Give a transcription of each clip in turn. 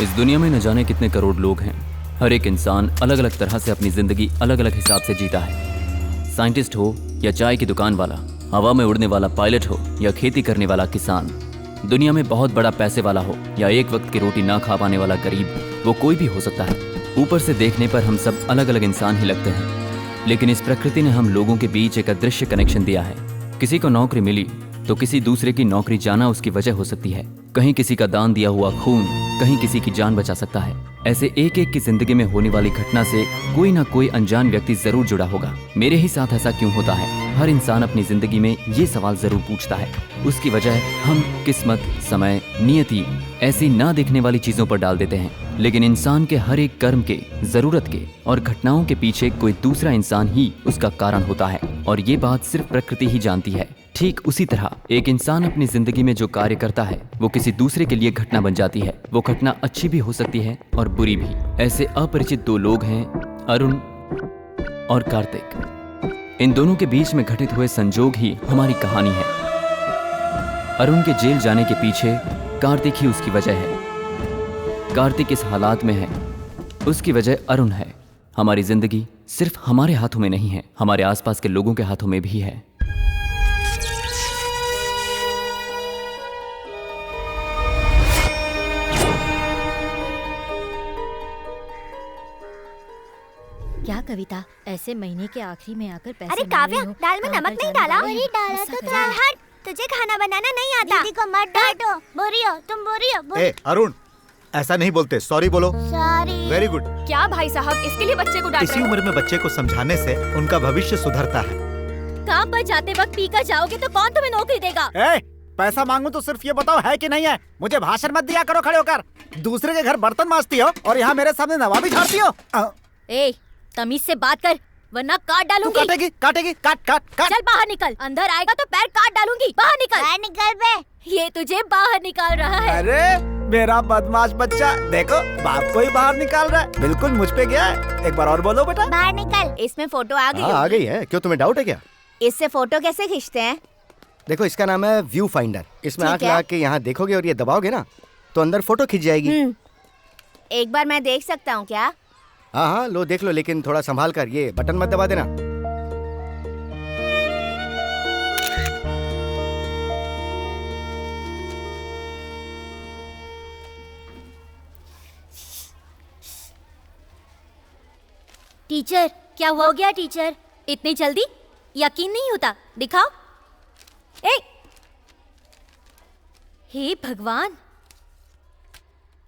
इस दुनिया में न जाने कितने करोड़ लोग हैं। हर एक इंसान अलग अलग तरह से अपनी जिंदगी अलग अलग हिसाब से जीता है। साइंटिस्ट हो या चाय की दुकान वाला, हवा में उड़ने वाला पायलट हो या खेती करने वाला किसान, दुनिया में बहुत बड़ा पैसे वाला हो या एक वक्त की रोटी ना खा पाने वाला गरीब, वो कोई भी हो सकता है। ऊपर से देखने पर हम सब अलग अलग इंसान ही लगते हैं, लेकिन इस प्रकृति ने हम लोगों के बीच एक अदृश्य कनेक्शन दिया है। किसी को नौकरी मिली तो किसी दूसरे की नौकरी जाना उसकी वजह हो सकती है। कहीं किसी का दान दिया हुआ खून कहीं किसी की जान बचा सकता है। ऐसे एक एक की जिंदगी में होने वाली घटना से कोई ना कोई अनजान व्यक्ति जरूर जुड़ा होगा। मेरे ही साथ ऐसा क्यों होता है? हर इंसान अपनी जिंदगी में ये सवाल जरूर पूछता है। उसकी वजह हम किस्मत, समय, नियति ऐसी ना देखने वाली चीजों पर डाल देते हैं, लेकिन इंसान के हर एक कर्म के, जरूरत के और घटनाओं के पीछे कोई दूसरा इंसान ही उसका कारण होता है, और ये बात सिर्फ प्रकृति ही जानती है। ठीक उसी तरह एक इंसान अपनी जिंदगी में जो कार्य करता है वो किसी दूसरे के लिए घटना बन जाती है। वो घटना अच्छी भी हो सकती है और बुरी भी। ऐसे अपरिचित दो लोग हैं, अरुण और कार्तिक। इन दोनों के बीच में घटित हुए संजोग ही हमारी कहानी है। अरुण के जेल जाने के पीछे कार्तिक ही उसकी वजह है। कार्तिक इस हालात में है, उसकी वजह अरुण है। हमारी जिंदगी सिर्फ हमारे हाथों में नहीं है, हमारे आसपास के लोगों के हाथों में भी है। क्या कविता, ऐसे महीने के आखिरी में आकर पैसे अरे काव्या, दाल में नमक नहीं डाला? वही डाला तो चल हट, तुझे खाना बनाना नहीं आता। दीदी को मत डांटो। बोरी हो तुम, बोरी हो। ए अरुण, ऐसा नहीं बोलते, सॉरी बोलो। सॉरी। Very good. क्या भाई साहब, इसके लिए बच्चे को डांट इसी रहे हो? उम्र में बच्चे को समझाने से उनका भविष्य सुधरता है। काम पर जाते वक्त पीकर जाओगे तो कौन तुम्हें नौकरी देगा? पैसा मांगू तो सिर्फ ये बताओ है कि नहीं है। मुझे भाषण मत दिया करो खड़े होकर। दूसरे के घर बर्तन मांजती हो और यहाँ मेरे सामने नवाबी झाड़ती हो। ए, तमीज से बात कर वरना काट डालूंगी। काटेगी काटेगी, काट काट काट। चल बाहर निकल, अंदर आएगा तो पैर काट डालूंगी। बाहर निकल। बाहर निकल बे। ये तुझे बाहर निकाल रहा है। अरे मेरा बदमाश बच्चा, देखो बाप को ही बाहर निकाल रहा है। बिल्कुल मुझ पे गया है। एक बार और बोलो बेटा। बाहर निकल। इसमें फोटो आ गई। आ गई है। क्यों, तुम्हें डाउट है क्या? इससे फोटो कैसे खींचते हैं? देखो, इसका नाम है व्यू फाइंडर। इसमें ठीक आंख है। लगा के यहाँ देखोगे और ये दबाओगे ना तो अंदर फोटो खिंच जाएगी। एक बार मैं देख सकता हूँ क्या? हाँ हाँ, लो देख लो, लेकिन थोड़ा संभाल कर, ये बटन मत दबा देना। टीचर, क्या हो गया टीचर? इतनी जल्दी? यकीन नहीं होता, दिखाओ। हे भगवान,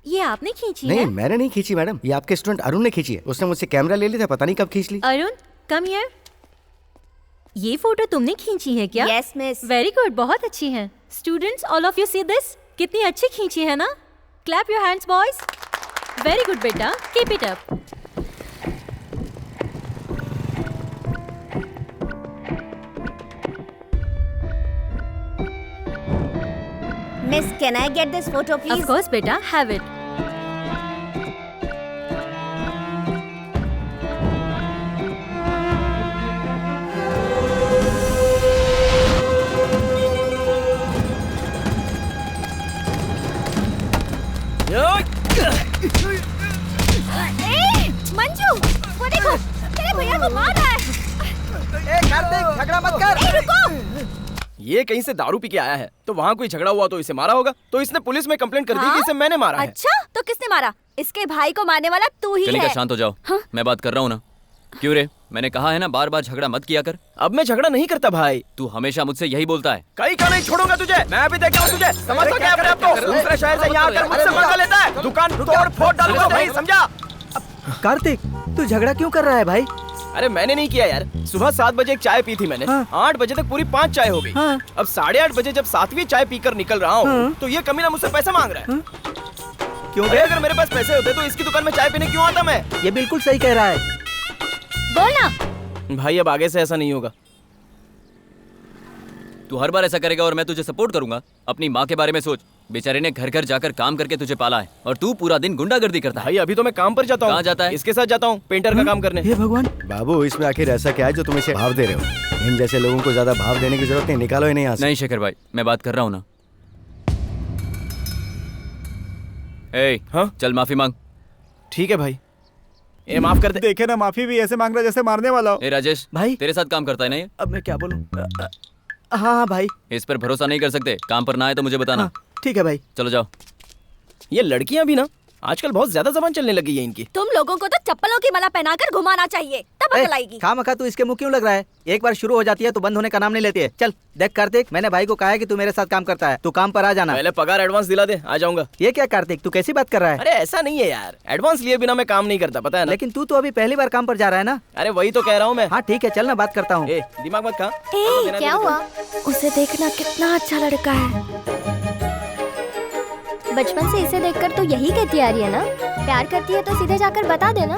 ये आपने खींची नहीं, है? मैंने नहीं खींची मैडम, ये आपके स्टूडेंट अरुण ने खींची है। उसने मुझसे कैमरा ले लिया था, पता नहीं कब खींच ली। Arun, come here. ये फोटो तुमने खींची है क्या? Yes miss. वेरी गुड, बहुत अच्छी है। Students, all of you see this. कितनी अच्छी खींची है ना? Clap your hands boys. Very good बेटा, keep it up. Miss, can I get this photo please? Of course बेटा, हैव इट। मंजू, वो देखो, तेरे भैया को मार रहा है। कार्तिक, झगड़ा मत कर। रुको। ये कहीं से दारू पी के आया है, तो वहाँ कोई झगड़ा हुआ तो इसे मारा होगा, तो इसने पुलिस में कंप्लेंट कर दी कि इसे मैंने मारा है। अच्छा, तो किसने मारा? इसके भाई को मारने वाला तू ही कनिका, है। शांत हो जाओ। मैं बात कर रहा हूँ ना। क्यों रे, मैंने कहा है ना बार बार झगड़ा मत किया कर। अब मैं झगड़ा नहीं करता भाई। तू हमेशा मुझसे यही बोलता है। कहीं का नहीं छोड़ूंगा तुझे। मैं अभी देखता हूँ तुझे। समझता क्या अपने आप को? दूसरे शहर से यहाँ आकर मुझसे मजा लेता है। दुकान तोड़ फोड़ डालूंगा भाई, समझा? कार्तिक, तू झगड़ा क्यों कर रहा है भाई? अरे मैंने नहीं किया यार। सुबह 7 बजे एक चाय पी थी मैंने। 8 बजे तक पूरी 5 चाय हो गई। अब 8:30 बजे जब 7वीं चाय पीकर निकल रहा हूँ तो ये कमीना मुझसे पैसे मांग रहा है। क्यों भाई, अगर मेरे पास पैसे होते तो इसकी दुकान में चाय पीने क्यों आता मैं? ये बिल्कुल सही कह रहा है। बोल ना। भाई अब आगे से ऐसा नहीं होगा। तू हर बार ऐसा करेगा और मैं तुझे सपोर्ट करूंगा? अपनी माँ के बारे में सोच। बेचारे ने घर घर जाकर काम करके तुझे पाला है और तू पूरा दिन गुंडागर्दी करता है। भाई अभी तो मैं काम पर जाता हूँ। कहाँ जाता है? इसके साथ जाता हूँ पेंटर का काम करने। हे भगवान। बाबू, इसमें आखिर ऐसा क्या है जो तुम इसे भाव दे रहे हो? इन जैसे लोगों को ज्यादा भाव देने की जरूरत नहीं, निकालो इन्हें यहाँ से। नहीं शेखर भाई, मैं बात कर रहा हूँ ना। ए, हाँ? चल माफी मांग। ठीक है भाई, ये माफ कर दे। देखे ना, माफी भी ऐसे मांग रहा जैसे मारने वाला हो। ए राजेश भाई। तेरे साथ काम करता है ना ये? अब मैं क्या बोलूं? हाँ भाई। इस पर भरोसा नहीं कर सकते, काम पर ना आए तो मुझे बताना। हाँ, ठीक है भाई। चलो जाओ। ये लड़कियां भी ना आजकल बहुत ज्यादा जबान चलने लगी है इनकी। तुम लोगों को तो चप्पलों की माला पहनाकर घुमाना चाहिए, तब अकल आएगी। खामखा तू इसके मुंह क्यों लग रहा है? एक बार शुरू हो जाती है तो बंद होने का नाम नहीं लेती है। चल देख कार्तिक, मैंने भाई को कहा है कि तू मेरे साथ काम करता है, तू काम पर आ जाना। पहले पगार एडवांस दिला दे, आ जाऊंगा। ये क्या कार्तिक, तू कैसी बात कर रहा है? अरे ऐसा नहीं है यार, एडवांस लिए बिना मैं काम नहीं करता, पता है ना। लेकिन तू तो अभी पहली बार काम पर जा रहा है ना। अरे वही तो कह रहा हूँ मैं। हाँ ठीक है, चल ना बात करता हूँ। ए, दिमाग मत खा। क्या हुआ? उसे देखना, कितना अच्छा लड़का है। बचपन से इसे देखकर तो यही कहती आ रही है ना, प्यार करती है तो सीधे जाकर बता देना।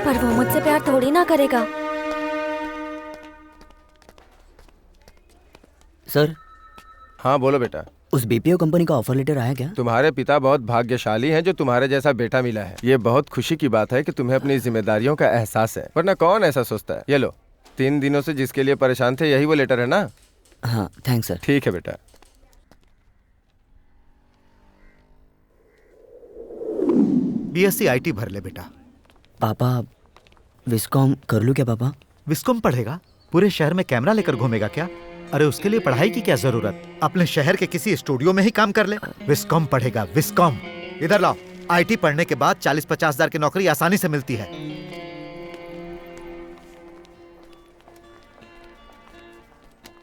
पर वो मुझसे प्यार थोड़ी ना करेगा। सर, हाँ बोलो बेटा। उस बीपीओ कंपनी का ऑफर लेटर आया क्या? तुम्हारे पिता बहुत भाग्यशाली हैं जो तुम्हारे जैसा बेटा मिला है। ये बहुत खुशी की बात है कि तुम्हें अपनी जिम्मेदारियों का एहसास है, वरना कौन ऐसा सोचता है। ये लो, 3 दिनों से जिसके लिए परेशान थे, यही वो लेटर है ना? हाँ थैंक्स सर। ठीक है बेटा। बीएससी आईटी भर ले बेटा। पापा विस्कॉम कर लूँ क्या पापा? विस्कॉम पढ़ेगा? पूरे शहर में कैमरा लेकर घूमेगा क्या? अरे उसके लिए पढ़ाई की क्या जरूरत? अपने शहर के किसी स्टूडियो में ही काम कर ले। विस्कॉम पढ़ेगा, विस्कॉम। इधर लाओ, आईटी पढ़ने के बाद 40-50 हजार की नौकरी आसानी से मिलती है।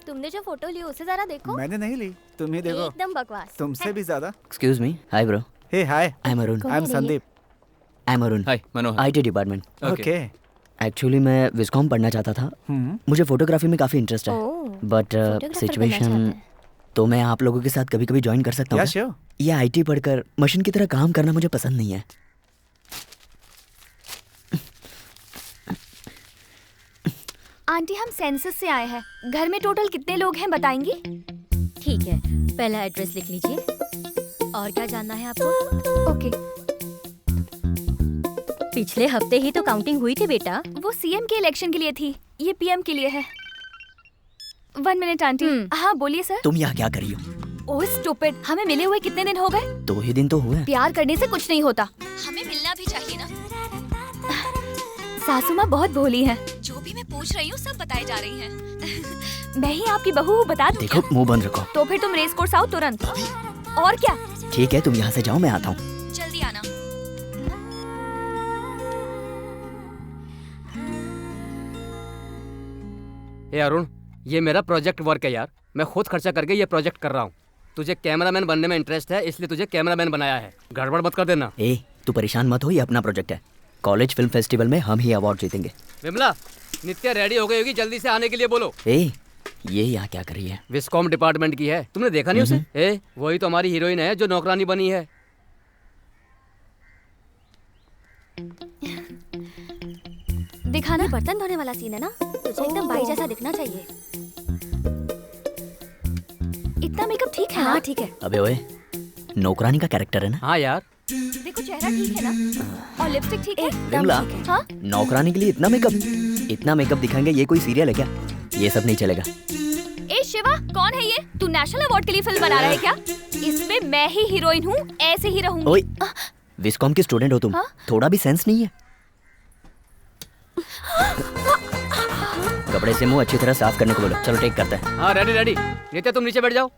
तुमने जो फोटो ली उसे जरा देखो। मैंने नहीं ली, तुम ही देखो। एकदम बकवास। तुमसे भी ज्यादा। Excuse me. Hi bro. Hey hi, I am Arun. I am Sandeep. I am Arun. Hi Manohar. IT department. Okay. Actually मैं विस्कॉम पढ़ना चाहता था। मुझे फोटोग्राफी में काफी इंटरेस्ट है, बट सिचुएशन तो मैं आप लोगों के साथ कभी कभी ज्वाइन कर सकता हूँ। श्योर। ये आईटी पढ़कर मशीन की तरह काम करना मुझे पसंद नहीं है। आंटी हम सेंसस से आए हैं, घर में टोटल कितने लोग हैं बताएंगी? ठीक है, पहला एड्रेस लिख लीजिए। और क्या जानना है आपको? ओके। पिछले हफ्ते ही तो काउंटिंग हुई थी बेटा। वो सीएम के इलेक्शन के लिए थी, ये पीएम के लिए है। 1 मिनट आंटी। हाँ बोलिए सर। तुम यहाँ क्या कर रही हो? ओह स्टूपिड, हमें मिले हुए कितने दिन हो गए? 2 ही दिन तो हुए। प्यार करने से कुछ नहीं होता, हमें मिलना भी चाहिए ना। सासू माँ बहुत भोली है। जो भी मैं पूछ रही हूँ सब बताई जा रही हैं। मैं ही आपकी बहू हूँ, बता दूँ देखो क्या? मुंह बंद रखो। तो फिर तुम रेस कोर्स आओ तुरंत। और क्या? ठीक है, तुम यहाँ से जाओ, मैं आता हूँ। जल्दी आना। ए अरुण, ये मेरा प्रोजेक्ट वर्क है यार। मैं खुद खर्चा करके ये प्रोजेक्ट कर रहा हूँ। तुझे कैमरामैन बनने में इंटरेस्ट है, इसलिए तुझे कैमरामैन बनाया है। गड़बड़ मत कर देना। ए तू परेशान मत हो, ये अपना प्रोजेक्ट है। कॉलेज फिल्म फेस्टिवल में हम ही अवार्ड जीतेंगे। विमला, नित्या रेडी हो गई होगी, जल्दी से आने के लिए बोलो। ए ये यहाँ क्या कर रही है? विस्कॉम डिपार्टमेंट की है, तुमने देखा नहीं उसे? ए वही तो हमारी हीरोइन है जो नौकरानी बनी है। दिखाना। बर्तन धोने वाला सीन है ना, तुझे एकदम बाई जैसा दिखना चाहिए। इतना मेकअप ठीक है? हाँ ठीक है। अबे ओए, नौकरानी का कैरेक्टर है ना? हाँ यार। देखो चेहरा ठीक है ना, और लिपस्टिक ठीक है? विमला, हाँ? नौकरानी के लिए इतना मेकअप? इतना मेकअप दिखाएंगे, ये कोई सीरियल है क्या? ये सब नहीं चलेगा। ए शिवा, कौन है ये? तू नेशनल अवार्ड के लिए फिल्म बना रहा है क्या? इसमें मैं ही हीरोइन हूँ, ऐसे ही रहूंगी। ओए, विस्कॉम की स्टूडेंट हो तुम, थोड़ा भी सेंस नहीं है? कपड़े से मुंह अच्छी तरह साफ करने को बोलो। चलो टेक करते हैं। हाँ रेडी रेडी। नित्या तुम नीचे बैठ जाओ।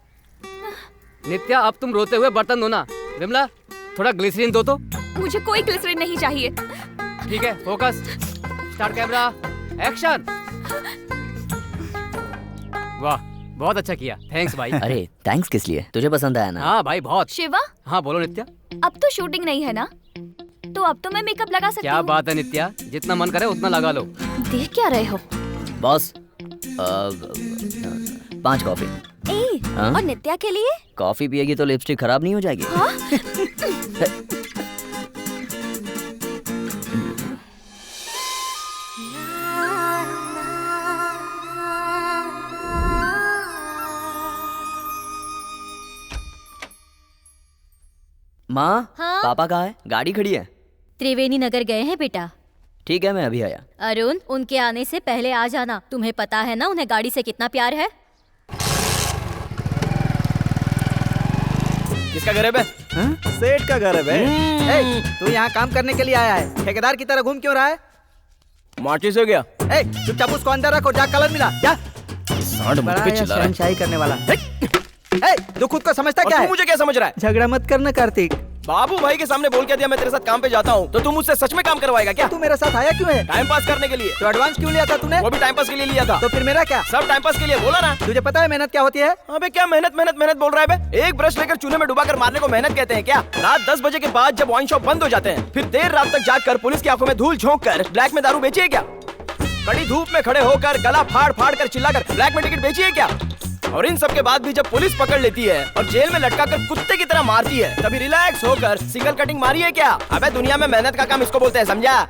नित्या अब तुम रोते हुए बर्तन धोना। विमला थोड़ा ग्लिसरीन दो तो। मुझे कोई ग्लिसरीन नहीं चाहिए। ठीक है, फोकस, स्टार्ट कैमरा, एक्शन। वाह बहुत अच्छा किया, थैंक्स भाई। अरे थैंक्स किस लिए? तुझे पसंद आया ना? हाँ भाई बहुत। शिवा, हाँ बोलो नित्या। अब तो शूटिंग नहीं है ना, तो अब तो मैं मेकअप लगा सकती हूँ। क्या बात है नित्या, जितना मन करे उतना लगा लो। देख क्या रहे हो? Boss 5 coffee. ए, हाँ? और नित्या के लिए? कॉफी पिएगी तो लिपस्टिक खराब नहीं हो जाएगी? हाँ? माँ, हाँ? पापा कहाँ है? गाड़ी खड़ी है। त्रिवेणी नगर गए हैं बेटा। ठीक है, मैं अभी आया। अरुण, उनके आने से पहले आ जाना। तुम्हें पता है ना उन्हें गाड़ी से कितना प्यार है। सेठ का घर है बे। सेठ का घर है बे। ए, तू यहाँ काम करने के लिए आया है, ठेकेदार की तरह घूम क्यों रहा है? माटी से गया। ए, चुपचाप उसको अंदर रख और जा कलर मिला जा। सांड मुझ पे चिल्ला रहा है। शहंशाही करने वाला। ए, तू खुद को समझता और क्या तू है? मुझे क्या समझ रहा है? झगड़ा मत करना कार्तिक। बाबू भाई के सामने बोल के दिया मैं तेरे साथ काम पे जाता हूँ, तो तू मुझसे सच में काम करवाएगा क्या? तू मेरे साथ आया क्यों है? टाइम पास करने के लिए। तो एडवांस क्यों लिया था तूने? वो भी टाइम पास के लिए लिया था। तो फिर मेरा क्या? सब टाइम पास के लिए, बोला ना। तुझे पता है मेहनत क्या होती है? अबे क्या मेहनत मेहनत मेहनत बोल रहा है बे? एक ब्रश लेकर चूल्हे में डुबाकर मारने को मेहनत कहते हैं क्या? रात 10 बजे के बाद जब वाइन शॉप बंद हो जाते हैं, फिर देर रात तक जागकर पुलिस की आंखों में धूल झोंक कर ब्लैक में दारू बेची है क्या? कड़ी धूप में खड़े होकर गला फाड़ फाड़ कर चिल्लाकर ब्लैक में टिकट बेची है क्या? और इन सब के बाद भी जब पुलिस पकड़ लेती है और जेल में लटका कर कुत्ते की तरह मारती है, तभी रिलैक्स होकर सिंगल कटिंग मारी है क्या? अबे दुनिया में मेहनत का काम इसको बोलते हैं, समझा?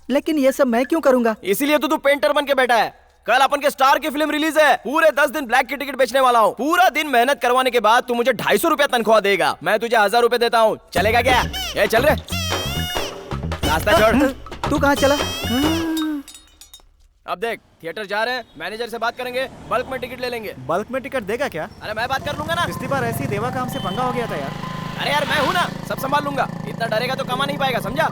लेकिन ये सब मैं क्यों करूंगा? इसीलिए तो तू पेंटर बन के बैठा है। कल अपन के स्टार की फिल्म रिलीज है, पूरे 10 दिन ब्लैक की टिकट बेचने वाला हूँ। पूरा दिन मेहनत करवाने के बाद तू मुझे 250 रुपया तनख्वाह देगा, मैं तुझे 1000 रुपए देता हूँ। चलेगा क्या? ये चल रहे रास्ता छोड़। तू कहाँ चला? अब देख, थिएटर जा रहे हैं, मैनेजर से बात करेंगे, बल्क में टिकट ले लेंगे। बल्क में टिकट देगा क्या? अरे मैं बात कर लूंगा ना। पिछली बार ऐसी देवा का हमसे पंगा हो गया था यार। अरे यार मैं हूँ ना, सब संभाल लूंगा। इतना डरेगा तो कमा नहीं पाएगा, समझा?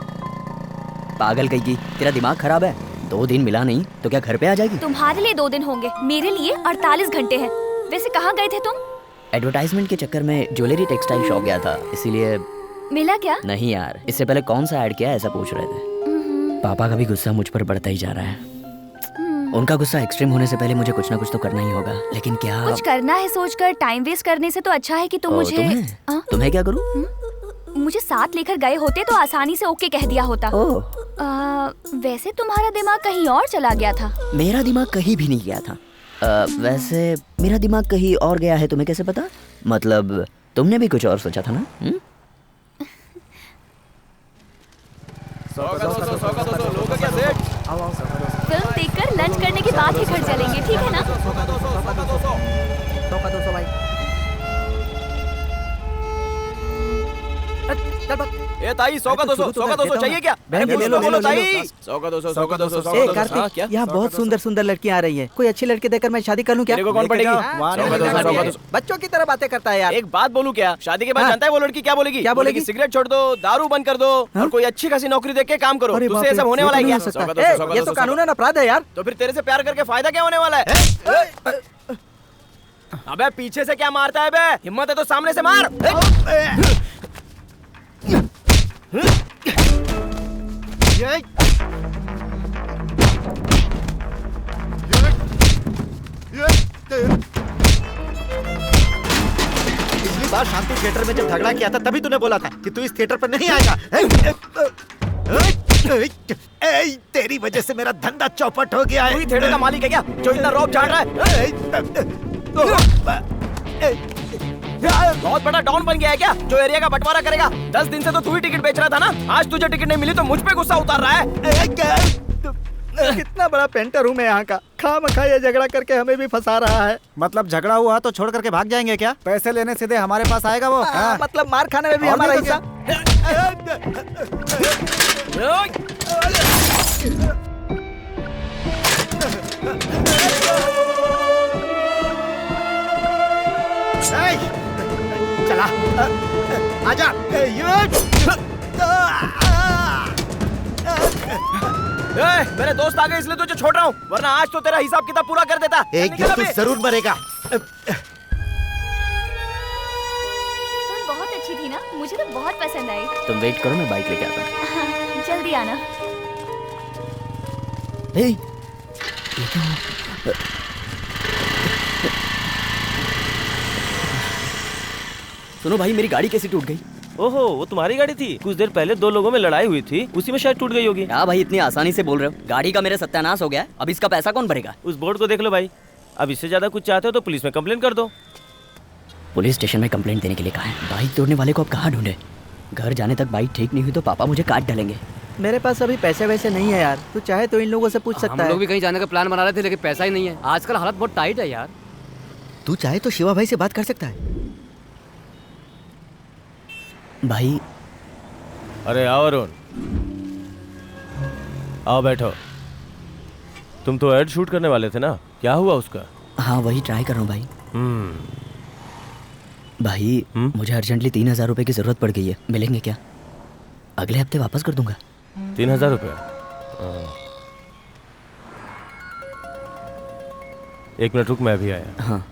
पागल कहीं की, तेरा दिमाग खराब है। 2 दिन मिला नहीं तो क्या घर पे आ जाएगी? तुम्हारे लिए 2 दिन होंगे, मेरे लिए 48 घंटे हैं। वैसे कहाँ गए थे तुम? एडवर्टाइजमेंट के चक्कर में ज्वेलरी टेक्सटाइल शॉप गया था, इसीलिए। मिला क्या? नहीं यार, इससे पहले कौन सा ऐड किया ऐसा पूछ रहे थे। पापा का भी गुस्सा मुझ पर बढ़ता ही जा रहा है। उनका गुस्सा एक्सट्रीम होने से पहले मुझे कुछ ना कुछ तो करना ही होगा, लेकिन क्या? कुछ करना है सोचकर टाइम वेस्ट करने से तो अच्छा है कि तुम मुझे। तुम्हें क्या करूं? मुझे साथ लेकर गए होते तो आसानी से ओके कह दिया होता। वैसे तुम्हारा दिमाग कहीं और चला गया था। मेरा दिमाग कहीं भी नहीं गया था। वैसे मेरा दिमाग कहीं और गया है, तुम्हें कैसे पता? मतलब तुमने भी कुछ और सोचा था ना? फिल्म देखकर लंच करने के बाद ही घर चलेंगे, ठीक है ना? 100 भाई। ए ताई 100 का 200 चाहिए क्या? बहन ले लो 100 का 200 ए कार्तिक, यहाँ बहुत सुंदर सुंदर लड़कियाँ आ रही हैं। कोई अच्छी लड़की देखकर मैं शादी कर लूँ क्या? तेरे को कौन पड़ेगी? बच्चों की तरह बातें करता है यार। एक बात बोलूं क्या? शादी के बाद जानता है वो लड़की क्या बोलेगी? क्या बोलेगी? सिगरेट छोड़ दो, दारू बंद कर दो और कोई अच्छी खासी नौकरी देख के काम करो। तुझसे ये सब होने वाला है क्या? ये तो कानूनन अपराध है यार। तो फिर तेरे से प्यार करके फायदा क्या होने वाला है? अबे पीछे से क्या मारता है बे? हिम्मत है तो सामने से मार। पिछली बार शांति थिएटर में जब झगड़ा किया था तभी तूने बोला था कि तू इस थिएटर पर नहीं आएगा। तेरी वजह से मेरा धंधा चौपट हो गया है। तू ही थिएटर का मालिक है क्या जो इतना रौब झाड़ रहा है? बहुत बड़ा डॉन बन गया है क्या जो एरिया का बंटवारा करेगा? 10 दिन से तो तू ही टिकट बेच रहा था ना, आज तुझे टिकट नहीं मिली तो मुझ पे गुस्सा उतार रहा है। कितना बड़ा पेंटर हूँ मैं यहाँ का, खामखा ये झगड़ा करके हमें भी फंसा रहा है। मतलब झगड़ा हुआ तो छोड़ करके भाग जाएंगे क्या? पैसे लेने सीधे हमारे पास आएगा वो? मतलब मार खाने में भी हमारा हिस्सा। चला आजा। मेरे दोस्त आ गए इसलिए तुझे छोड़ रहा हूँ, वरना आज तो तेरा हिसाब किताब पूरा कर देता। एक दिन तू जरूर मरेगा। बहुत अच्छी थी ना, मुझे तो बहुत पसंद आई। तुम वेट करो, मैं बाइक लेके आता हूँ। जल्दी आना। सुनो भाई, मेरी गाड़ी कैसे टूट गई? ओहो, वो तुम्हारी गाड़ी थी? कुछ देर पहले 2 लोगों में लड़ाई हुई थी, उसी में शायद टूट गई होगी। क्या भाई इतनी आसानी से बोल रहे हो? गाड़ी का मेरा सत्यानाश हो गया है, अब इसका पैसा कौन भरेगा? उस बोर्ड को देख लो भाई, अब इससे ज्यादा कुछ चाहते हो तो पुलिस में कंप्लेंट कर दो। पुलिस स्टेशन में कंप्लेंट देने के लिए कहा है। बाइक तोड़ने वाले को अब कहाँ ढूंढे? घर जाने तक बाइक ठीक नहीं हुई तो पापा मुझे काट डालेंगे। मेरे पास अभी पैसे वैसे नहीं है यार, तू चाहे तो इन लोगों से पूछ सकता है। हम लोग भी कहीं जाने का प्लान बना रहे थे लेकिन पैसा ही नहीं है। आजकल हालत बहुत टाइट है यार। तू चाहे तो शिवा भाई से बात कर सकता है। भाई अरे आओ अरुण, आओ बैठो। तुम तो एड शूट करने वाले थे ना, क्या हुआ उसका? हाँ वही ट्राई कर रहा हूँ भाई। भाई मुझे अर्जेंटली 3,000 रुपए की जरूरत पड़ गई है, मिलेंगे क्या? अगले हफ्ते वापस कर दूंगा। 3,000 रुपये? एक मिनट रुक, मैं अभी आया। हाँ।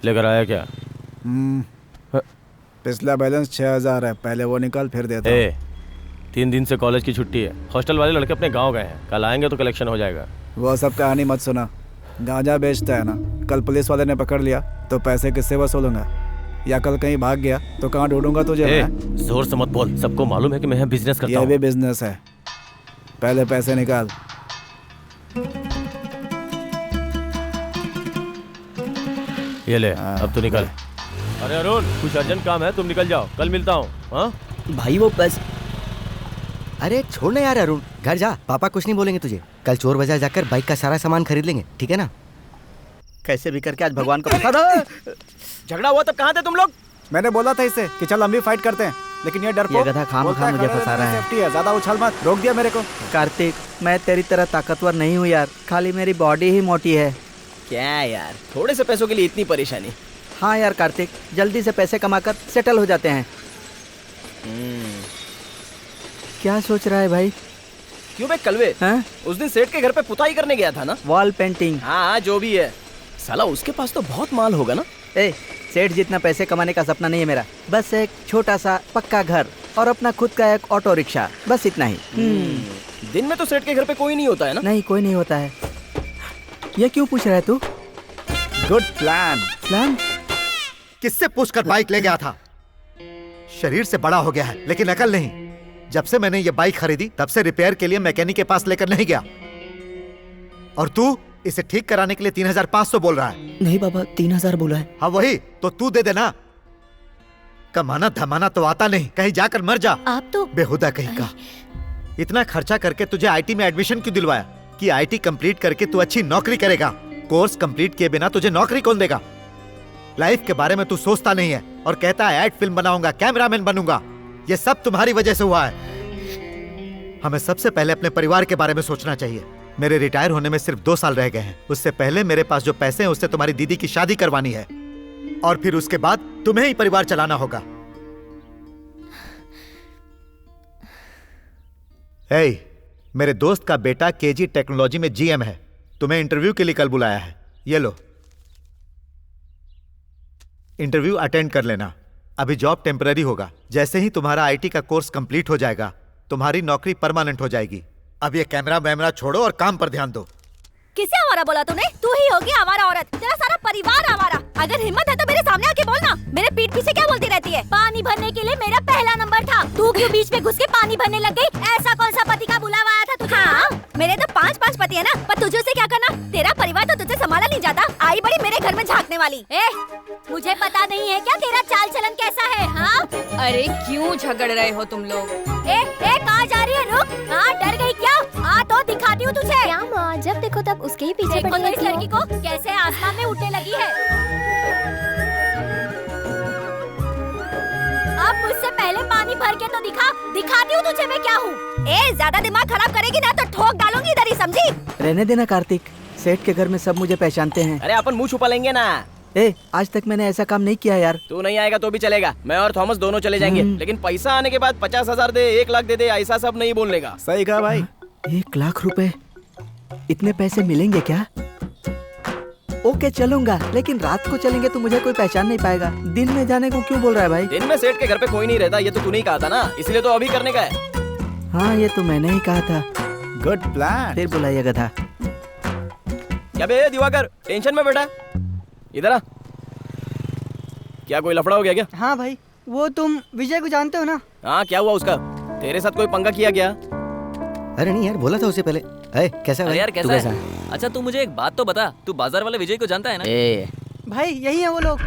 लेकर आया क्या? पिछला बैलेंस 6,000 है, पहले वो निकाल फिर देता हूँ। 3 दिन से कॉलेज की छुट्टी है, हॉस्टल वाले लड़के अपने गांव गए हैं, कल आएंगे तो कलेक्शन हो जाएगा। वो सब कहानी मत सुना, गांजा बेचता है ना, कल पुलिस वाले ने पकड़ लिया तो पैसे किससे वसूलूंगा? या कल कहीं भाग गया तो कहाँ ढूंढूंगा तुझे मैं? जोर से मत बोल, सबको मालूम है कि मैं यहाँ बिजनेस करता हूँ। ये भी बिजनेस है, पहले पैसे निकाल। ये ले, अब तो निकल। अरे अरुण, कुछ अर्जेंट काम है, तुम निकल जाओ, कल मिलता हूँ। हाँ भाई वो बस। अरे छोड़ ना यार अरुण, घर जा, पापा कुछ नहीं बोलेंगे तुझे। कल चोर बाजार जाकर बाइक का सारा सामान खरीद लेंगे, ठीक है ना? कैसे भी करके आज भगवान को बता दो। झगड़ा हुआ तब कहाँ थे तुम लोग? मैंने बोला था इसे कि चल हम भी फाइट करते हैं, लेकिन ये डरपोक ये गधा खामखा मुझे फंसा रहा है। सेफ्टी है, ज्यादा उछल मत। रोक दिया मेरे को। कार्तिक, मैं तेरी तरह ताकतवर नहीं हूँ यार, खाली मेरी बॉडी ही मोटी है। क्या यार, थोड़े से पैसों के लिए इतनी परेशानी? हाँ यार कार्तिक, जल्दी से पैसे कमाकर सेटल हो जाते हैं। क्या सोच रहा है भाई? क्यों बे कलवे? हाँ? उस दिन सेठ के घर पे पुताई करने गया था ना? Wall painting. हाँ जो भी है, साला उसके पास तो बहुत माल होगा ना? ए, सेठ जितना पैसे कमाने का सपना नहीं है मेरा, बस एक छोटा सा पक्का घर और अपना खुद का एक ऑटो रिक्शा, बस इतना ही। दिन में तो सेठ के घर पे कोई नहीं होता है ना? नहीं, कोई नहीं होता है। ये क्यों पूछ रहा है तू? Good plan. प्लान? किससे पूछकर बाइक ले गया था? शरीर से बड़ा हो गया है लेकिन अकल नहीं। जब से मैंने ये बाइक खरीदी तब से रिपेयर के लिए मैकेनिक के पास लेकर नहीं गया, और तू इसे ठीक कराने के लिए 3,500 बोल रहा है। नहीं बाबा, 3,000 बोला है। हाँ वही तो तू दे देना। कमाना धमाना तो आता नहीं, कहीं जाकर मर जा। आप तो बेहुदा कहीं का। इतना खर्चा करके तुझे आईटी में एडमिशन क्यों दिलवाया कि आईटी कंप्लीट करके तू अच्छी नौकरी करेगा? कोर्स कंप्लीट किए बिना तुझे नौकरी कौन देगा? लाइफ के बारे में तू सोचता नहीं है और कहता है एड फिल्म बनाऊंगा, कैमरामैन बनूंगा। ये सब तुम्हारी वजह से हुआ है। हमें सबसे पहले अपने परिवार के बारे में सोचना चाहिए। मेरे रिटायर होने में सिर्फ 2 साल रह गए हैं। उससे पहले मेरे पास जो पैसे हैं उससे तुम्हारी दीदी की शादी करवानी है, और फिर उसके बाद तुम्हें ही परिवार चलाना होगा। हे, मेरे दोस्त का बेटा केजी टेक्नोलॉजी में जीएम है, तुम्हें इंटरव्यू के लिए कल बुलाया है। ये लो, इंटरव्यू अटेंड कर लेना। अभी जॉब टेम्पररी होगा, जैसे ही तुम्हारा आईटी का कोर्स कंप्लीट हो जाएगा तुम्हारी नौकरी परमानेंट हो जाएगी। अब ये कैमरा वैमरा छोड़ो और काम पर ध्यान दो। किसे हमारा बोला तूने? तू ही होगी हमारा औरत, तेरा सारा परिवार हमारा। अगर हिम्मत है तो मेरे सामने आके बोलना। मेरे पीठ पीछे क्या बोलती रहती है? पानी भरने के लिए मेरा पहला नंबर था, तू क्यों बीच में घुस के पानी भरने लग गई? ऐसा कौन सा पति का बुलावा आया था तुझे? हाँ, मेरे तो 5 पति है ना, पर तुझे से क्या करना? तेरा परिवार तो तुझे संभाला नहीं जाता, आई बड़ी मेरे घर में झांकने वाली। मुझे पता नहीं है क्या तेरा चाल चलन कैसा है? हाँ, अरे क्यों झगड़ रहे हो तुम लोग? कहाँ जा रही है? रुक। हाँ, डर गई क्या? हाँ तो दिखाती हूँ तुझे। क्या माँ, जब देखो तब उसके ही पीछे देखो पड़ी तो इस रहती हो। लड़की को कैसे आसमान में उड़ने लगी है। अब मुझसे पहले पानी भर के तो दिखाती हूँ तुझे मैं क्या हूँ। ज्यादा दिमाग खराब करेगी ना तो ठोक डालूंगी इधर ही, समझी? रहने देना कार्तिक, सेठ के घर में सब मुझे पहचानते हैं। अरे अपन मुंह छुपा लेंगे ना। आज तक मैंने ऐसा काम नहीं किया यार। तू नहीं आएगा तो भी चलेगा, मैं और थॉमस दोनों चले जाएंगे, लेकिन पैसा आने के बाद 50,000 दे, 1 लाख दे दे, ऐसा सब नहीं बोलने का। सही कहा भाई। 1 लाख रुपए, इतने पैसे मिलेंगे क्या? ओके चलूंगा, लेकिन रात को चलेंगे तो मुझे कोई पहचान नहीं पाएगा। दिन में जाने को क्यों बोल रहा है भाई? दिन में सेठ के घर पे कोई नहीं रहता, ये तो तूने ही कहा था ना, इसलिए तो अभी करने का है। हाँ ये तो मैंने ही कहा था। Good plan. फिर बुलाइए गधा। क्या बे दिवाकर, टेंशन में बैठा? इधर आ। क्या कोई लफड़ा हो गया क्या? हाँ भाई, वो तुम विजय को जानते हो ना? हाँ, क्या हुआ उसका? तेरे साथ कोई पंगा किया क्या? अरे नहीं यार, बोला था उससे पहले। कैसा अरे यार कैसा है? अच्छा तू मुझे एक बात तो बता, तू बाजार वाले विजय को जानता है ना? भाई यही है वो लोग।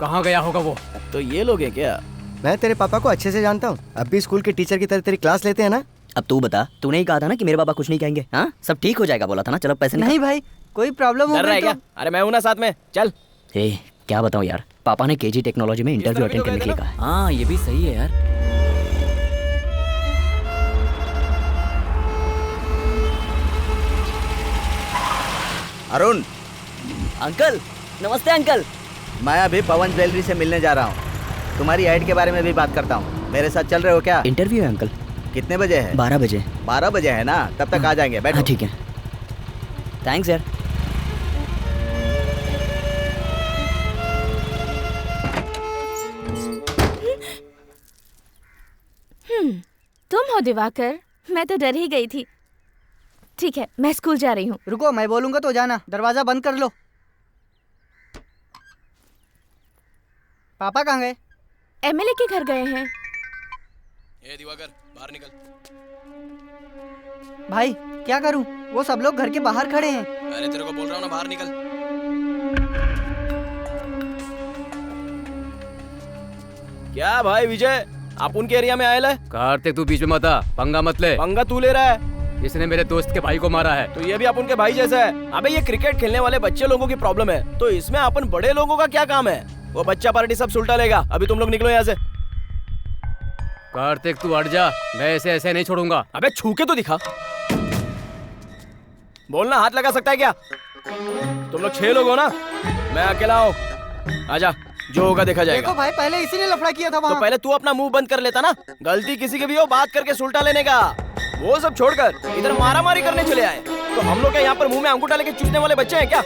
कहाँ गया होगा वो? तो ये लोग हैं क्या? मैं तेरे पापा को अच्छे से जानता हूँ, अब भी स्कूल के टीचर की तरह तेरी क्लास लेते हैं ना। अब तू बता, तूने ही कहा था ना कि मेरे पापा कुछ नहीं कहेंगे। हाँ, सब ठीक हो जाएगा बोला था ना। चलो पैसे नहीं भाई, कोई प्रॉब्लम हो गई तो? अरे मैं हूं ना साथ में, चल। क्या बताऊँ यार, पापा ने केजी टेक्नोलॉजी में इंटरव्यू अटेंड करने के लिए कहा है। हाँ ये भी सही है यार। अरुण, अंकल नमस्ते अंकल। मैं अभी पवन ज्वेलरी से मिलने जा रहा हूँ। तुम्हारी ऐड के बारे में भी बात करता हूँ। मेरे साथ चल रहे हो क्या? इंटरव्यू है अंकल। कितने बजे है? 12 बजे। 12 बजे है ना, तब तक आ जाएंगे। बैठो। हाँ ठीक है, थैंक्स यार। तुम हो दिवाकर? मैं तो डर ही गई थी। ठीक है, मैं स्कूल जा रही हूँ। रुको, मैं बोलूंगा तो जाना। दरवाजा बंद कर लो। पापा कहाँ गए? एमएलए के घर गए हैं। ए दिवाकर, बाहर निकल। भाई क्या करूं? वो सब लोग घर के बाहर खड़े हैं। अरे तेरे को बोल रहा हूँ ना, बाहर निकल। क्या भाई विजय, आप उनके एरिया में आए? कार्तिक तू बीच में मत आ, पंगा मत ले। पंगा तू ले रहा है? इसने मेरे दोस्त के भाई को मारा है। तो ये भी अपन के भाई जैसा है। अबे ये क्रिकेट खेलने वाले बच्चे लोगों की प्रॉब्लम है, तो इसमें अपन बड़े लोगों का क्या काम है? वो बच्चा पार्टी सब सुलटा लेगा। अभी तुम लोग निकलो यहाँ से। कार्तिक तू हट जा, मैं ऐसे नहीं छोड़ूंगा। अबे छू के तो दिखा। बोलना हाथ लगा सकता है क्या? तुम लोग 6 लोग हो ना, मैं अकेला हूँ। आजा, जो होगा देखा जाएगा। देखो भाई, पहले इसी ने लफड़ा किया था वहाँ। तो पहले तू अपना मुंह बंद कर लेता ना। गलती किसी की भी हो, बात करके सुलटा लेने का। वो सब छोड़कर इधर मारा मारी करने चले आए। तो हम लोग क्या यहाँ पर मुंह में अंगूठा लेके चूसने वाले बच्चे हैं क्या?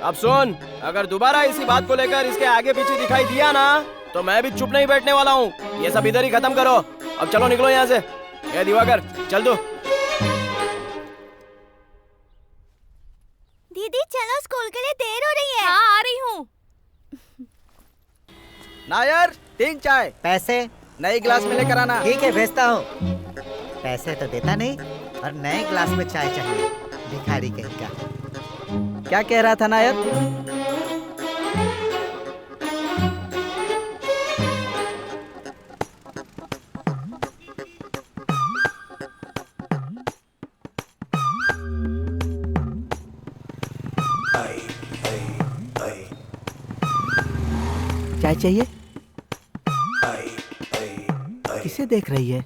अब सुन, अगर दोबारा इसी बात को लेकर इसके आगे पीछे दिखाई दिया ना, तो मैं भी चुप नहीं बैठने वाला हूँ। ये सब इधर ही खत्म करो। अब चलो निकलो यहाँ से। ये दिवाकर चल दो। दीदी चलो, स्कूल के लिए देर हो रही है। हाँ आ रही हूँ। नायर, 3 चाय। पैसे नई ग्लास में लेकर आना। ठीक है, भेजता हूँ। पैसे तो देता नहीं और नए ग्लास में चाय चाहिए। भिखारी कहीं का। क्या कह रहा था नायर? चाय चाहिए? किसे देख रही है?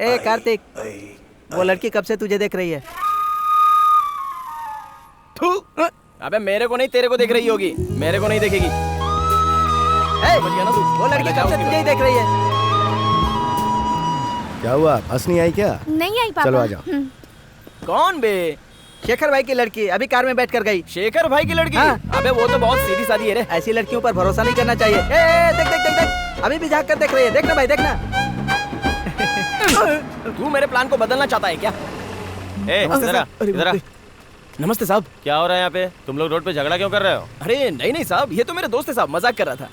ए कार्तिक, वो लड़की कब से तुझे देख रही है? थू! अबे मेरे को नहीं, तेरे को देख रही होगी। मेरे को नहीं देखेगी। समझ गया ना तू? वो लड़की कब से तुझे ही देख रही है। क्या हुआ, हंस नहीं आई क्या? नहीं आई पापा। चलो आ जाओ। कौन बे? शेखर भाई की लड़की अभी कार में बैठ कर गई। शेखर भाई की लड़की? हाँ। अबे वो तो बहुत सीधी सादी है रे। ऐसी लड़कियों पर भरोसा नहीं करना चाहिए। ए, देख देख देख देख, अभी भी झांक कर देख रही है। देखना भाई, देखना। तू मेरे प्लान को बदलना चाहता है क्या? इधर आ। नमस्ते साहब। क्या हो रहा है यहाँ पे? तुम लोग रोड पे झगड़ा क्यों कर रहे हो? अरे नहीं साहब, ये तो मेरे दोस्त है साहब, मजाक कर रहा था।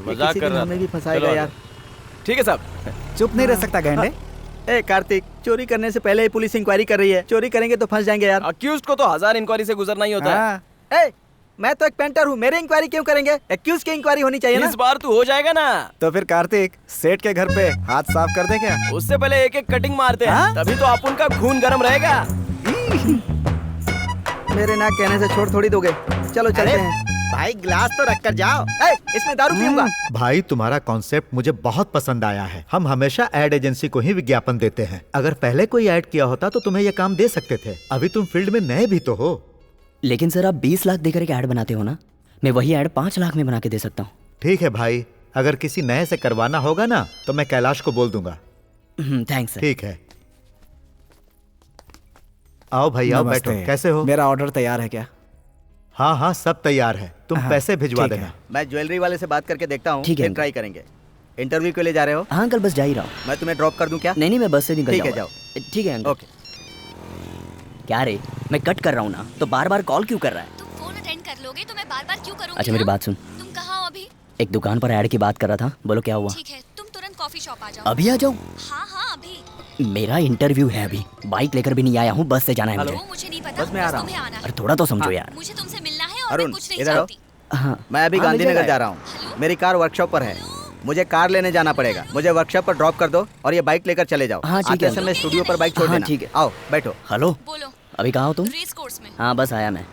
मजाक कर रहा था। हमें भी फंसाएगा यार। ठीक है साहब। चुप नहीं रह सकता गैंडे। ए कार्तिक, चोरी करने से पहले ही पुलिस इंक्वायरी कर रही है। चोरी करेंगे तो फंस जाएंगे यार। अक्यूज्ड को तो 1000 इंक्वायरी से गुजरना ही होता है। ए, मैं तो एक पेंटर हूँ, मेरे इंक्वायरी क्यों करेंगे? एक्यूज की इंक्वायरी होनी चाहिए ना। इस बार तू हो जाएगा ना। तो फिर कार्तिक, सेठ के घर पे हाथ साफ कर दे क्या? उससे पहले एक एक कटिंग मारते हैं, तभी तो अपन का खून गर्म रहेगा। मेरे ना कहने से छोड़ थोड़ी दोगे। चलो चलते हैं। भाई ग्लास तो रख कर जाओ। इसमें दारू पीऊंगा। भाई तुम्हारा कॉन्सेप्ट मुझे बहुत पसंद आया है। हम हमेशा एड एजेंसी को ही विज्ञापन देते हैं। अगर पहले कोई ऐड किया होता तो तुम्हें यह काम दे सकते थे। अभी तुम फील्ड में नए भी तो हो। लेकिन सर आप 20 लाख देकर एक ऐड बनाते हो ना, मैं वही ऐड 5 लाख में बना के दे सकता हूँ। ठीक है भाई, अगर किसी नए से करवाना होगा ना तो मैं कैलाश को बोल दूंगा। Thanks sir. ठीक है, आओ भाई आओ, बैठो। कैसे हो? मेरा ऑर्डर तैयार है क्या? हाँ हाँ सब तैयार है, तुम पैसे भिजवा देना। मैं ज्वेलरी वाले से बात करके देखता हूँ, ठीक है, फिर ट्राई करेंगे। इंटरव्यू के लिए जा रहे हो? हाँ अंकल, बस जा ही रहा हूँ। मैं तुम्हें ड्रॉप कर दूं क्या? नहीं मैं बस से निकल ठीक है, जाऊंगा। ठीक है अंकल। ओके। क्या रे, मैं कट कर रहा हूँ ना, तो बार बार कॉल क्यों कर रहा है? तुम फोन अटेंड कर लोगे तो मैं बार बार क्यों करूंगी? अच्छा मेरी बात सुन। तुम कहाँ हो अभी? एक दुकान पर ऐड की बात कर रहा था, बोलो क्या हुआ? ठीक है, तुम तुरंत कॉफी शॉप आ जाओ। अभी आ जाऊँ? हाँ हाँ अभी। मेरा इंटरव्यू है अभी, बाइक लेकर भी नहीं आया हूँ, बस से जाना है मुझे। वो मुझे नहीं पता, ना, बस मैं आ रहा तुम्हें आना है। अरे थोड़ा तो समझो यार। मुझे तुमसे मिलना है और मैं अरुण कुछ नहीं इधर आओ। चाहती। हाँ मैं अभी हाँ, मिल गांधीनगर जाएगा। जा रहा हूँ। मेरी कार वर्कशॉप पर है। मुझे कार लेने जाना पड़ेगा। मुझे वर्कशॉप पर ड्रॉप कर दो और ये बाइक लेकर चले जाओ। हाँ, ठीक है। आते समय स्टूडियो पर बाइक छोड़ हाँ, देना। ठीक है। आओ बैठो। हेलो, बोलो। अभी कहाँ हो तुम? रेस कोर्स में। हाँ बस आया मैं।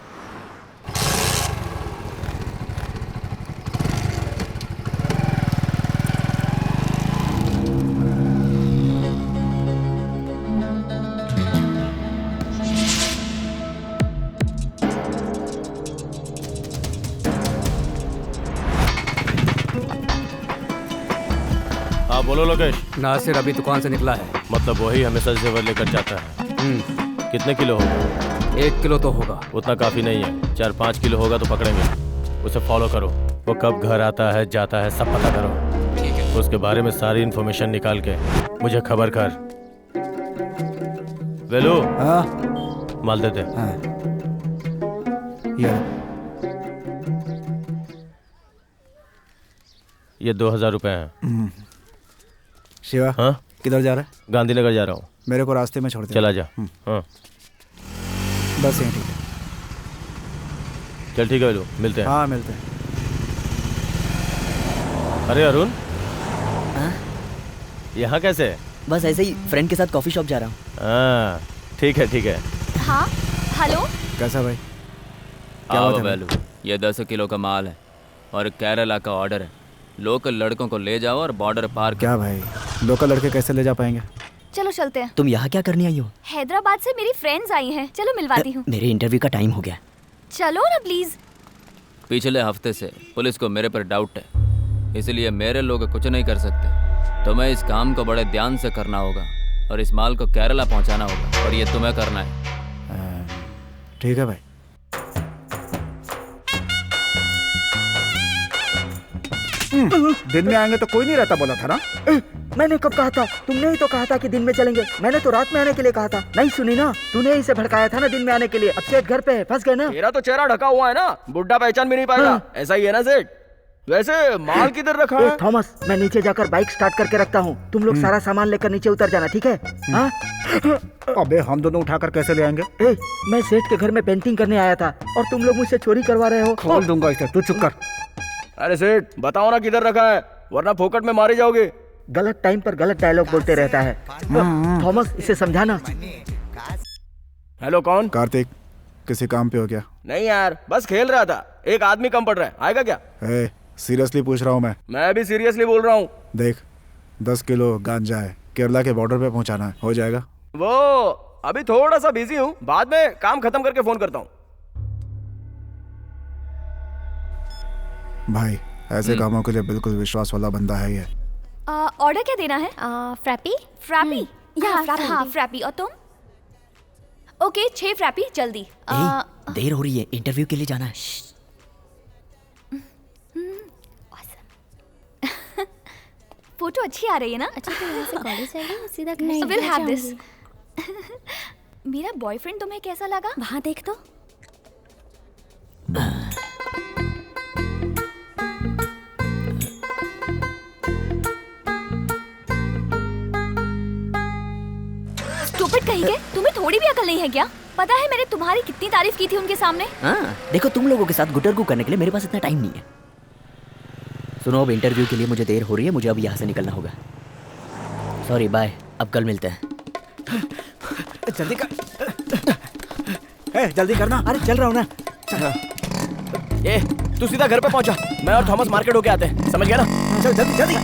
हाँ बोलो लोकेश। नासिर अभी दुकान से निकला है। मतलब वही हमेशा जेवर लेकर जाता है। कितने किलो होगा? 1 किलो तो होगा। उतना काफी नहीं है, 4-5 किलो होगा तो पकड़ेंगे। उसे फॉलो करो, वो कब घर आता है जाता है सब पता करो। ठीक है। उसके बारे में सारी इन्फॉर्मेशन निकाल के मुझे खबर कर। वेलू, हाँ माल दे दे। हाँ ये 2000 रुपए हैं। शिवा हाँ किधर जा रहा है? गांधीनगर जा रहा हूँ। मेरे को रास्ते में छोड़ दे। चला जा। हाँ बस यहीं ठीक है। चल ठीक है वेलू, मिलते हैं। हाँ मिलते हैं। अरे अरुण, हाँ यहाँ कैसे? बस ऐसे ही फ्रेंड के साथ कॉफी शॉप जा रहा हूँ। हाँ ठीक है ठीक है। हाँ हेलो। कैसा भाई? क्या आओ बात है भाई? वैलू, ये 10 किलो का माल है और केरला का ऑर्डर है। लोकल लड़कों को ले जाओ और बॉर्डर पार करो। क्या भाई, लोकल लड़के कैसे ले जा पाएंगे? चलो चलते हैं। तुम यहाँ क्या करने आई हो? हैदराबाद से मेरी फ्रेंड्स आई हैं, चलो मिलवाती हूँ। मेरे इंटरव्यू का टाइम हो गया। चलो ना प्लीज। पिछले हफ्ते से पुलिस को मेरे पर डाउट है, इसलिए मेरे लोग कुछ नहीं कर सकते। तुम्हें इस काम को बड़े ध्यान से करना होगा और इस माल को केरला पहुंचाना होगा और ये तुम्हें करना है। ठीक है भाई। दिन में आएंगे तो कोई नहीं रहता बोला था ना? मैंने कब कहा था? तुमने ही तो कहा था कि दिन में चलेंगे। मैंने तो रात में आने के लिए कहा था। नहीं सुनी ना? तूने ही से भड़काया था ना दिन में आने के लिए। अब सेठ घर पे है, फंस गए ना? तेरा तो चेहरा ढका हुआ है ना, बुड्ढा पहचान भी नहीं पाएगा। ऐसा ही है ना सेठ? वैसे माल किधर रखा है? थॉमस, मैं नीचे जाकर बाइक स्टार्ट करके रखता हूँ। तुम लोग सारा सामान लेकर नीचे उतर जाना, ठीक है? हाँ? अबे हम दोनों उठाकर कैसे ले आएंगे? मैं सेठ के घर में पेंटिंग करने आया था और तुम लोग मुझसे चोरी करवा रहे हो। खोल दूंगा इसे, तू चुप कर। अरे सेठ बताओ ना किधर रखा है, वरना फोकट में मारे जाओगे। गलत टाइम पर गलत डायलॉग बोलते रहता है। थॉमस, इसे समझाना। हेलो कौन? कार्तिक, किसी काम पे हो क्या? नहीं यार, बस खेल रहा था। एक आदमी कम पड़ रहा है, आएगा क्या? सीरियसली पूछ रहा हूँ मैं भी सीरियसली बोल रहा हूँ। देख, 10 किलो गांजा है, केरला के बॉर्डर पे पहुंचाना है। हो जाएगा? वो अभी थोड़ा सा बिजी हूँ, बाद में काम खत्म करके फोन करता हूँ। भाई ऐसे कामों के लिए बिल्कुल विश्वास वाला बंदा है ये। ऑर्डर क्या देना है? फ्रैपी। फ्रैपी? हाँ, हाँ फ्रैपी। और तुम? ओके 6 फ्रैपी जल्दी। देर हो रही है, इंटरव्यू के लिए जाना है। फोटो अच्छी आ रही है ना? अच्छा तो यहाँ से कॉलेज जाएगी सीधा घर? नहीं, we'll have this। मेरा बॉयफ्रेंड तुम्हें कैसा लगा? वहाँ देख तो। स्टूपिड कहीं के, तुम्हें थोड़ी भी अकल नहीं है क्या? पता है मैंने तुम्हारी कितनी तारीफ की थी उनके सामने। हाँ देखो, तुम लोगों के साथ गुटरगू करने के लिए मेरे पास इतना टाइम नहीं है। सुनो, अब इंटरव्यू के लिए मुझे देर हो रही है, मुझे अब यहाँ से निकलना होगा। सॉरी, बाय, अब कल मिलते हैं। जल्दी कर। जल्दी करना। अरे चल रहा हूँ ना। ए, तू सीधा घर पे पहुंचा, मैं और थॉमस मार्केट होके आते हैं, समझ गया ना? चल जल्दी जल्दी।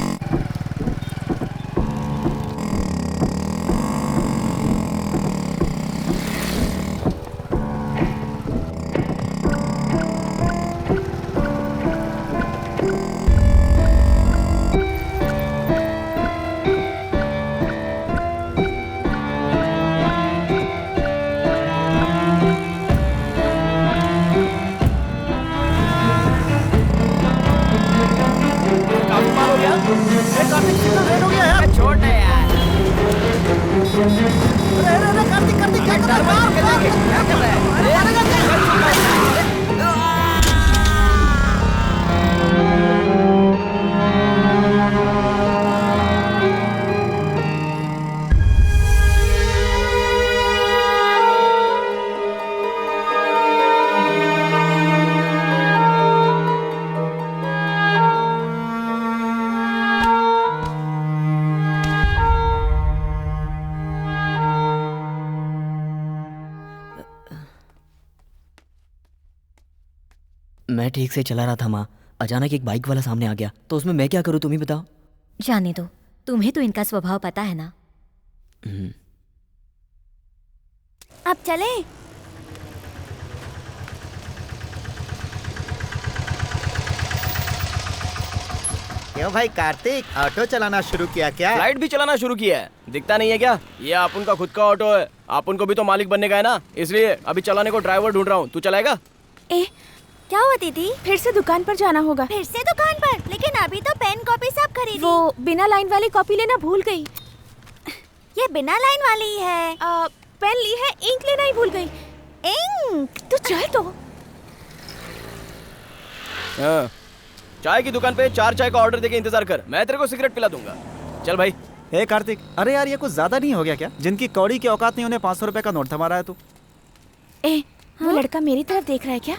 मैं ठीक से चला रहा था माँ, अचानक एक बाइक वाला सामने आ गया, तो उसमें मैं क्या करूँ तुम ही बताओ। जाने दो, तुम्हें तो इनका स्वभाव पता है ना। अब चले। क्यों भाई कार्तिक, ऑटो चलाना शुरू किया क्या? फ्लाइट भी चलाना शुरू किया है, दिखता नहीं है क्या? ये आप उनका खुद का ऑटो है, आप उनको भी तो मालिक बनने का है ना, इसलिए अभी चलाने को ड्राइवर ढूंढ रहा हूँ। तू चलाएगा? क्या हुआ दीदी? फिर से दुकान पर जाना होगा। फिर से दुकान पर? लेकिन अभी तो पेन कॉपी सब खरीदी। वो बिना लाइन वाली कॉपी लेना भूल गई। ये बिना लाइन वाली ही है। पेन ली है, इंक लेना ही भूल गई। इंक? तू चल तो। हाँ, चाय की दुकान पे 4 चाय का ऑर्डर देके इंतजार कर, मैं तेरे को सिगरेट पिला दूंगा। चल भाई। हे कार्तिक, अरे यार ये कुछ ज्यादा नहीं हो गया क्या? जिनकी कौड़ी की औकात नहीं, उन्हें 500 रुपए का नोट थमा रहा है तू। वो लड़का मेरी तरफ देख रहा है क्या?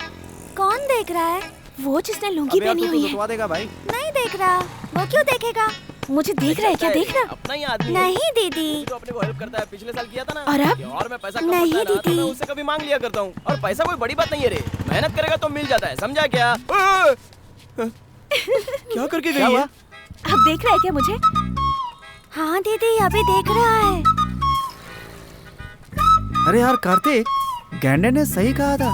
कौन देख रहा है? वो जिसने लुंगी पहनी हुई है। देगा भाई। नहीं देख रहा। वो क्यों देखेगा? मुझे देख रहा है क्या? देख रहा। अपना ही आदमी। नहीं दीदी, तो अपने को हेल्प करता है, पिछले साल किया था ना। और अब? और मैं पैसा कम नहीं होता है ना, तो दीदी। मैं उससे कभी मांग लिया करता हूँ, और पैसा कोई बड़ी बात नहीं है रे, मेहनत करेगा तो मिल जाता है, समझा क्या? क्या करके गई है? अब देख रहा है क्या मुझे? हाँ दीदी, अभी देख रहा है। अरे यार कार्तिक, गैंडे ने सही कहा था।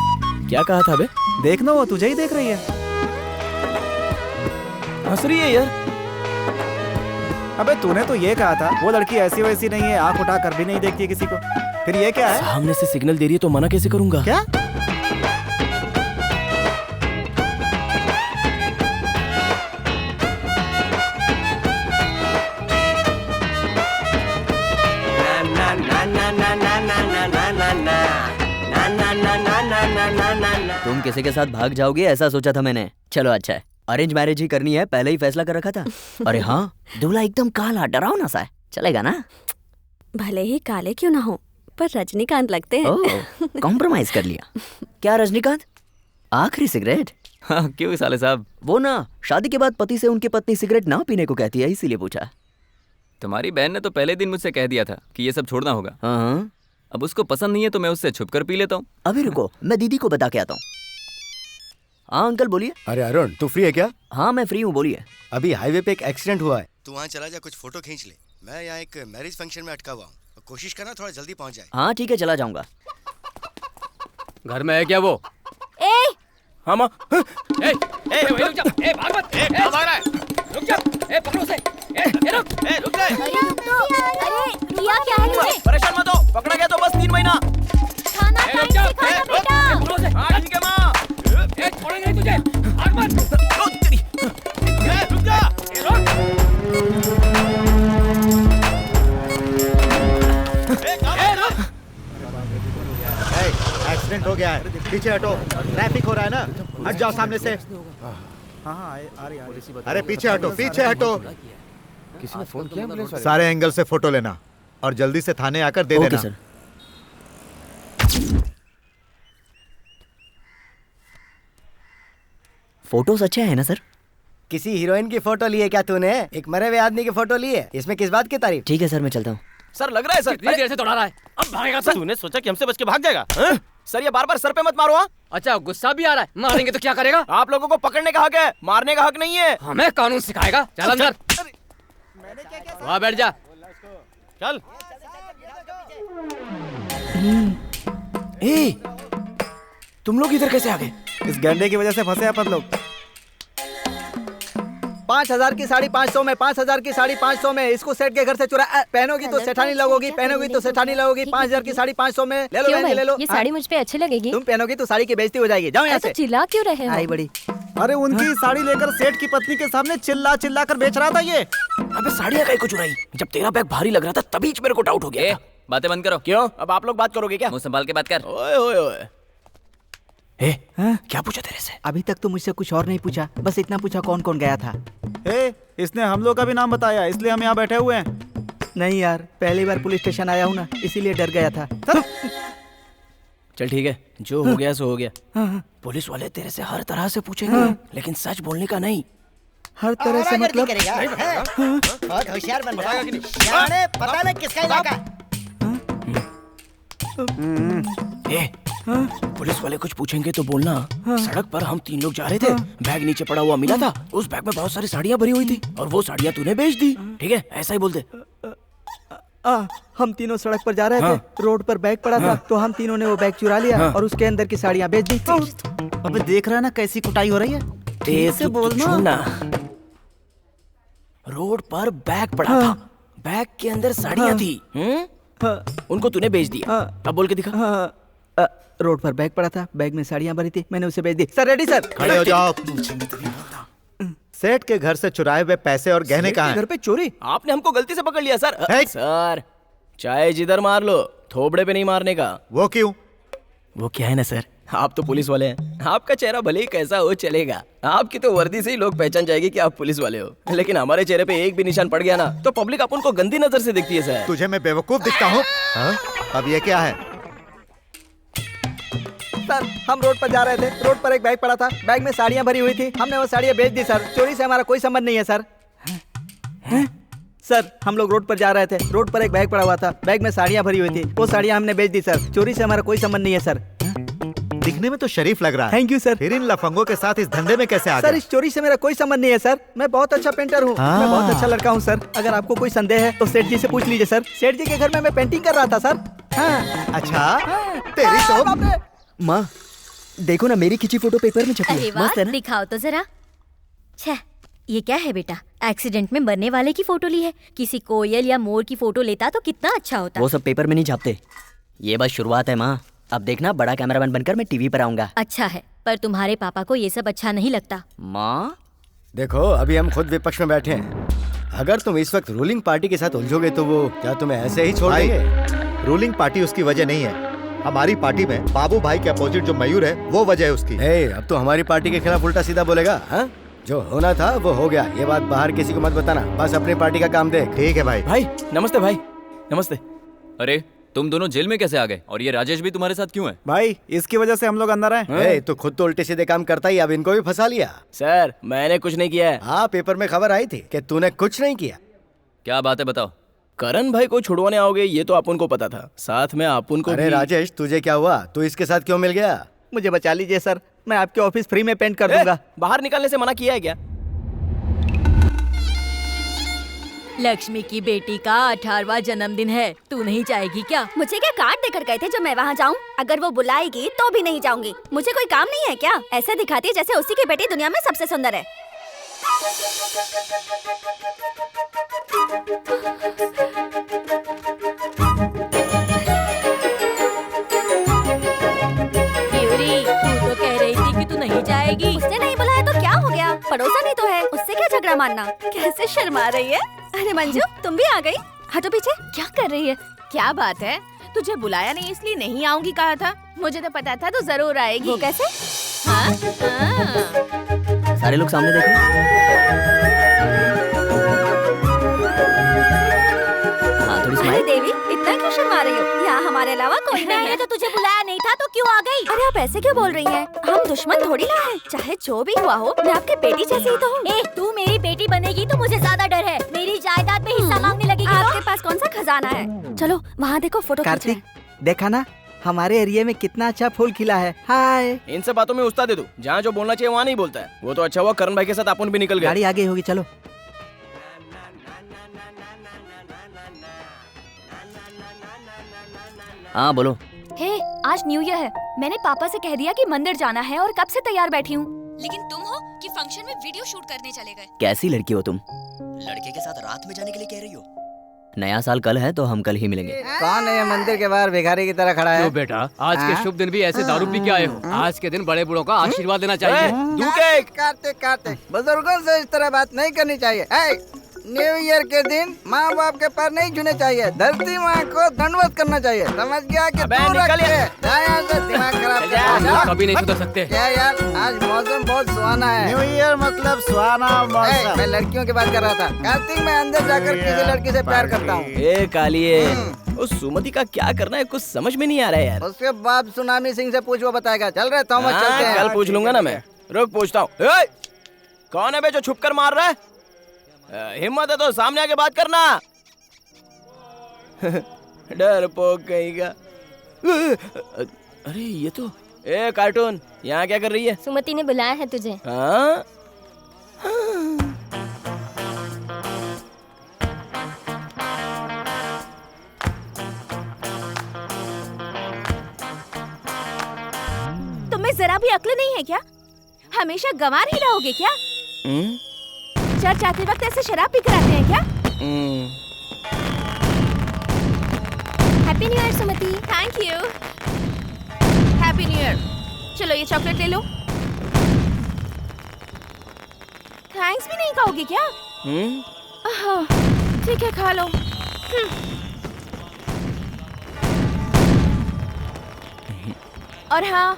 क्या कहा था बे? देखना, वो तुझे ही देख रही है। हंस रही है यार। अबे तूने तो ये कहा था वो लड़की ऐसी वैसी नहीं है, आंख उठा कर भी नहीं देखती है किसी को। फिर ये क्या है? सामने से सिग्नल दे रही है तो मना कैसे करूंगा? क्या? तुम किसी के साथ भाग जाओगे ऐसा सोचा था मैंने। चलो अच्छा है, अरेंज मैरिज ही करनी है, पहले ही फैसला कर रखा था। अरे हाँ, दूल्हा एकदम काला डरावना सा है, चलेगा ना? भले ही काले क्यों ना हो, पर रजनीकांत लगते हैं। कॉम्प्रोमाइज कर लिया क्या रजनीकांत? आखिरी सिगरेट? हाँ, क्यों साले साहब? वो ना, शादी के बाद पति से उनकी पत्नी सिगरेट ना पीने को कहती है, इसीलिए पूछा। तुम्हारी बहन ने तो पहले दिन मुझसे कह दिया था कि ये सब छोड़ना होगा। हाँ, अब उसको पसंद नहीं है तो मैं उससे छुप कर पी लेता हूँ। अभी रुको, मैं दीदी को बता के आता हूँ। हाँ अंकल बोलिए। अरे अरुण, तू फ्री है क्या? हाँ मैं फ्री हूँ, बोलिए। अभी हाईवे पे एक एक्सीडेंट हुआ है, तू वहाँ चला जा, कुछ फोटो खींच ले। मैं यहाँ एक मैरिज फंक्शन में अटका हुआ हूँ, कोशिश करना थोड़ा जल्दी पहुँच जाए। हाँ ठीक है, चला जाऊंगा। घर में है क्या वो? हाँ माँ। रुक जा, भाग मत। कहाँ भाग रहा है? रुक जा, पकड़ो उसे। रुक जा। अरे किया क्या है तुझे? परेशान मत हो, पकड़ा गया तो बस 3 महीना। खाना टाइम से खाना बेटा। हाँ ठीक है माँ। छोड़ेंगे नहीं तुझे, भाग मत। रुक जा। एक्सीडेंट हो गया है, पीछे हटो, ट्रैफिक हो रहा है ना, हट जाओ सामने से। अरे पीछे हटो, पीछे हटो। किसी ने फोन किया एम्बुलेंस वाले? सारे एंगल से फोटो लेना और जल्दी से थाने आकर दे देना। सर। फोटोज अच्छे हैं ना सर? किसी हीरोइन की फोटो ली है क्या तूने? एक मरे हुए आदमी की फोटो ली है, इसमें किस बात की तारीफ? ठीक है सर, मैं चलता हूँ। सर लग रहा है सर कितनी देर से दौड़ा रहा है, अब भागेगा सर? तूने सोचा कि हमसे बच के भाग जाएगा? सर ये बार-बार सर पे मत मारो। अच्छा गुस्सा भी आ रहा है, मारेंगे तो क्या करेगा? आप लोगों को पकड़ने का हक है, मारने का हक नहीं है। हमें कानून सिखाएगा? चल अंदर। वहाँ बैठ जा। चल। तुम लोग इधर कैसे आ गए? इस गंडे की वजह से फंसे अपन लोग। 5000 की साड़ी 500 में, 5000 की साड़ी 500 में, इसको सेठ के घर से चुरा। पहनोगी तो सेठानी लगोगी, पहनोगी तो सेठानी लगोगी। 5000 की साड़ी 500 में, ले लो ले लो। ये साड़ी मुझ पे अच्छी लगेगी। तुम पहनोगी तो साड़ी की बेइज्जती हो जाएगी, जाओ यहाँ से। चिल्ला क्यों रहे हो? आई बड़ी। अरे उनकी साड़ी लेकर सेठ की पत्नी के सामने चिल्ला चिल्ला कर बेच रहा था ये। अबे साड़ियाँ काहे को चुराई? जब तेरा बैग भारी लग रहा था तभी मेरे को डाउट हो गया था। बातें बंद करो। क्यों? अब आप लोग बात करोगे क्या? मुंह संभाल के बात कर। ओए ओए ओए। क्या पूछा तेरे से? अभी तक तो मुझसे कुछ और नहीं पूछा, बस इतना पूछा कौन कौन गया था। इसने हम लोग का भी नाम बताया, इसलिए हम यहाँ बैठे हुए हैं। नहीं यार, पहली बार पुलिस स्टेशन आया हूँ ना, इसीलिए डर गया था। चल ठीक है, जो हो गया सो हो गया। पुलिस वाले तेरे से हर तरह से पूछेंगे, लेकिन सच बोलने का नहीं। हर तरह से मतलब? बहुत होशियार बन रहा है। पता नहीं किसका इलाका। पुलिस वाले कुछ पूछेंगे तो बोलना सड़क पर हम 3 लोग जा रहे थे, बैग नीचे पड़ा हुआ मिला था, उस बैग में बहुत सारी साड़ियाँ भरी हुई थी और वो साड़ियाँ तूने बेच दी। ठीक है, ऐसा ही बोल दे। हम तीनों सड़क पर जा रहे थे, रोड पर बैग पड़ा था, तो हम तीनों ने वो बैग चुरा लिया और उसके अंदर की साड़ियाँ बेच दी। अबे देख रहा है ना कैसी कुटाई हो रही है। ठीक से बोलना। रोड पर बैग पड़ा था, बैग के अंदर साड़ियाँ थी, उनको तूने बेच दिया। अब बोल के दिखा। रोड पर बैग पड़ा था, बैग में साड़ियाँ भरी थी, मैंने उसे बेच दी। Sir ready sir? खड़े हो जाओ। सेठ के घर से चुराए हुए पैसे और गहने कहाँ हैं? घर पे चोरी? आपने हमको गलती से पकड़ लिया सर। सर चाहे जिधर मार लो, थोबड़े पे नहीं मारने का। वो क्यों? वो क्या है ना सर, आप तो पुलिस वाले हैं, आपका चेहरा भले ही कैसा हो चलेगा, आपकी तो वर्दी से ही लोग पहचान जाएंगे कि आप पुलिस वाले हो, लेकिन हमारे चेहरे पे एक भी निशान पड़ गया ना तो पब्लिक अपन को गंदी नजर से देखती है सर। तुझे मैं बेवकूफ दिखता हूँ? अब ये क्या है? सर हम रोड पर जा रहे थे, रोड पर एक बैग पड़ा था, बैग में साड़ियाँ भरी हुई थी, हमने वो साड़ियाँ बेच दी सर। चोरी से हमारा कोई संबंध नहीं है सर। सर हम लोग रोड पर जा रहे थे, रोड पर एक बैग पड़ा हुआ था, बैग में साड़ियाँ भरी हुई थी, वो साड़ियाँ हमने बेच दी सर। चोरी से हमारा कोई संबंध नहीं है सर। दिखने में तो शरीफ लग रहा है। Thank you sir. फिर इन लफंगों के साथ इस धंधे में कैसे आ सर गए? इस चोरी से मेरा कोई संबंध नहीं है सर, मैं बहुत अच्छा पेंटर हूँ, मैं बहुत अच्छा लड़का हूँ सर। अगर आपको कोई संदेह है तो सेठ जी से पूछ लीजिए सर। सेठ जी के घर में मैं पेंटिंग कर रहा था सर। अच्छा तेरी तो माँ देखो ना, मेरी खींची फोटो पेपर में छपी अरे है, वाह, मस्त है ना? दिखाओ तो जरा। छह, ये क्या है बेटा? एक्सीडेंट में मरने वाले की फोटो ली है। किसी कोयल या मोर की फोटो लेता तो कितना अच्छा होता। वो सब पेपर में नहीं छापते, ये बस शुरुआत है माँ। अब देखना, बड़ा कैमरामैन बनकर मैं टीवी पर आऊंगा। अच्छा है, पर तुम्हारे पापा को ये सब अच्छा नहीं लगता। माँ देखो अभी हम खुद विपक्ष में बैठे हैं, अगर तुम इस वक्त रूलिंग पार्टी के साथ उलझोगे तो वो क्या तुम्हें ऐसे ही छोड़ देंगे? रूलिंग पार्टी उसकी वजह नहीं है, हमारी पार्टी में बाबू भाई के अपोजिट जो मयूर है वो वजह है उसकी। अब तो हमारी पार्टी के खिलाफ उल्टा सीधा बोलेगा। हाँ जो होना था वो हो गया, ये बात बाहर किसी को मत बताना, बस अपनी पार्टी का काम देख। ठीक है भाई। भाई नमस्ते। भाई नमस्ते। अरे तुम दोनों जेल में कैसे आ गए? और ये राजेश भी तुम्हारे साथ क्यों है? भाई इसकी वजह से हम लोग अंदर आए। तो खुद तो उल्टे सीधे काम करता ही, अब इनको भी फंसा लिया। सर मैंने कुछ नहीं किया है। हाँ पेपर में खबर आई थी कि तूने कुछ नहीं किया। क्या बात है बताओ। करण भाई को छुड़वाने आओगे ये तो अपन को पता था, साथ में अपन को। अरे राजेश तुझे क्या हुआ? तू इसके साथ क्यों मिल गया? मुझे बचा लीजिए सर, मैं आपके ऑफिस फ्री में पेंट कर दूंगा। बाहर निकलने से मना किया है क्या? लक्ष्मी की बेटी का 18वां जन्मदिन है, तू नहीं जाएगी क्या? मुझे क्या कार्ड देकर गए थे जो मैं वहाँ जाऊँ? अगर वो बुलाएगी तो भी नहीं जाऊंगी। मुझे कोई काम नहीं है क्या? ऐसे दिखाती है जैसे उसी की बेटी दुनिया में सबसे सुंदर है। प्यूरी, तू तो कह रही थी कि तू नहीं जाएगी। उसने नहीं बुलाया तो क्या हो गया? पड़ोसन ही तो है, उससे क्या झगड़ा मारना? कैसे शर्मा रही है? अरे मंजू तुम भी आ गई, हटो पीछे। क्या कर रही है? क्या बात है? तुझे बुलाया नहीं इसलिए नहीं आऊंगी कहा था, मुझे तो पता था तू जरूर आएगी। वो कैसे? हाँ? सारे लोग सामने देखो। हाँ थोड़ी अरे स्माइल। देवी इतना क्यों शर्मा रही हो? यहाँ हमारे अलावा कोई नहीं है। तो तुझे बुलाया नहीं था तो क्यों आ गई? अरे आप ऐसे क्यों बोल रही हैं? हम दुश्मन थोड़ी ना हैं। चाहे जो भी हुआ हो, मैं आपके बेटी जैसी ही तो हूँ। तू मेरी बेटी बनेगी तो मुझे ज्यादा डर है। मेरी जायदाद में हिस्सा मांगने लगेगी। आपके पास कौन सा खजाना है? चलो वहाँ देखो, फोटो कार्तिक देखा ना हमारे एरिया में कितना अच्छा फूल खिला है। हाय। इन सब बातों में उस्ताद दे दो, जहाँ जो बोलना चाहिए वहाँ नहीं बोलता है। वो तो अच्छा हुआ करण भाई के साथ अपन भी निकल गए। गाड़ी आगे होगी, चलो। हाँ बोलो। हे आज न्यू ईयर है, मैंने पापा से कह दिया कि मंदिर जाना है और कब से तैयार बैठी हूँ, लेकिन तुम हो कि फंक्शन में वीडियो शूट करने चले गए। कैसी लड़की हो तुम? लड़के के साथ रात में जाने के लिए कह रही हो? नया साल कल है तो हम कल ही मिलेंगे। कौन है ये मंदिर के बाहर भिखारी की तरह खड़ा है? क्यों बेटा, आज के शुभ दिन भी ऐसे दारू पी के आए हो? आज के दिन बड़े बूढ़ों का आशीर्वाद लेना चाहिए। कार्तिक बुजुर्गों से इस तरह बात नहीं करनी चाहिए। न्यू ईयर के दिन माँ बाप के पैर नहीं छूने चाहिए, धरती माँ को दंडवत करना चाहिए, समझ गया? कि तू रख ले, जा यहाँ से, दिमाग खराब हम लोग कभी नहीं सुधर सकते। क्या यार, आज मौसम बहुत सुहाना है। न्यू ईयर मतलब सुहाना मौसम। मैं लड़कियों की बात कर रहा था। कार्तिक मैं अंदर जाकर किसी लड़की से प्यार करता हूँ। ए कालिए, उस सुमति का क्या करना है कुछ समझ में नहीं आ रहा है यार। उसके बाप सुनामी सिंह से पूछ, वो बताएगा। चल रहे थॉमस, चलते हैं। कल पूछ लूंगा ना मैं। रुक पूछता हूँ। कौन है बे जो छुप कर मार रहा है? हिम्मत है तो सामने आके बात करना। डरपोक कहीं का। अरे ये तो ए कार्टून यहाँ क्या कर रही है? सुमति ने बुलाया है तुझे। हाँ? तुम्हें जरा भी अक्ल नहीं है क्या? हमेशा गंवार ही रहोगे क्या? चर्च आते वक्त ऐसे शराब पी कर आते हैं क्या? Happy new year Sumati. Thank you. Happy new year. चलो ये चॉकलेट ले लो। थैंक्स भी नहीं खाओगे क्या? हाँ, ठीक है खा लो। और हाँ,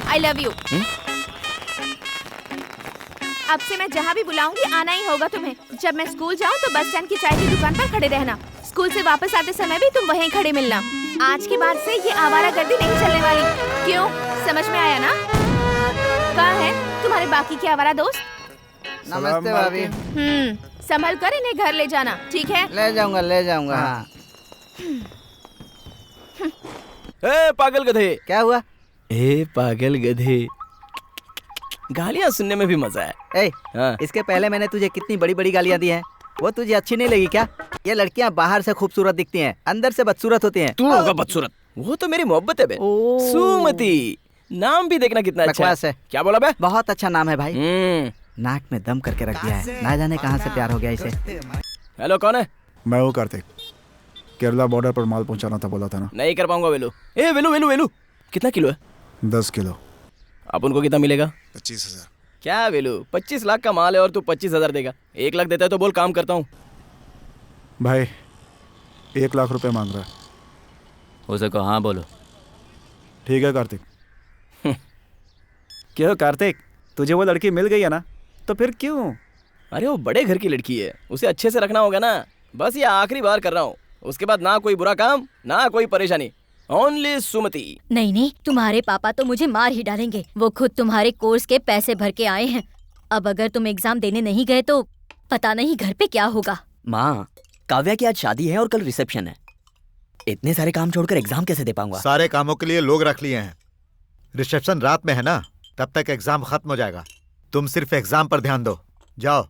आई लव यू। अब से मैं जहाँ भी बुलाऊंगी आना ही होगा तुम्हें। जब मैं स्कूल जाऊँ तो बस स्टैंड की चाय की दुकान पर खड़े रहना। स्कूल से वापस आते समय भी तुम वहीं खड़े मिलना। आज के बाद से ये आवारागर्दी नहीं चलने वाली। क्यों, समझ में आया ना? कहाँ है तुम्हारे बाकी के आवारा दोस्त? नमस्ते भाभी। संभल कर इन्हें घर ले जाना, ठीक है? ले जाऊंगा हाँ। ए पागल गधे। क्या हुआ? ए पागल गधे, गालियाँ सुनने में भी मजा है। हाँ। इसके पहले मैंने तुझे कितनी बड़ी बड़ी गालियाँ दी हैं, वो तुझे अच्छी नहीं लगी क्या? ये लड़कियाँ बाहर से खूबसूरत दिखती हैं, अंदर से बदसूरत होती हैं। तू होगा बदसूरत? वो तो मेरी मोहब्बत है बे। सुमति, नाम भी देखना कितना अच्छा है। क्या बोला बे? बहुत अच्छा नाम है भाई। नाक में दम करके रख दिया है, ना जाने कहाँ से प्यार हो गया इसे। हेलो, कौन है? मैं हूँ कार्तिक। केरला बॉर्डर पर माल पहुँचाना था, बोला था ना। नहीं कर पाऊंगा वेलू। ए वेलू, कितना किलो है? 10 किलो। अपन को कितना मिलेगा? 25,000। क्या वेलू, 25 लाख का माल है और तू 25,000 देगा? 1 लाख देता है तो बोल, काम करता हूँ। भाई 1 लाख रुपए मांग रहा है। उसे कहो हाँ बोलो। ठीक है कार्तिक। क्यों कार्तिक, तुझे वो लड़की मिल गई है ना, तो फिर क्यों? अरे वो बड़े घर की लड़की है, उसे अच्छे से रखना होगा ना। बस ये आखिरी बार कर रहा हूँ, उसके बाद ना कोई बुरा काम, ना कोई परेशानी। ओनली सुमति। नहीं, तुम्हारे पापा तो मुझे मार ही डालेंगे। वो खुद तुम्हारे कोर्स के पैसे भर के आए हैं। अब अगर तुम एग्जाम देने नहीं गए तो पता नहीं घर पे क्या होगा। माँ, काव्या की आज शादी है और कल रिसेप्शन है। इतने सारे काम छोड़कर एग्जाम कैसे दे पाऊंगा? सारे कामों के लिए लोग रख लिए हैं। रिसेप्शन रात में है ना, तब तक एग्जाम खत्म हो जाएगा। तुम सिर्फ एग्जाम पर ध्यान दो, जाओ।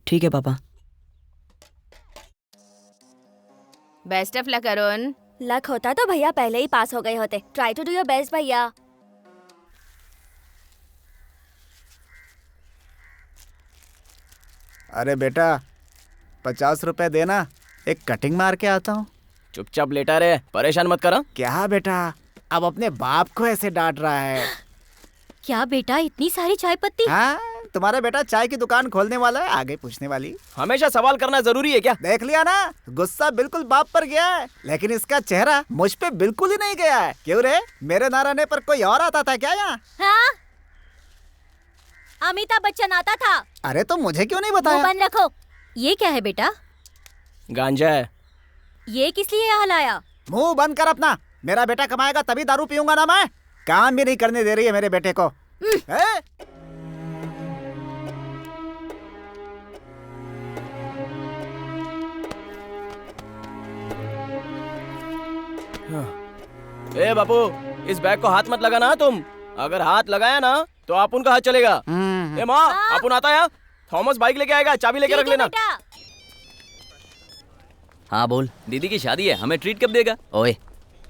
ठीक है पापा। Best of luck Arun. Luck होता तो भैया पहले ही पास हो गए होते। Try to do your best भैया। अरे बेटा 50 रुपए देना, एक कटिंग मार के आता हूँ। चुपचाप लेटा रहे, परेशान मत करो। क्या बेटा, अब अपने बाप को ऐसे डांट रहा है? क्या बेटा, इतनी सारी चाय पत्ती? हाँ, तुम्हारा बेटा चाय की दुकान खोलने वाला है, आगे पूछने वाली। हमेशा सवाल करना जरूरी है क्या? देख लिया ना, गुस्सा बिल्कुल बाप पर गया है, लेकिन इसका चेहरा मुझ पे बिल्कुल ही नहीं गया है। क्यों रे, मेरे ना रहने पर कोई और आता था क्या यहाँ? हाँ, अमिताभ बच्चन आता था। अरे तो मुझे क्यों नहीं बताया? मुंह बंद रखो। ये क्या है बेटा? गांजा है। ये किस लिए यहाँ लाया? मुंह बंद कर अपना। मेरा बेटा कमाएगा तभी दारू पीऊंगा ना मैं। काम भी नहीं करने दे रही है मेरे बेटे को। ए बापू, इस बैग को हाथ मत लगाना तुम। अगर हाथ लगाया ना तो अपुन का हाथ चलेगा। ए माँ, अपुन आता है। थॉमस बाइक लेके आएगा, चाबी लेके रख लेना। हाँ बोल। दीदी की शादी है, हमें ट्रीट कब देगा? ओए,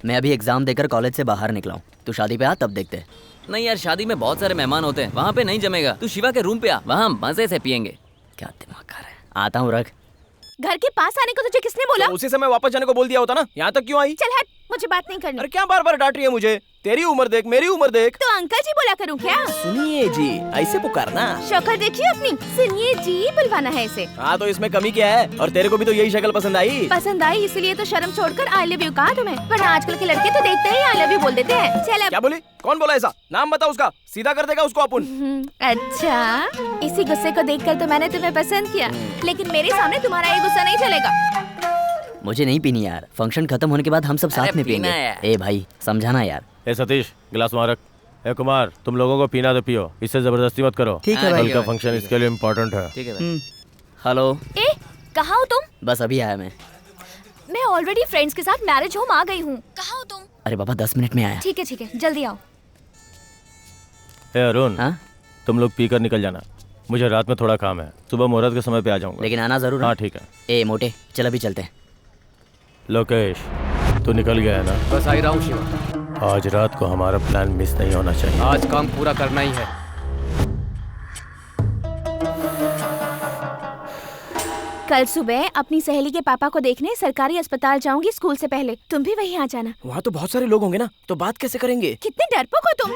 मैं अभी एग्जाम देकर कॉलेज से बाहर निकला हूँ। तू शादी पे आ, तब देखते हैं। नहीं यार, शादी में बहुत सारे मेहमान होते हैं, वहाँ पे नहीं जमेगा। तू शिवा के रूम पे आ, वहाँ मजे से पियेंगे। क्या दिमाग खा रहा है। आता हूँ, रख। घर के पास आने को तुझे किसने बोला? तो उसी समय वापस जाने को बोल दिया होता ना, यहाँ तक क्यों आई? चल हट, मुझे बात नहीं करनी। अरे क्या बार बार डांट रही है मुझे? तेरी उम्र देख, मेरी उम्र देख। तो अंकल जी बोला करूँ क्या? सुनिए जी, ऐसे पुकारना। शक्ल देखिए अपनी, सुनिए जी बुलवाना है इसे। हाँ तो इसमें कमी क्या है? और तेरे को भी तो यही शक्ल पसंद आई। पसंद आई इसलिए तो शर्म छोड़कर आई लव यू कहा तुम्हें। वरना आजकल के लड़के तो देखते ही आई लव यू बोल देते हैं। चल अब। क्या बोली? कौन बोला ऐसा? नाम बता उसका, सीधा कर देगा उसको अपुन। अच्छा, इसी गुस्से को देखकर तो मैंने तुम्हें पसंद किया, लेकिन मेरे सामने तुम्हारा ये गुस्सा नहीं चलेगा। मुझे नहीं पीनी यार, फंक्शन खत्म होने के बाद हम सब साथ में पियेंगे। ए भाई, समझाना यार। ए सतीश, गिलास वहाँ रख। ए कुमार, तुम लोगों को पीना तो पियो, इससे जबरदस्ती मत करो। ठीक है भाई। कल का फंक्शन इसके लिए इम्पोर्टेंट है। ठीक है भाई। हेलो। ए, कहाँ हो तुम? बस अभी आया मैं। मैं ऑलरेडी फ्रेंड्स के साथ मैरिज होम आ गई हूँ। कहाँ हो तुम? अरे बाबा 10 मिनट में आया। ठीक है जल्दी आओ। ए अरुण, तुम लोग पीकर निकल जाना, मुझे रात में थोड़ा काम है, सुबह मुहूर्त के समय पे आ जाऊंगा। लेकिन आना जरूर। हाँ ठीक है। ए मोटे, चल अभी चलते हैं। लोकेश, तू निकल गया है ना? बस आ ही रहा हूँ शिवा। आज रात को हमारा प्लान मिस नहीं होना चाहिए। आज काम पूरा करना ही है। कल सुबह अपनी सहेली के पापा को देखने सरकारी अस्पताल जाऊंगी स्कूल से पहले। तुम भी वहीं आ जाना। वहाँ तो बहुत सारे लोग होंगे ना, तो बात कैसे करेंगे? कितने डरपोक हो तुम।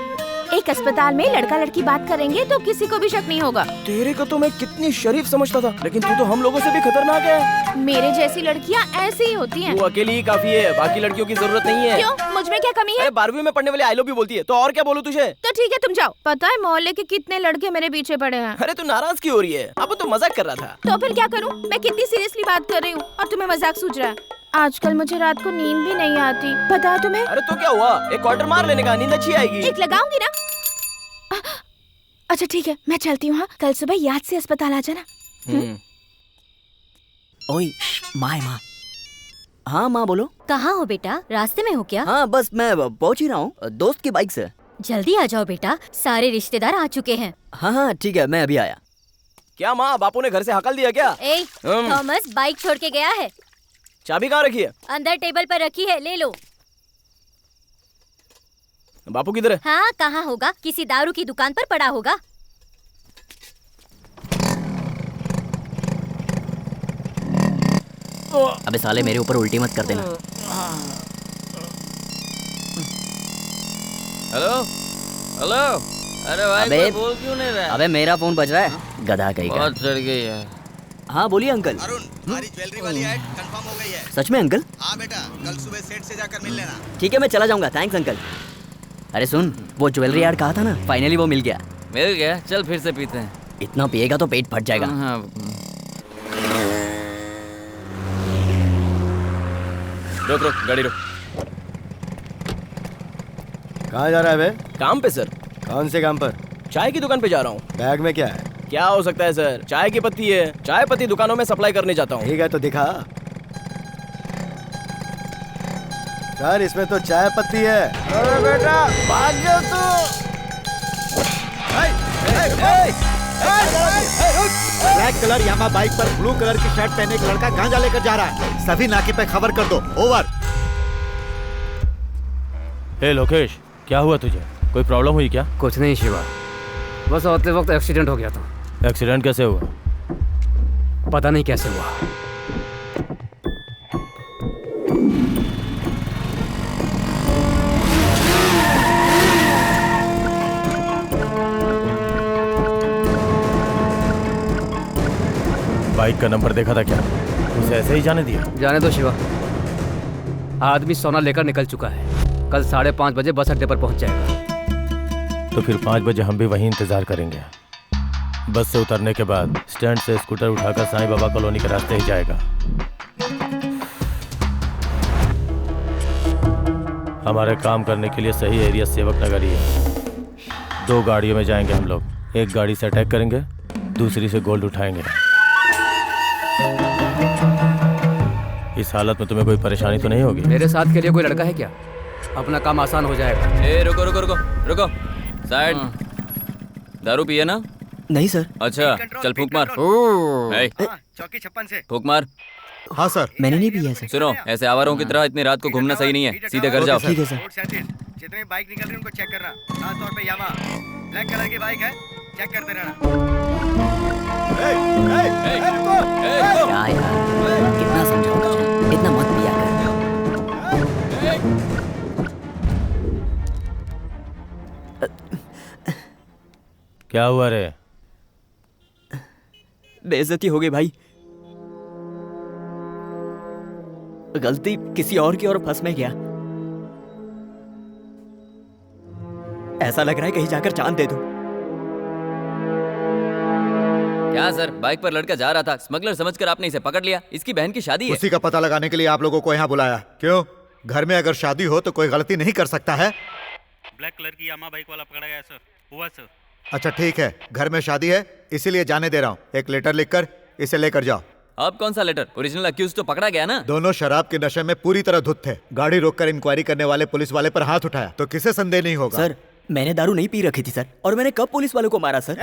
एक अस्पताल में लड़का लड़की बात करेंगे तो किसी को भी शक नहीं होगा। तेरे को तो मैं कितनी शरीफ समझता था, लेकिन तू तो हम लोगों से भी खतरनाक है। मेरे जैसी लड़कियाँ ऐसी ही होती हैं। वो अकेली ही काफी है, बाकी लड़कियों की जरूरत नहीं है। क्यों, मुझ में क्या कमी है? अरे 12वीं में पढ़ने वाली आई लव यू बोलती है, तो और क्या बोलूं तुझे? तो ठीक है तुम जाओ। पता है मोहल्ले के कितने लड़के मेरे पीछे पड़े हैं। अरे तू नाराज क्यों हो रही है? अब तो मजाक कर रहा था। तो फिर क्या करूं? मैं कितनी सीरियसली बात कर रही हूँ और तुम्हें मजाक सूझ रहा है। आजकल मुझे रात को नींद भी नहीं आती, पता है तुम्हें? अरे तो क्या हुआ, एक क्वार्टर मार लेने का, नींद अच्छी आएगी। एक लगाऊंगी ना। अच्छा ठीक है, मैं चलती हूँ। कल सुबह याद से अस्पताल आ जाना। ओए माँ है माँ। हाँ माँ बोलो। कहाँ हो बेटा, रास्ते में हो क्या? हाँ बस मैं पहुँच ही रहा हूँ, दोस्त की बाइक से। जल्दी आ जाओ बेटा, सारे रिश्तेदार आ चुके हैं। हाँ ठीक है, मैं अभी आया। क्या माँ, बापू ने घर से हकल दिया क्या? ए, थॉमस बाइक छोड़ के गया है। चाबी कहाँ रखी है? अंदर टेबल पर रखी है, ले लो। बापू किधर है? हाँ कहाँ होगा, किसी दारू की दुकान पर पड़ा होगा। अबे साले मेरे ऊपर उल्टी मत कर देना। हेलो हेलो, अरे भाई अबे कोई बोल क्यों नहीं रहा? अबे मेरा फोन बज रहा है, गधा कहीं का। बहुत चढ़ गई है। हाँ बोलिए अंकल। अरुण, हमारी ज्वेलरी वाली ऐड कंफर्म हो गई है। सच में अंकल? हाँ बेटा, कल सुबह सेट से जाकर मिल लेना। ठीक है मैं चला जाऊंगा, थैंक्स अंकल। अरे सुन, वो ज्वेलरी ऐड कहा था ना, फाइनली वो मिल गया। मिल गया? चल फिर से पीते हैं। इतना पिएगा तो पेट फट जाएगा। हाँ। रुक रुक, गाड़ी रुक। कहाँ जा रहा है बे? काम पे सर। कौन से काम पर? चाय की दुकान पे जा रहा हूँ। बैग में क्या है? क्या हो सकता है सर, चाय की पत्ती है। चाय पत्ती दुकानों में सप्लाई करने जाता हूँ। ठीक है तो दिखा। सर इसमें तो चाय पत्ती है। अरे बेटा भाग जाओ तू। ब्लैक कलर यामा बाइक पर ब्लू कलर की शर्ट पहने एक लड़का गांजा लेकर जा रहा है। सभी नाके पे खबर कर दो। ओवर। हे लोकेश, क्या हुआ तुझे? कोई प्रॉब्लम हुई क्या? कुछ नहीं शिवा, बस आते वक्त एक्सीडेंट हो गया था। एक्सीडेंट कैसे हुआ? पता नहीं कैसे हुआ। बाइक का नंबर देखा था क्या? उसे ऐसे ही जाने दिया? जाने दो शिवा, आदमी सोना लेकर निकल चुका है। कल 5:30 बजे बस अड्डे पर पहुंच जाएगा। तो फिर 5 बजे हम भी वहीं इंतजार करेंगे। बस से उतरने के बाद स्टैंड से स्कूटर उठाकर साईं बाबा कॉलोनी के रास्ते ही जाएगा। हमारे काम करने के लिए सही एरिया सेवक नगर ही है। 2 गाड़ियों में जाएंगे हम लोग। एक गाड़ी से अटैक करेंगे, दूसरी से गोल्ड उठाएंगे। इस हालत में तुम्हें कोई परेशानी तो नहीं होगी? मेरे साथ के लिए कोई लड़का है क्या? अपना काम आसान हो जाएगा। ए रुको रुको रुको रुको, साइड। दारू पिए ना? नहीं सर। अच्छा चल फूंक मार। चौकी 56 से फूंक मार। हाँ सर। मैंने नहीं पिया सर। सुनो, ऐसे आवारों की तरह इतनी रात को घूमना सही नहीं है, सीधे घर जाओ। ठीक है सर। जितनी बाइक निकल रही है उनको चेक करना, खास तौर पे यामा ब्लैक कलर की बाइक है, चेक करते रहना। क्या यार, कितना समझाओ तुझे, इतना मत पिया कर। क्या हुआ रे? बेइज्जती हो गई भाई, गलती किसी और की ओर फंस में गया। ऐसा लग रहा है कहीं जाकर चांद दे दूं। क्या सर, बाइक पर लड़का जा रहा था, स्मगलर समझकर आपने इसे पकड़ लिया। इसकी बहन की शादी है। उसी का पता लगाने के लिए आप लोगों को यहाँ बुलाया। क्यों? घर में अगर शादी हो तो कोई गलती नहीं कर सकता है? ब्लैक कलर की यामा बाइक वाला पकड़ा गया सर। हुआ सर। अच्छा ठीक है, घर में शादी है इसीलिए जाने दे रहा हूँ। एक लेटर लिखकर इसे लेकर जाओ। अब कौन सा लेटर? ओरिजिनल अक्यूज तो पकड़ा गया ना? दोनों शराब के नशे में पूरी तरह धुत थे। गाड़ी रोककर इंक्वायरी करने वाले पुलिस वाले पर हाथ उठाया तो किसे संदेह नहीं होगा? सर, मैंने दारू नहीं पी रखी थी सर, और मैंने कब पुलिस वालों को मारा सर?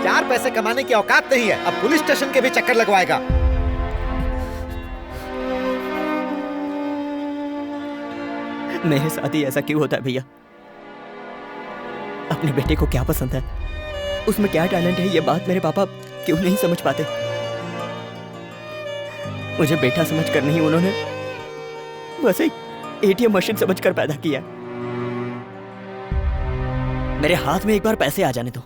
चार पैसे कमाने की औकात नहीं है, अब पुलिस स्टेशन के भी चक्कर लगवाएगा। मेरे साथ ही ऐसा क्यों होता है भैया? अपने बेटे को क्या पसंद है, उसमें क्या टैलेंट है, ये बात मेरे पापा क्यों नहीं समझ पाते? मुझे बेटा समझकर नहीं, उन्होंने बस एक एटीएम मशीन समझकर पैदा किया। मेरे हाथ में एक बार पैसे आ जाने दो,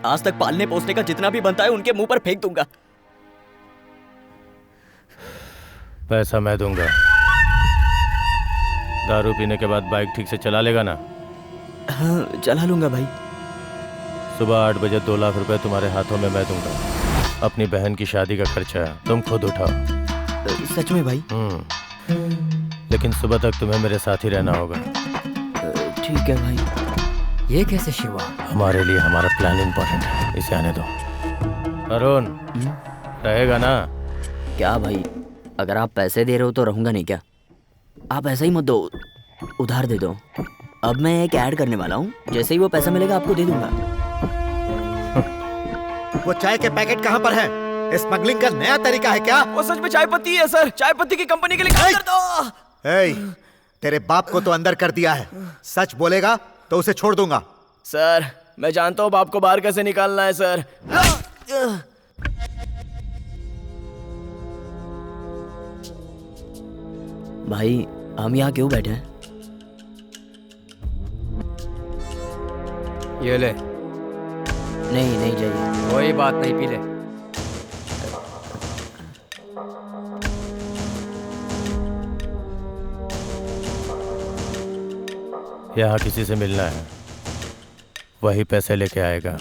आज तक पालने पोसने का जितना भी बनता है उनके मुंह पर फेंक दूंगा। पैसा मैं दूंगा। दारू पीने के बाद बाइक ठीक से चला लेगा ना? हाँ, चला लूंगा भाई। सुबह 8 बजे 2 लाख रुपए तुम्हारे हाथों में मैं दूंगा। अपनी बहन की शादी का खर्चा तुम खुद उठाओ। सच में भाई? लेकिन सुबह तक तुम्हें मेरे साथ ही रहना होगा। ठीक है भाई। ये कैसे शिवा? हमारे लिए हमारा प्लान इम्पोर्टेंट है, इसे आने दो। अरुण, रहेगा ना? क्या भाई, अगर आप पैसे दे रहे हो तो रहूंगा नहीं क्या? आप ऐसा ही मत दो, उधार दे दो। अब मैं एक ऐड करने वाला हूँ, जैसे ही वो पैसा मिलेगा आपको दे दूंगा। वो चाय के पैकेट कहाँ पर है? स्मगलिंग का नया तरीका है क्या? वो सच में चाय पत्ती है सर, चाय पत्ती की कंपनी के लिए काम कर दो। ए, तेरे बाप को तो अंदर कर दिया है, सच बोलेगा तो उसे छोड़ दूंगा। सर, मैं जानता हूँ बाप को बाहर कैसे निकालना है सर। भाई, हम यहाँ क्यों बैठे हैं? ये ले। नहीं नहीं चाहिए। कोई बात नहीं, पी ले। यहाँ किसी से मिलना है, वही पैसे लेके आएगा।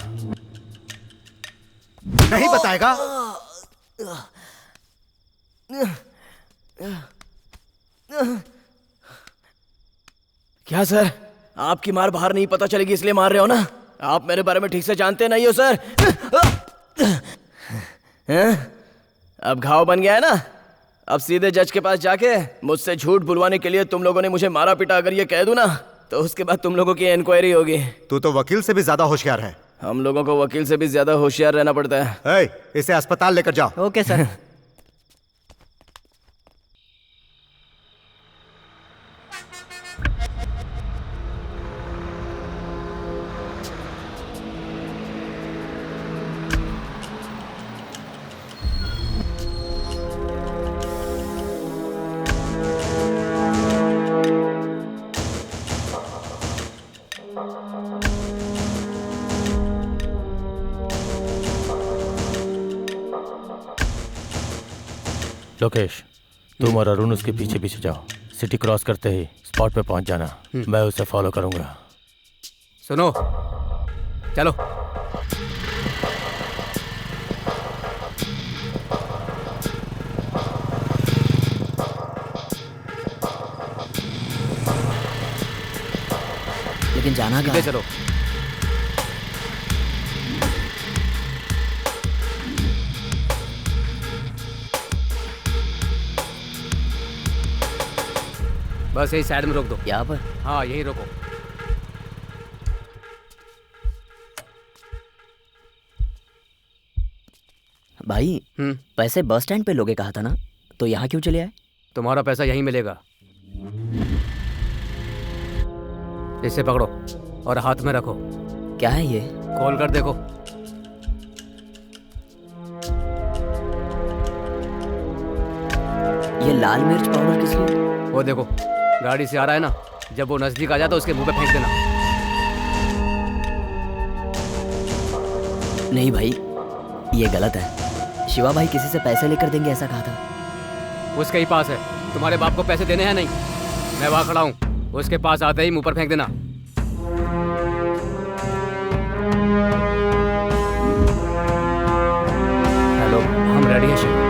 नहीं बताएगा? क्या सर, आपकी मार बाहर नहीं पता चलेगी इसलिए मार रहे हो ना? आप मेरे बारे में ठीक से जानते नहीं हो सर। अब घाव बन गया है ना? अब सीधे जज के पास जाके मुझसे झूठ बुलवाने के लिए तुम लोगों ने मुझे मारा पीटा अगर ये कह दूं ना, तो उसके बाद तुम लोगों की इंक्वायरी होगी। तू तो वकील से भी ज्यादा होशियार है। हम लोगों को वकील से भी ज्यादा होशियार रहना पड़ता है। इसे अस्पताल लेकर जाओ। Okay sir. लोकेश, तुम और अरुण उसके पीछे पीछे जाओ। सिटी क्रॉस करते ही स्पॉट पे पहुंच जाना। मैं उसे फॉलो करूंगा। सुनो, चलो। लेकिन जाना कहाँ? चलो। बस यही साइड में रोक दो। यहाँ पर? हाँ, यही रोको। भाई, पैसे बस स्टैंड पे लोगे कहा था ना, तो यहाँ क्यों चले आए? तुम्हारा पैसा यहीं मिलेगा। इसे पकड़ो और हाथ में रखो। क्या है ये? खोल कर देखो। ये लाल मिर्च पाउडर किस लिए? वो देखो, गाड़ी से आ रहा है ना, जब वो नजदीक आ जाए तो उसके मुंह पे फेंक देना। नहीं भाई, ये गलत है। शिवा भाई किसी से पैसे लेकर देंगे ऐसा कहा था। उसके ही पास है। तुम्हारे बाप को पैसे देने हैं नहीं? मैं वहां खड़ा हूँ, उसके पास आते ही मुंह पर फेंक देना। हेलो, हम रेडी हैं शिवा।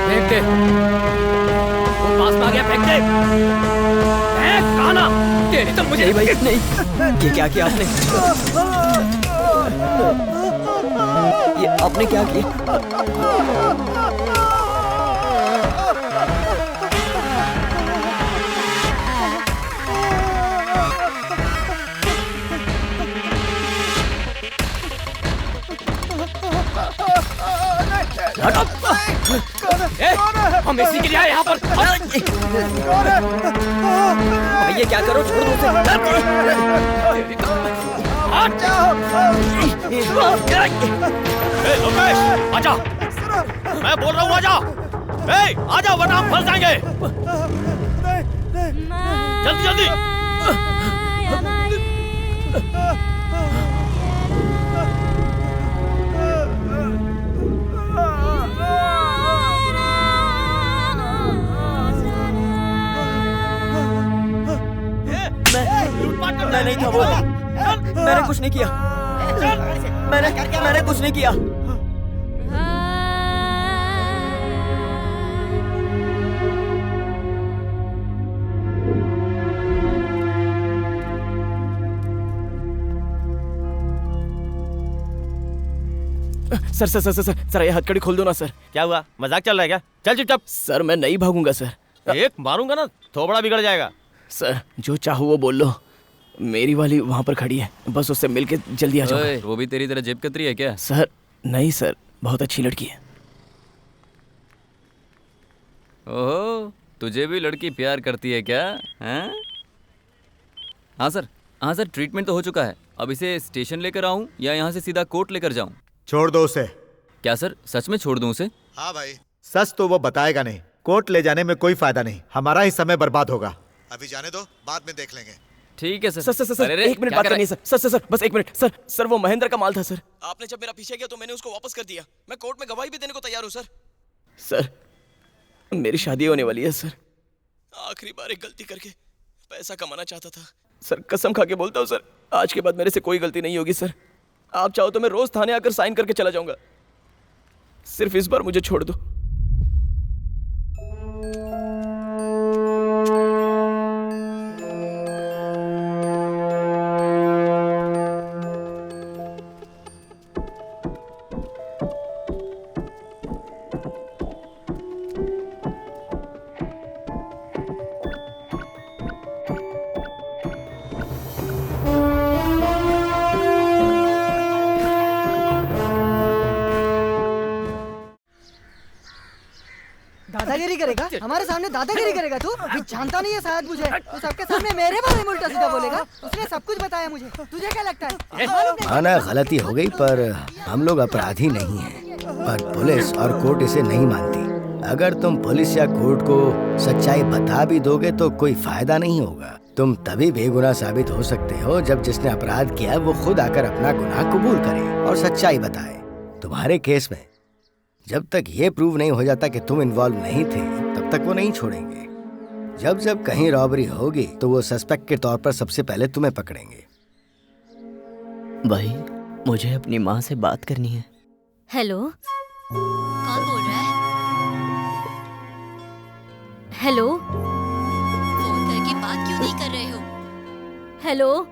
फेंक दे। वो पास में आ गया, फेंक दे। नहीं भाई नहीं, ये क्या किया आपने? ये आपने क्या किया? हम इसी के लिए आए यहाँ पर। भैया क्या करो, छोड़ दो उसे। लोकेश आजा, मैं बोल रहा हूँ आजा। आजा वरना हम फंस जाएंगे। जल्दी जल्दी। मैं नहीं था वो, मैंने कुछ नहीं किया, मैंने कुछ नहीं किया। Sir sir sir sir sir ये हथकड़ी खोल दो ना सर। क्या हुआ, मजाक चल रहा है क्या? चल चुपचाप। सर मैं नहीं भागूंगा सर। एक मारूंगा ना थोबड़ा बिगड़ जाएगा। सर जो चाहो वो बोल लो, मेरी वाली वहाँ पर खड़ी है, बस उससे मिलके जल्दी आ जाओ। वो भी तेरी तरह जेब कतरी है क्या? सर नहीं सर, बहुत अच्छी लड़की है। ओहो, तुझे भी लड़की प्यार करती है क्या? हैं? हाँ सर ट्रीटमेंट तो हो चुका है। अब इसे स्टेशन लेकर आऊँ या यहाँ से सीधा कोर्ट लेकर जाऊँ? छोड़ दो उसे। क्या सर, सच में छोड़ दूँ उसे? हाँ भाई। सच तो वो बताएगा नहीं, कोर्ट ले जाने में कोई फायदा नहीं, हमारा ही समय बर्बाद होगा। अभी जाने दो, बाद में देख लेंगे। ठीक है सर। सर एक मिनट बात करनी है सर। सर बस एक मिनट। सर वो महेंद्र का माल था सर। आपने जब मेरा पीछे किया तो मैंने उसको वापस कर दिया। मैं कोर्ट में गवाही भी देने को तैयार हूँ सर। सर मेरी शादी होने वाली है सर। आखिरी बार एक गलती करके पैसा कमाना चाहता था सर, कसम खा के बोलता हूँ सर, आज के बाद मेरे से कोई गलती नहीं होगी सर। आप चाहो तो मैं रोज थाने आकर साइन करके चला जाऊंगा, सिर्फ इस बार मुझे छोड़ दो। दादागिरी करेगा हमारे सामने? दादागिरी करेगा तू? जानता नहीं है शायद मुझे। तू सबके सामने मेरे बारे में उल्टा सीधा बोलेगा। उसने सब कुछ बताया मुझे, तुझे क्या लगता है? माना गलती हो गई, पर हम लोग अपराधी नहीं हैं, पर पुलिस और कोर्ट इसे नहीं मानती। अगर तुम पुलिस या कोर्ट को सच्चाई बता भी दोगे तो कोई फायदा नहीं होगा। तुम तभी बेगुनाह साबित हो सकते हो जब जिसने अपराध किया वो खुद आकर अपना गुनाह कबूल करे और सच्चाई बताए। तुम्हारे केस में जब तक ये प्रूव नहीं हो जाता कि तुम इन्वॉल्व नहीं थे, तब तक वो नहीं छोड़ेंगे। जब जब कहीं रॉबरी होगी तो वो सस्पेक्ट के तौर पर सबसे पहले तुम्हें पकड़ेंगे। भाई मुझे अपनी माँ से बात करनी है। हेलो, कौन बोल रहा है? हेलो, फोन करके बात क्यों नहीं कर रहे हो? हेलो,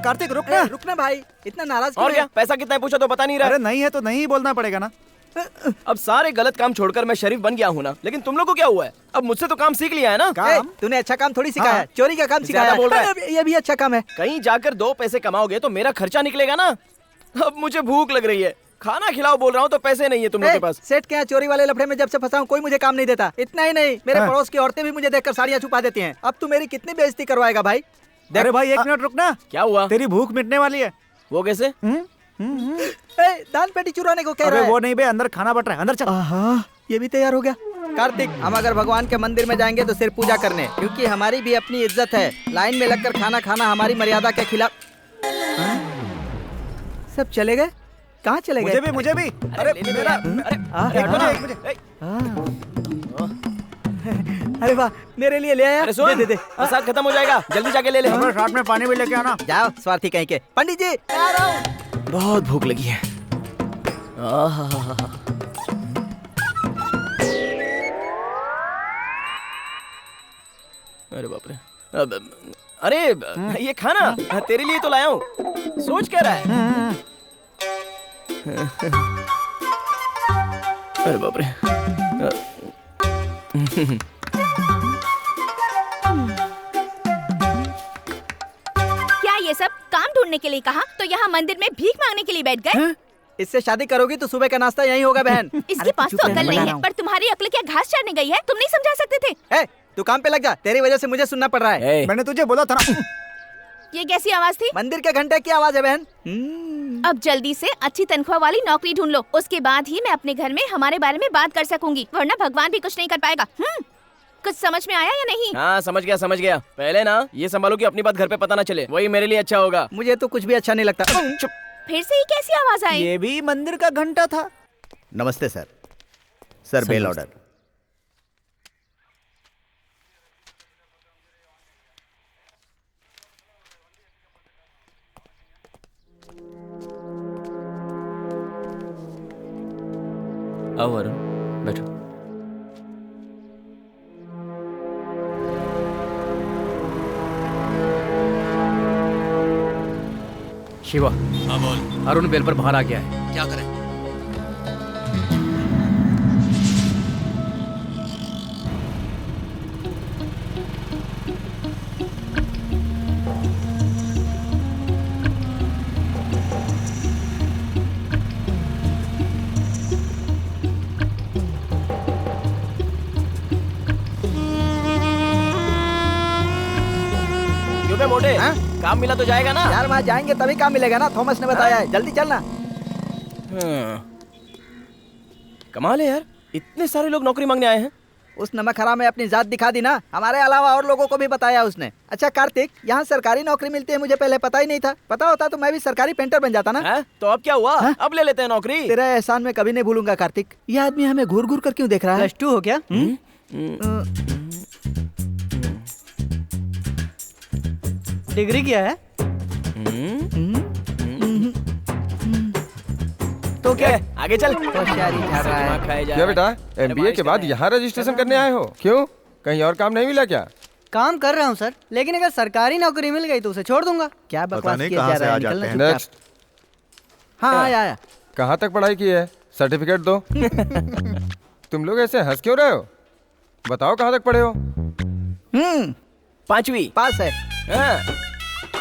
कार्तिक रुकना भाई, इतना नाराज और क्या? पैसा कितना है पूछा तो बता नहीं रहा। अरे नहीं है तो नहीं बोलना पड़ेगा ना। अब सारे गलत काम छोड़कर मैं शरीफ बन गया हूँ ना, लेकिन तुम लोगों को क्या हुआ है? अब मुझसे तो काम सीख लिया है ना। काम? तूने अच्छा काम थोड़ी सिखाया है, चोरी का काम सिखाया है। बोल रहा है। ये भी अच्छा काम है। कहीं जाकर 2 पैसे कमाओगे तो मेरा खर्चा निकलेगा ना। अब मुझे भूख लग रही है, खाना खिलाओ बोल रहा हूँ तो पैसे नहीं है तुम लोग के पास। सेठ के यहाँ चोरी वाले लफड़े में जब से फंसा हूँ कोई मुझे काम नहीं देता। इतना ही नहीं, मेरे पड़ोस की औरतें भी मुझे देखकर साड़ियाँ छुपा देती हैं। अब तू मेरी कितनी बेइज्जती करवाएगा भाई? अरे भाई एक मिनट रुकना। क्या हुआ? तेरी भूख मिटने वाली है। वो कैसे? दान पेटी चुराने को कह रहा है। वो नहीं बे, अंदर खाना बट रहा है, अंदर चल। ये भी तैयार हो गया। कार्तिक, हम अगर भगवान के मंदिर में जाएंगे तो सिर्फ पूजा करने, क्योंकि हमारी भी अपनी इज्जत है। लाइन में लगकर खाना खाना हमारी मर्यादा के खिलाफ। सब चले गए? कहाँ चले गए? मुझे भी। अरे मेरा, अरे वाह, मेरे लिए ले आया। अरे सुन, दे दे। प्रसाद खत्म हो जाएगा, जल्दी जाके ले ले। साथ में पानी भी लेके आना। जाओ स्वार्थी कहीं के। पंडित जी आ रहा हूँ। बहुत भूख लगी है। अरे बाप रे। अरे ये खाना तेरे लिए तो लाया हूँ। सोच क्या रहा है? अरे बाप रे। क्या ये सब काम ढूंढने के लिए कहा तो यहाँ मंदिर में भीख मांगने के लिए बैठ गए? इससे शादी करोगी तो सुबह का नाश्ता यहीं होगा बहन। इसके पास तो अकल नहीं है, पर तुम्हारी अकल क्या घास चाटने गई है? तुम नहीं समझा सकते थे? तू काम पे लग जा, तेरी वजह से मुझे सुनना पड़ रहा है। मैंने तुझे बोला था ना। ये कैसी आवाज थी? मंदिर के घंटे की आवाज है बहन। अब जल्दी से अच्छी तनख्वाह वाली नौकरी ढूंढ लो, उसके बाद ही मैं अपने घर में हमारे बारे में बात कर सकूंगी, वरना भगवान भी कुछ नहीं कर पाएगा। कुछ समझ में आया या नहीं? हाँ समझ गया। पहले ना ये संभालो कि अपनी बात घर पे पता ना चले, वही मेरे लिए अच्छा होगा। मुझे तो कुछ भी अच्छा नहीं लगता। चुप। फिर से ये कैसी आवाज आई? ये भी मंदिर का घंटा था। नमस्ते सर। Sir bail order. आओ अरुण, बैठो। शिवा। हाँ बोल। अरुण बेल पर बाहर आ गया है। क्या करें? मोटे काम मिला तो जाएगा ना यार? वहाँ जाएंगे तभी काम मिलेगा ना, थॉमस ने बताया है। जल्दी चलना। कमाल है यार, इतने सारे लोग नौकरी मांगने आए हैं। उस नमक हराम में अपनी जात दिखा दी ना, हमारे अलावा और लोगों को भी बताया उसने। अच्छा कार्तिक, यहाँ सरकारी नौकरी मिलती है, मुझे पहले पता ही नहीं था। पता होता तो मैं भी सरकारी पेंटर बन जाता ना। तो अब क्या हुआ? अब ले लेते हैं नौकरी। तेरा एहसान मैं कभी नहीं भूलूंगा कार्तिक। ये आदमी हमें घूर घूर कर क्यों देख रहा है? +2 हो गया? डिग्री क्या है? तो क्या आगे चल। क्या बेटा, MBA के बाद यहाँ रजिस्ट्रेशन करने आए हो? क्यों, कहीं और काम नहीं मिला क्या? काम कर रहा हूँ सर, लेकिन अगर सरकारी नौकरी मिल गई तो उसे छोड़ दूंगा। क्या बकवास किया जा रहा है? निकलना चुपचाप। हाँ आया। कहाँ तक पढ़ाई की है? सर्टिफिकेट दो। तुम लोग ऐसे हंस क्यों रहे हो? बताओ कहाँ तक पढ़े हो? 5वीं पास है।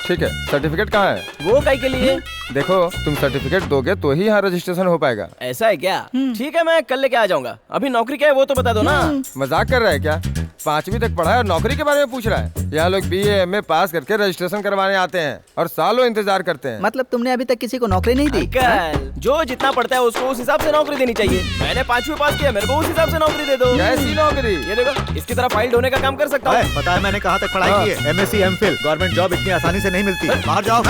ठीक है, सर्टिफिकेट कहाँ है? वो काहे के लिए? देखो, तुम सर्टिफिकेट दोगे तो ही यहाँ रजिस्ट्रेशन हो पाएगा। ऐसा है क्या? ठीक है, मैं कल लेके आ जाऊंगा। अभी नौकरी क्या है वो तो बता दो ना। मजाक कर रहा है क्या? 5वीं तक पढ़ा है और नौकरी के बारे में पूछ रहा है? यहाँ लोग BA MA पास करके रजिस्ट्रेशन करवाने आते हैं और सालों इंतजार करते हैं। मतलब तुमने अभी तक किसी को नौकरी नहीं दी? जो जितना पढ़ता है उसको उस हिसाब से नौकरी देनी चाहिए। मैंने 5वीं पास किया, मेरे को उस हिसाब से नौकरी दे दो। कैसी नौकरी? ये देखो, इसकी तरह फाइल ढोने का काम कर सकता हूँ। पता है मैंने कहाँ तक पढ़ाई की है? MSc MPhil। गवर्नमेंट जॉब इतनी आसानी से नहीं मिलती। बाहर जाओ।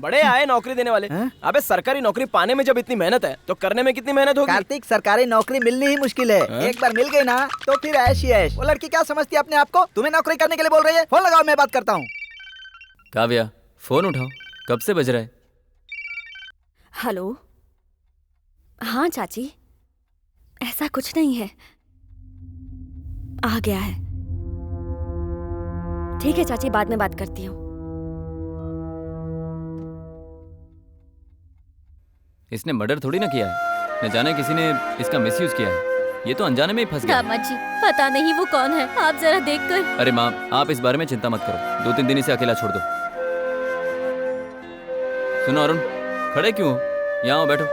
बड़े आए नौकरी देने वाले। अबे सरकारी नौकरी पाने में जब इतनी मेहनत है तो करने में कितनी मेहनत होगी? कार्तिक, सरकारी नौकरी मिलनी ही मुश्किल है। एक बार मिल गई ना तो फिर ऐश ही ऐश। वो लड़की क्या समझती है अपने आप को? तुम्हें नौकरी करने के लिए बोल रही है? फोन लगाओ, मैं बात करता हूँ। काव्या, फोन उठाओ, कब से बज रहा है? हेलो। हाँ चाची, ऐसा कुछ नहीं है, आ गया है। ठीक है चाची, बाद में बात करती हूँ। इसने मर्डर थोड़ी ना किया है, न जाने किसी ने इसका मिसयूज किया है। ये तो अनजाने में ही फंस गया। दामाद जी, पता नहीं वो कौन है, आप जरा देखकर। अरे माँ, आप इस बारे में चिंता मत करो, 2-3 दिन इसे अकेला छोड़ दो। सुनो अरुण, खड़े क्यों हो? यहाँ आओ, बैठो।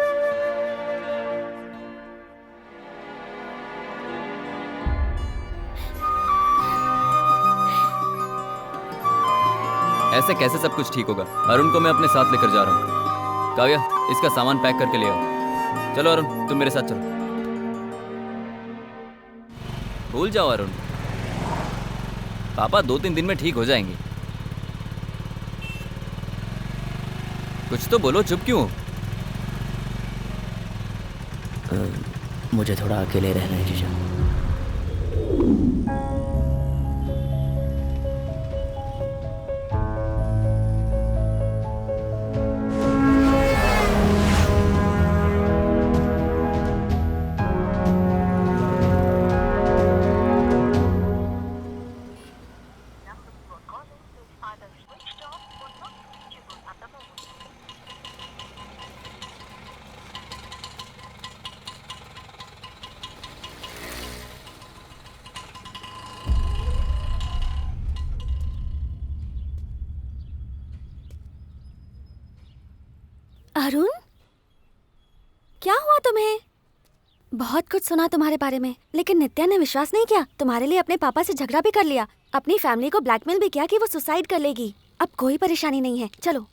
ऐसे कैसे सब कुछ ठीक होगा? अरुण को मैं अपने साथ लेकर जा रहा हूँ। काव्या, इसका सामान पैक करके ले आओ। चलो अरुण, तुम मेरे साथ चलो। भूल जाओ अरुण, पापा 2-3 दिन में ठीक हो जाएंगे। कुछ तो बोलो, चुप क्यों? मुझे थोड़ा अकेले रहना है जीजा। अरुण, क्या हुआ तुम्हें? बहुत कुछ सुना तुम्हारे बारे में, लेकिन नित्या ने विश्वास नहीं किया। तुम्हारे लिए अपने पापा से झगड़ा भी कर लिया, अपनी फैमिली को ब्लैकमेल भी किया कि वो सुसाइड कर लेगी। अब कोई परेशानी नहीं है, चलो।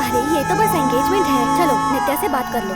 अरे ये तो बस एंगेजमेंट है, चलो नित्या से बात कर लो।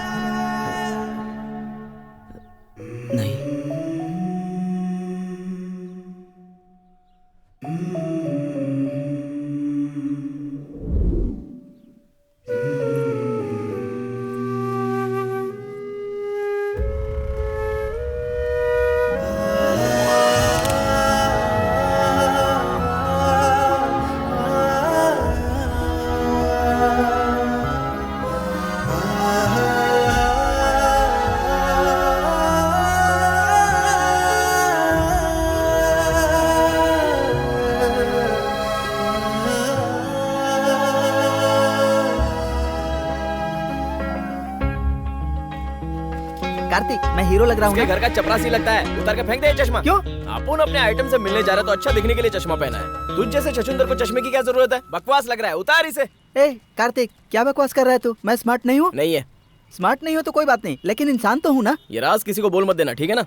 कार्तिक, मैं हीरो लग रहा हूँ। घर का चपरासी लगता है, उतार के फेंक दे चश्मा। क्यों? अपन अपने आइटम से मिलने जा रहे तो अच्छा दिखने के लिए चश्मा पहना है। तुझ जैसे छछूंदर को चश्मे की क्या जरूरत है? बकवास लग रहा है, उतार इसे। ए कार्तिक, क्या बकवास कर रहा है तू? मैं स्मार्ट नहीं हूँ? नहीं है। स्मार्ट नहीं हो तो कोई बात नहीं, लेकिन इंसान तो हूँ ना। ये राज किसी को बोल मत देना, ठीक है ना?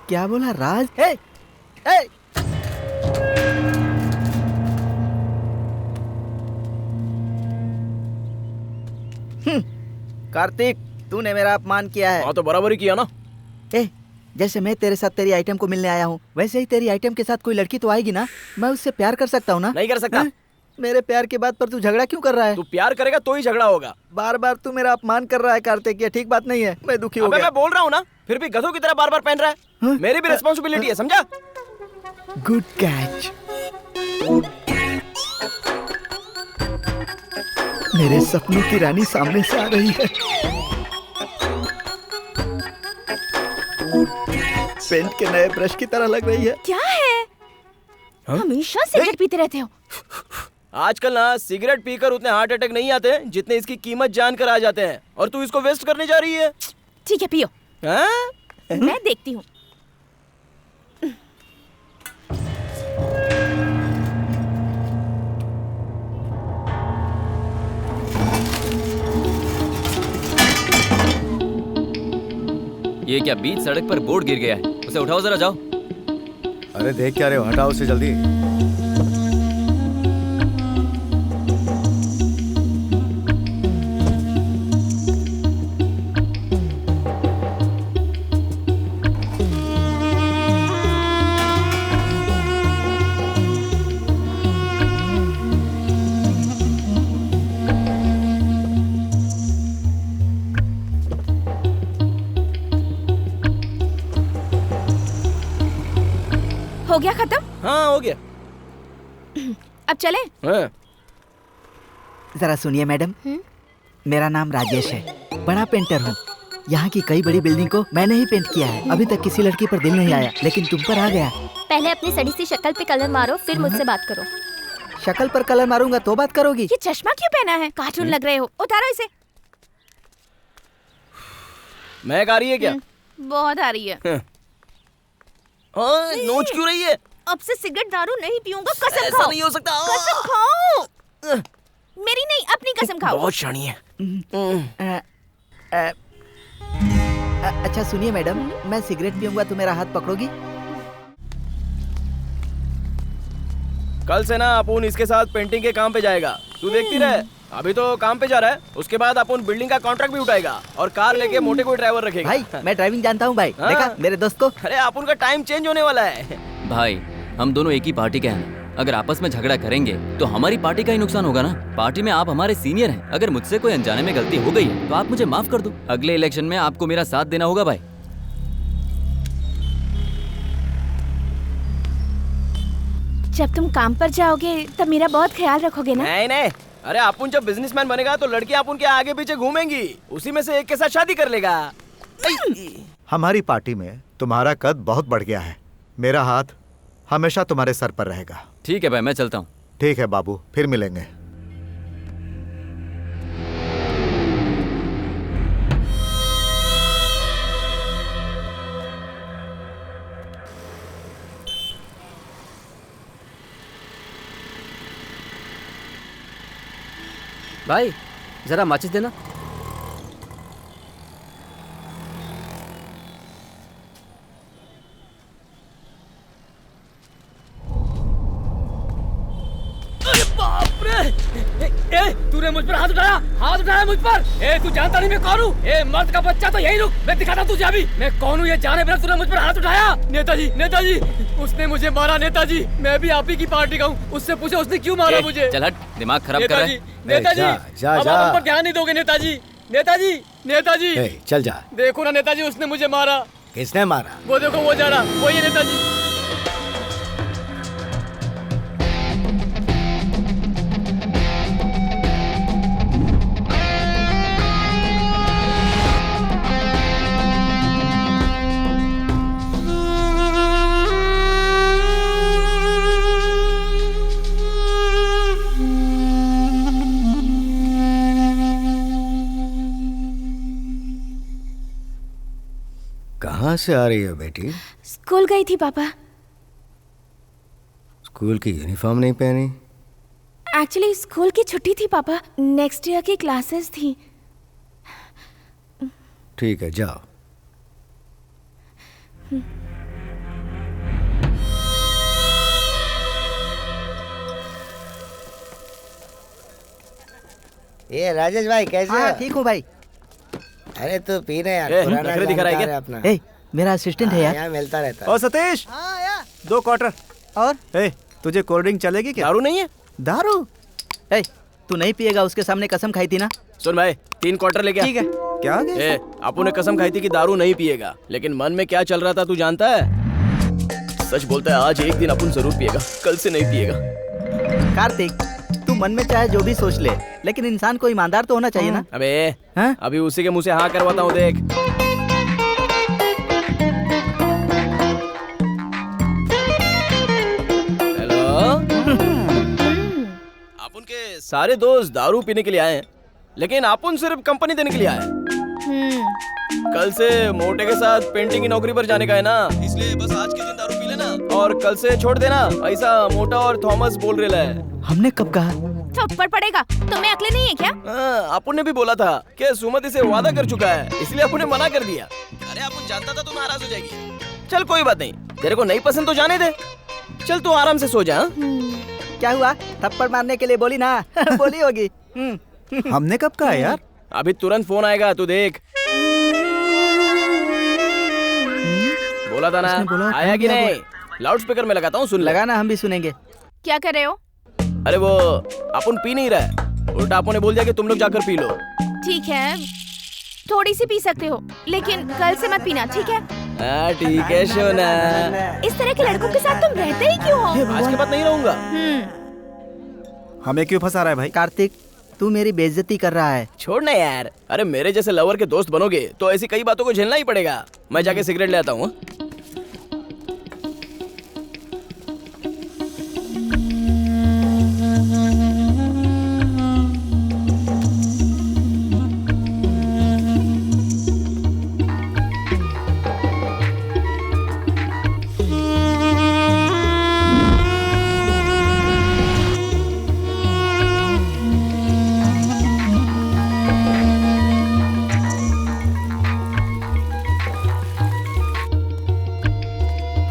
क्या बोला राज? कार्तिक, तूने मेरा अपमान किया है। हाँ तो बराबर ही किया ना। जैसे मैं तेरे साथ तेरी आइटम को मिलने आया हूँ, वैसे ही तेरी आइटम के साथ कोई लड़की तो आएगी ना। मैं उससे प्यार कर सकता हूँ ना? नहीं कर सकता। मेरे प्यार के बात पर तू झगड़ा क्यों कर रहा है? तू प्यार करेगा तो ही झगड़ा होगा। बार बार तू मेरा अपमान कर रहा है कार्तिक, ये ठीक बात नहीं है। मैं दुखी हो गया। मैं बोल रहा हूँ ना, फिर भी गधों की तरह बार बार पहन रहा है। मेरी भी रिस्पॉन्सिबिलिटी है, समझा? Good catch. मेरे सपनों की रानी सामने से आ रही है। पेंट के नए ब्रश की तरह लग रही है। क्या है? हमेशा सिगरेट पीते रहते हो। आजकल ना सिगरेट पीकर उतने हार्ट अटैक नहीं आते जितने इसकी कीमत जानकर आ जाते हैं, और तू इसको वेस्ट करने जा रही है। ठीक है, पियो। मैं देखती हूँ। ये क्या बीच सड़क पर बोर्ड गिर गया है? उसे उठाओ जरा, जाओ। अरे देख क्या रहे हो, हटाओ उसे जल्दी। हो गया खत्म? हाँ हो गया। अब चले? जरा सुनिए मैडम, मेरा नाम राजेश है, बड़ा पेंटर हूँ। यहाँ की कई बड़ी बिल्डिंग को मैंने ही पेंट किया है। अभी तक किसी लड़की पर दिल नहीं आया, लेकिन तुम पर आ गया। पहले अपनी सड़ी सी शक्ल पे कलर मारो, फिर मुझसे बात करो। शक्ल पर कलर मारूंगा तो बात करोगी? ये चश्मा क्यों पहना है? कार्टून लग रहे हो। उतारो इसे। महक आ रही है क्या? बहुत आ रही है। नोच क्यों रही है? अब से सिगरेट दारू नहीं पीऊंगा, कसम खाओ। ऐसा नहीं हो सकता। कसम खाओ। मेरी नहीं, अपनी कसम खाओ। बहुत शानी है। अच्छा सुनिए मैडम, मैं सिगरेट पीऊंगा तो मेरा हाथ पकड़ोगी? कल से ना अपुन इसके साथ पेंटिंग के काम पे जाएगा, तू देखती रहे। अभी तो काम पे जा रहा है, उसके बाद अपन बिल्डिंग का कॉन्ट्रैक्ट भी उठाएगा और कार लेके मोटे कोई ड्राइवर रखेगा। भाई मैं ड्राइविंग जानता हूँ भाई। हाँ? देखा मेरे दोस्त को। अरे अपन का टाइम चेंज होने वाला है। भाई हम दोनों एक ही पार्टी के हैं, अगर आपस में झगड़ा करेंगे तो हमारी पार्टी का ही नुकसान होगा ना। पार्टी में आप हमारे सीनियर हैं, अगर मुझसे कोई अनजाने में गलती हो गई है तो आप मुझे माफ कर दो। अगले इलेक्शन में आपको मेरा साथ देना होगा भाई। जब तुम काम पर जाओगे तब मेरा बहुत ख्याल रखोगे ना? नहीं नहीं, अरे अपन जब बिजनेसमैन बनेगा तो लड़की अपन के आगे पीछे घूमेंगी, उसी में से एक के साथ शादी कर लेगा। हमारी पार्टी में तुम्हारा कद बहुत बढ़ गया है, मेरा हाथ हमेशा तुम्हारे सर पर रहेगा। ठीक है भाई, मैं चलता हूँ। ठीक है बाबू, फिर मिलेंगे। भाई जरा माचिस देना। बाप रे! ए, तूने मुझ पर हाथ उठाया मुझ पर। ए, तू जानता नहीं मैं कौन हूँ? ए, मर्द का बच्चा तो यही रुक, मैं दिखाता तुझे अभी मैं कौन हूँ। ये जाने बिना तूने मुझ पर हाथ उठाया। नेताजी, उसने मुझे मारा। नेताजी, मैं भी आप ही की पार्टी का हूँ, उससे पूछो उसने क्यों मारा मुझे। चल हट, दिमाग खराब कर रहा है। नेताजी, अब आप हम पर ध्यान नहीं दोगे। नेताजी, चल जा। देखो ना नेताजी, उसने मुझे मारा। किसने मारा? वो देखो, वो जा रहा, वही है नेताजी। कहाँ से आ रही हो बेटी? स्कूल गई थी पापा। स्कूल की यूनिफॉर्म नहीं पहनी? एक्चुअली स्कूल की छुट्टी थी पापा, नेक्स्ट ईयर की क्लासेस थी। ठीक है, जाओ। ये राजेश भाई कैसे हो? ठीक हूँ भाई। अरे तू पीने यार, पुराना दिखा रहा है क्या? अपना। मेरा असिस्टेंट है यार। यहाँ मिलता रहता है। ओ सतीश, 2 क्वार्टर। और तुझे कोल्ड ड्रिंक चलेगी क्या? दारू नहीं है? दारू? तू नहीं पिएगा, उसके सामने कसम खाई थी ना। सुन भाई, 3 क्वार्टर लेके आ। ठीक है। क्या? आपू ने कसम खाई थी कि दारू नहीं पिएगा, लेकिन मन में क्या चल रहा था तू जानता है? सच बोलता है, आज एक दिन अपन जरूर पिएगा, कल से नहीं पिएगा। कार्तिक, तू मन में चाहे जो भी सोच ले, लेकिन इंसान को ईमानदार तो होना चाहिए ना। अबे अभी उसी के मुंह से हाँ करवाता हूँ, देख। हेलो। अपन के सारे दोस्त दारू पीने के लिए आए हैं, लेकिन अपन सिर्फ कंपनी देने के लिए आए हैं। कल से मोटे के साथ पेंटिंग की नौकरी पर जाने का है ना, इसलिए बस आज के दिन दारू पी लेना और कल से छोड़ देना, ऐसा मोटा और थॉमस बोल रहा है। हमने कब कहा? थप्पड़ पड़ेगा। तुम्हें अक्ल नहीं है क्या? अपन ने भी बोला था कि सुमति से वादा कर चुका है, इसलिए अपन ने मना कर दिया। अरे अपन जानता था तू नाराज हो जाएगी। चल कोई बात नहीं, तेरे को नहीं पसंद तो जाने दे। चल तू आराम से सो जा। क्या हुआ? थप्पड़ मारने के लिए बोली ना। बोली होगी। हमने कब कहा यार? अभी तुरंत फोन आएगा, तू देख। बोला था ना, आया कि नहीं? लाउड स्पीकर में लगाता हूँ, सुन लगा ना, हम भी सुनेंगे। क्या कर रहे हो? अरे वो अपन पी नहीं रहा, उल्टा अपन ने बोल दिया कि तुम लोग जाकर पी लो। ठीक है, थोड़ी सी पी सकते हो, लेकिन कल से मत पीना, ठीक है? ठीक है सोना। इस तरह के लड़कों के साथ तुम रहते ही क्यों हो? आज के बाद नहीं रहूंगा। हमें क्यों फंसा रहा है भाई? कार्तिक, तू मेरी बेइज्जती कर रहा है। छोड़ना यार, अरे मेरे जैसे लवर के दोस्त बनोगे तो ऐसी कई बातों को झेलना ही पड़ेगा। मैं जाके सिगरेट ले आता हूँ।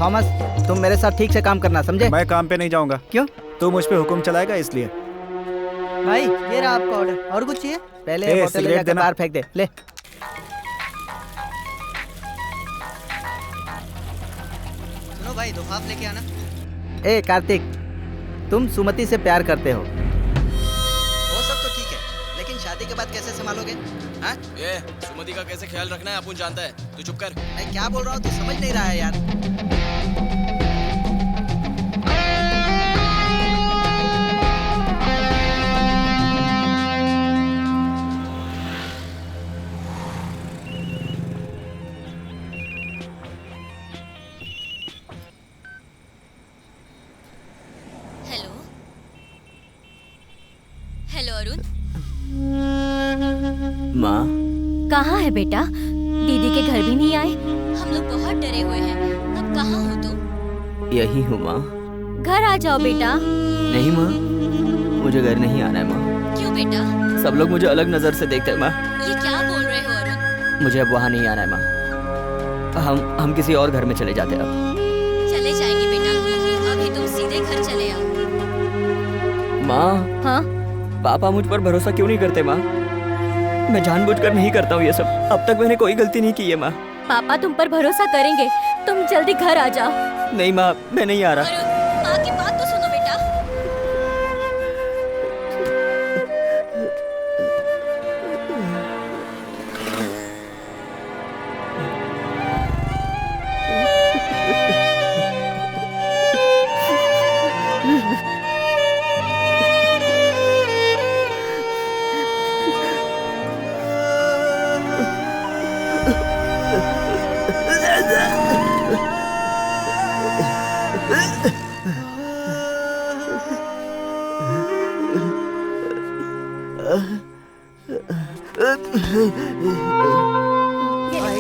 थॉमस, तुम मेरे साथ ठीक से काम करना, समझे? मैं काम पे नहीं जाऊंगा। क्यों? तू मुझ पे हुक्म चलाएगा इसलिए। भाई ये रहा आपका ऑर्डर। और कुछ चाहिए? पहले ए, बोतल ले सिगरेट जाकर देना। बाहर फेंक दे ले। सुनो भाई, 2 हाफ लेके आना। ए कार्तिक, तुम सुमति से प्यार करते हो? वो सब तो ठीक है, लेकिन शादी के बाद कैसे संभालोगे? हाँ? ये सुमति का कैसे ख्याल रखना है अपन जानता है, तू चुप कर। मैं क्या बोल रहा हूँ तू समझ नहीं रहा है यार। हेलो हेलो अरुण, माँ, कहाँ है बेटा? दीदी के घर भी नहीं आए। हम लोग बहुत डरे हुए हैं। अब कहाँ हो तुम? यही हूँ माँ। घर आ जाओ बेटा। नहीं माँ, मुझे घर नहीं आना है माँ। क्यों बेटा? सब लोग मुझे अलग नजर से देखते हैं माँ। ये क्या बोल रहे हो अरुण? मुझे अब वहाँ नहीं आना है माँ। हम किसी और घर में चले जाते हैं अब। चले जाएंगे बेटा, अभी तुम सीधे घर चले आओ। माँ, हाँ? पापा मुझ पर भरोसा क्यों नहीं करते माँ? मैं जानबूझकर नहीं करता हूँ ये सब। अब तक मैंने कोई गलती नहीं की है माँ। पापा तुम पर भरोसा करेंगे, तुम जल्दी घर आ जाओ। नहीं माँ, मैं नहीं आ रहा। अरुण, माँ की बात तो सुनो बेटा।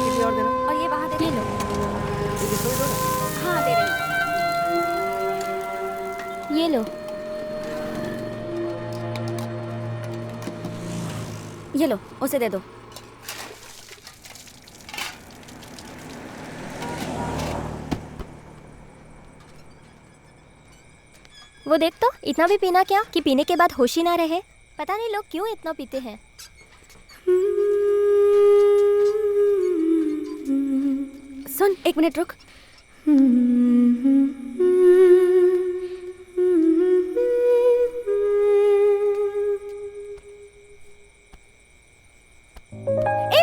किसी और देना। और ये वहाँ दे लो। हाँ दे रही हूँ। ये लो, ये लो, उसे दे दो। वो देख तो, इतना भी पीना क्या कि पीने के बाद होश ही ना रहे। पता नहीं लोग क्यों इतना पीते हैं। सुन, 1 मिनट रुक। ए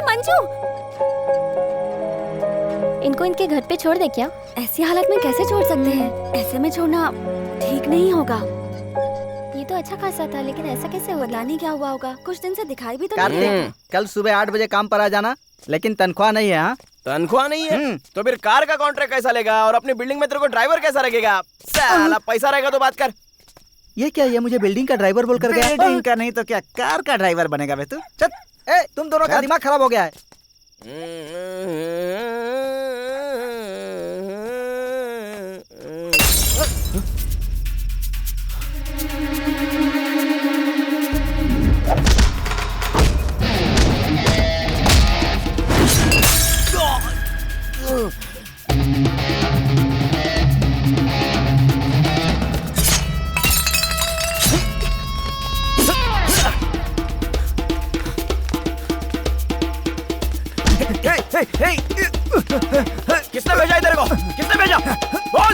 मंजू, इनको इनके घर पे छोड़ दे क्या? ऐसी हालत में कैसे छोड़ सकते हैं? ऐसे में छोड़ना ठीक नहीं होगा। ये तो अच्छा खासा था, लेकिन ऐसा कैसे हुआ? पता नहीं क्या हुआ होगा। कुछ दिन से दिखाई भी तो नहीं कार्तिक, देता। कल सुबह 8 बजे काम पर आ जाना, लेकिन तनख्वाह नहीं है। हाँ, तनख्वाह नहीं है तो फिर कार का कॉन्ट्रैक्ट कैसा लेगा? और अपनी बिल्डिंग में तेरे को ड्राइवर कैसा रखेगा? साला पैसा रहेगा तो बात कर। ये क्या? ये मुझे बिल्डिंग का ड्राइवर बोल कर गया। बिल्डिंग का नहीं तो क्या कार का ड्राइवर बनेगा बे तू? चल, ए तुम दोनों का दिमाग खराब हो गया है। किसने भेजा है तेरे को? किसने भेजा? बोल।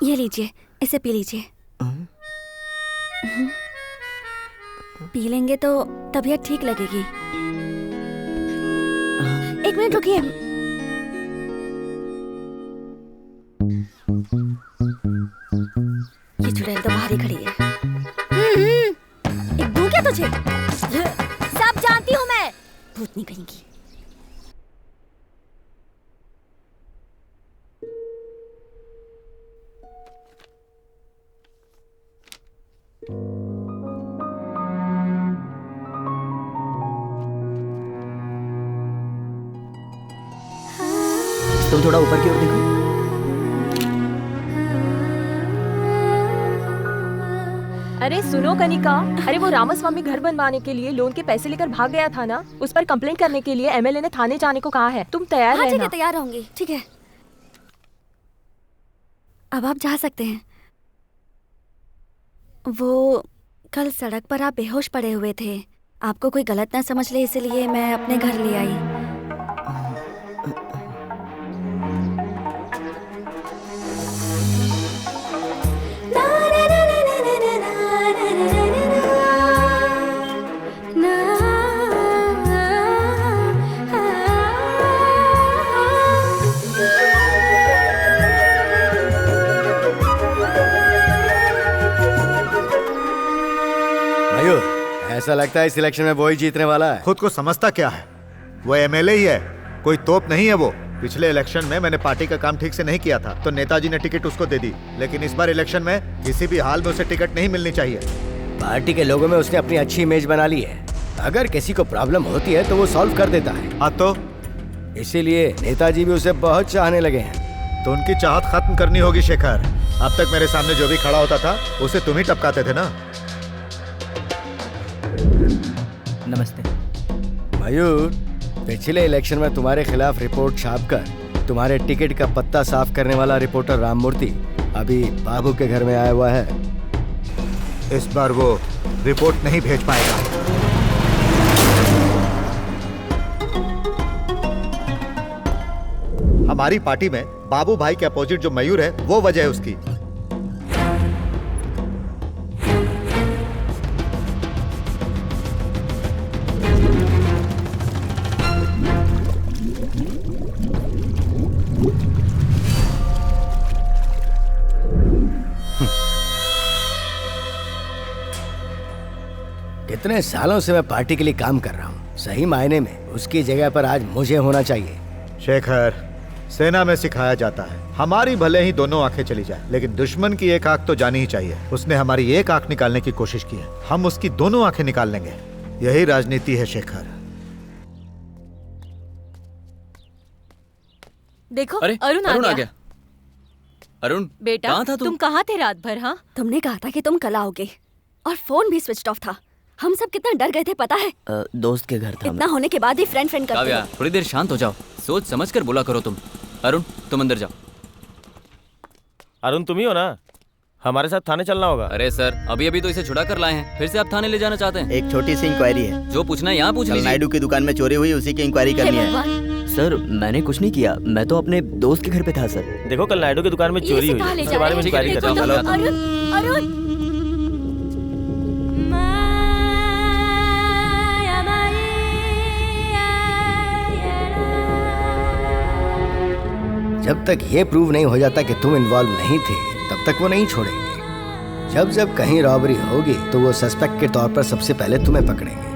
ये लीजिए, इसे पी लीजिए। पी लेंगे तो तबीयत ठीक लगेगी। 1 मिनट रुकिए। ये चुड़ैल तो बाहर ही खड़ी है। एक दूं क्या तुझे? सब जानती हूँ मैं, भूतनी कहेंगी। तुम थोड़ा ऊपर की ओर देखो। अरे सुनो कनिका, अरे वो रामास्वामी घर बनवाने के लिए लोन के पैसे लेकर भाग गया था ना, उस पर कंप्लेंट करने के लिए एमएलए ने थाने जाने को कहा है। तुम तैयार हाँ, ठीक रहना। है, तैयार रहूंगी। ठीक है, अब आप जा सकते हैं। वो कल सड़क पर आप बेहोश पड़े हुए थे, आपको कोई गलत ना समझ ले इसलिए मैं अपने घर ले आई। मयूर, ऐसा लगता है इस इलेक्शन में वो ही जीतने वाला है। खुद को समझता क्या है? वो एमएलए ही है, कोई तोप नहीं है वो। पिछले इलेक्शन में मैंने पार्टी का काम ठीक से नहीं किया था तो नेताजी ने टिकट उसको दे दी, लेकिन इस बार इलेक्शन में किसी भी हाल में उसे टिकट नहीं मिलनी चाहिए। पार्टी के लोगों में उसने अपनी अच्छी इमेज बना ली है। अगर किसी को प्रॉब्लम होती है तो वो सॉल्व कर देता है। हाँ तो इसीलिए नेताजी भी उसे बहुत चाहने लगे हैं। तो उनकी चाहत खत्म करनी होगी शेखर। अब तक मेरे सामने जो भी खड़ा होता था उसे तुम ही टपकाते थे ना। नमस्ते। मयूर, पिछले इलेक्शन में तुम्हारे खिलाफ रिपोर्ट छापकर तुम्हारे टिकट का पत्ता साफ करने वाला रिपोर्टर राममूर्ति अभी बाबू के घर में आया हुआ है। इस बार वो रिपोर्ट नहीं भेज पाएगा। हमारी पार्टी में बाबू भाई के अपोजिट जो मयूर है वो वजह है उसकी। कितने सालों से मैं पार्टी के लिए काम कर रहा हूँ। सही मायने में उसकी जगह पर आज मुझे होना चाहिए। शेखर, सेना में सिखाया जाता है हमारी भले ही दोनों आंखें चली जाए, लेकिन दुश्मन की एक आंख तो जानी ही चाहिए। उसने हमारी एक आंख निकालने की कोशिश की है, हम उसकी दोनों आंखें निकाल लेंगे। यही राजनीति है शेखर। देखो अरे अरुण आ गया। अरुण, बेटा कहाँ था तुम कहाँ थे रात भर? हाँ, तुमने कहा था कि तुम कल आओगे और फोन भी स्विच ऑफ था। हम सब कितना डर गए थे पता है? दोस्त के घर था। इतना होने के बाद ही फ्रेंड करते काव्या, हो। थोड़ी देर शांत हो जाओ, सोच समझ कर बोला करो तुम। अरुण, तुम अंदर जाओ। अरुण तुम ही हो ना? हमारे साथ थाने चलना होगा। अरे सर, अभी अभी तो इसे छुड़ा कर लाए हैं, फिर से आप थाने ले जाना चाहते हैं? एक छोटी सी इंक्वायरी है। जो पूछना है यहाँ पूछ लीजिए। नायडू की दुकान में चोरी हुई, उसी की इंक्वायरी करनी है। सर मैंने कुछ नहीं किया, मैं तो अपने दोस्त के घर पे था सर। देखो कल नायडू की दुकान में चोरी हुई, उसके बारे में इंक्वायरी करते हैं। अरुण, जब तक ये प्रूव नहीं हो जाता कि तुम इन्वॉल्व नहीं थे तब तक वो नहीं छोड़ेंगे। जब जब कहीं रॉबरी होगी तो वो सस्पेक्ट के तौर पर सबसे पहले तुम्हें पकड़ेंगे।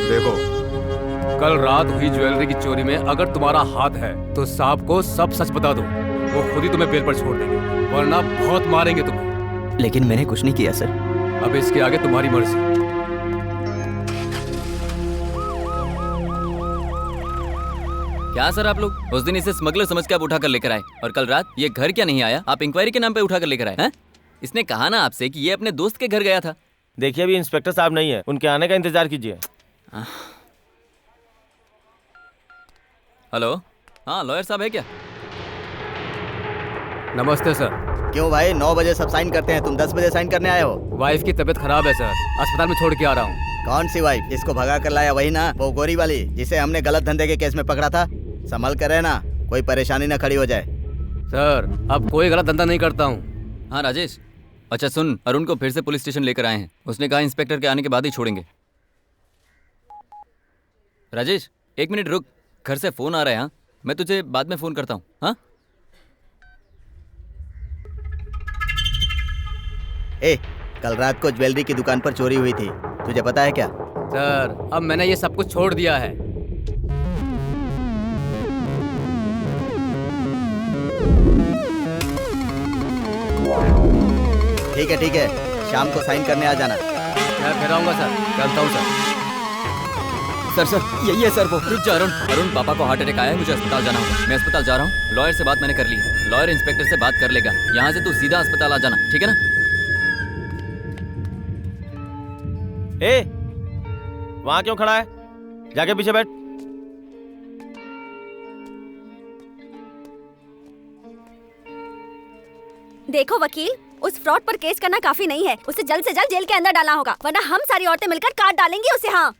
देखो, कल रात हुई ज्वेलरी की चोरी में अगर तुम्हारा हाथ है तो साहब को सब सच बता दो, वो खुद ही तुम्हें बेल पर छोड़ देंगे, वरना बहुत मारेंगे तुम्हें। लेकिन मैंने कुछ नहीं किया सर। अब इसके आगे तुम्हारी मर्जी। क्या सर, आप लोग उस दिन इसे स्मगलर समझ के आप उठा कर लेकर आए और कल रात ये घर क्या नहीं आया, आप इंक्वायरी के नाम पे उठा कर लेकर आए हैं? इसने कहा ना आपसे कि ये अपने दोस्त के घर गया था। देखिए अभी इंस्पेक्टर साहब नहीं है, उनके आने का इंतजार कीजिए। हेलो, हाँ लॉयर साहब है क्या? नमस्ते सर। क्यों भाई, 9 बजे सब साइन करते हैं, तुम 10 बजे साइन करने आए हो? वाइफ की तबीयत खराब है सर, अस्पताल में छोड़ के आ रहा हूँ। कौन सी वाइफ? जिसको भगा कर लाया वही ना, वो गोरी वाली जिसे हमने गलत धंधे के केस में पकड़ा था। संभल कर रहना, कोई परेशानी ना खड़ी हो जाए। सर अब कोई गलत धंधा नहीं करता हूँ। हाँ राजेश, अच्छा सुन, अरुण को फिर से पुलिस स्टेशन लेकर आए हैं। उसने कहा इंस्पेक्टर के आने के बाद ही छोड़ेंगे। राजेश 1 मिनट रुक, घर से फोन आ रहा है। हाँ, मैं तुझे बाद में फोन करता हूँ। हाँ ए, कल रात को ज्वेलरी की दुकान पर चोरी हुई थी, तुझे पता है क्या? सर अब मैंने ये सब कुछ छोड़ दिया है। ठीक है, शाम को साइन करने आ जाना। मैं फिर आऊंगा सर, चलता हूँ सर। सर यही है सर वो। रुक जा अरुण। अरुण पापा को हार्ट अटैक आया है, मुझे अस्पताल जाना होगा। मैं अस्पताल जा रहा हूँ। लॉयर से बात मैंने कर ली है। लॉयर इंस्पेक्टर से बात कर लेगा। यहाँ से तू सीधा अस्पताल आ जाना, ठीक है ना? ए, वहाँ क्यों खड़ा है? जाके पीछे बैठ। देखो वकील, उस फ्रॉड पर केस करना काफी नहीं है। उसे जल्द से जल्द जेल के अंदर डालना होगा, वरना हम सारी औरतें मिलकर काट डालेंगी उसे। हाँ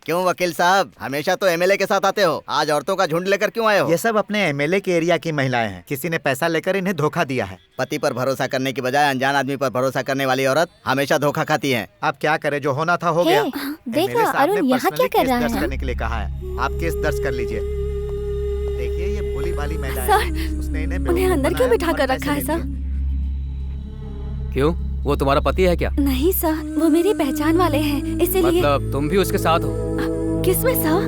क्यों वकील साहब, हमेशा तो एमएलए के साथ आते हो, आज औरतों का झुंड लेकर क्यों आए हो? ये सब अपने एमएलए के एरिया की महिलाएं हैं। किसी ने पैसा लेकर इन्हें धोखा दिया है। पति पर भरोसा करने की बजाय अनजान आदमी पर भरोसा करने वाली औरत हमेशा धोखा खाती है। आप क्या करें, जो होना था हो गया। देखो अरुण यहाँ क्या कर रहा है? करने के लिए कहा है। आप केस दर्ज कर लीजिए। देखिए ये भोली भाली महिला है। उसने उन्हें अंदर क्यों बिठा कर रखा है सर? क्यों, वो तुम्हारा पति है क्या? नहीं सर, वो मेरी पहचान वाले हैं, इसीलिए। मतलब तुम भी उसके साथ हो? किसमें सर?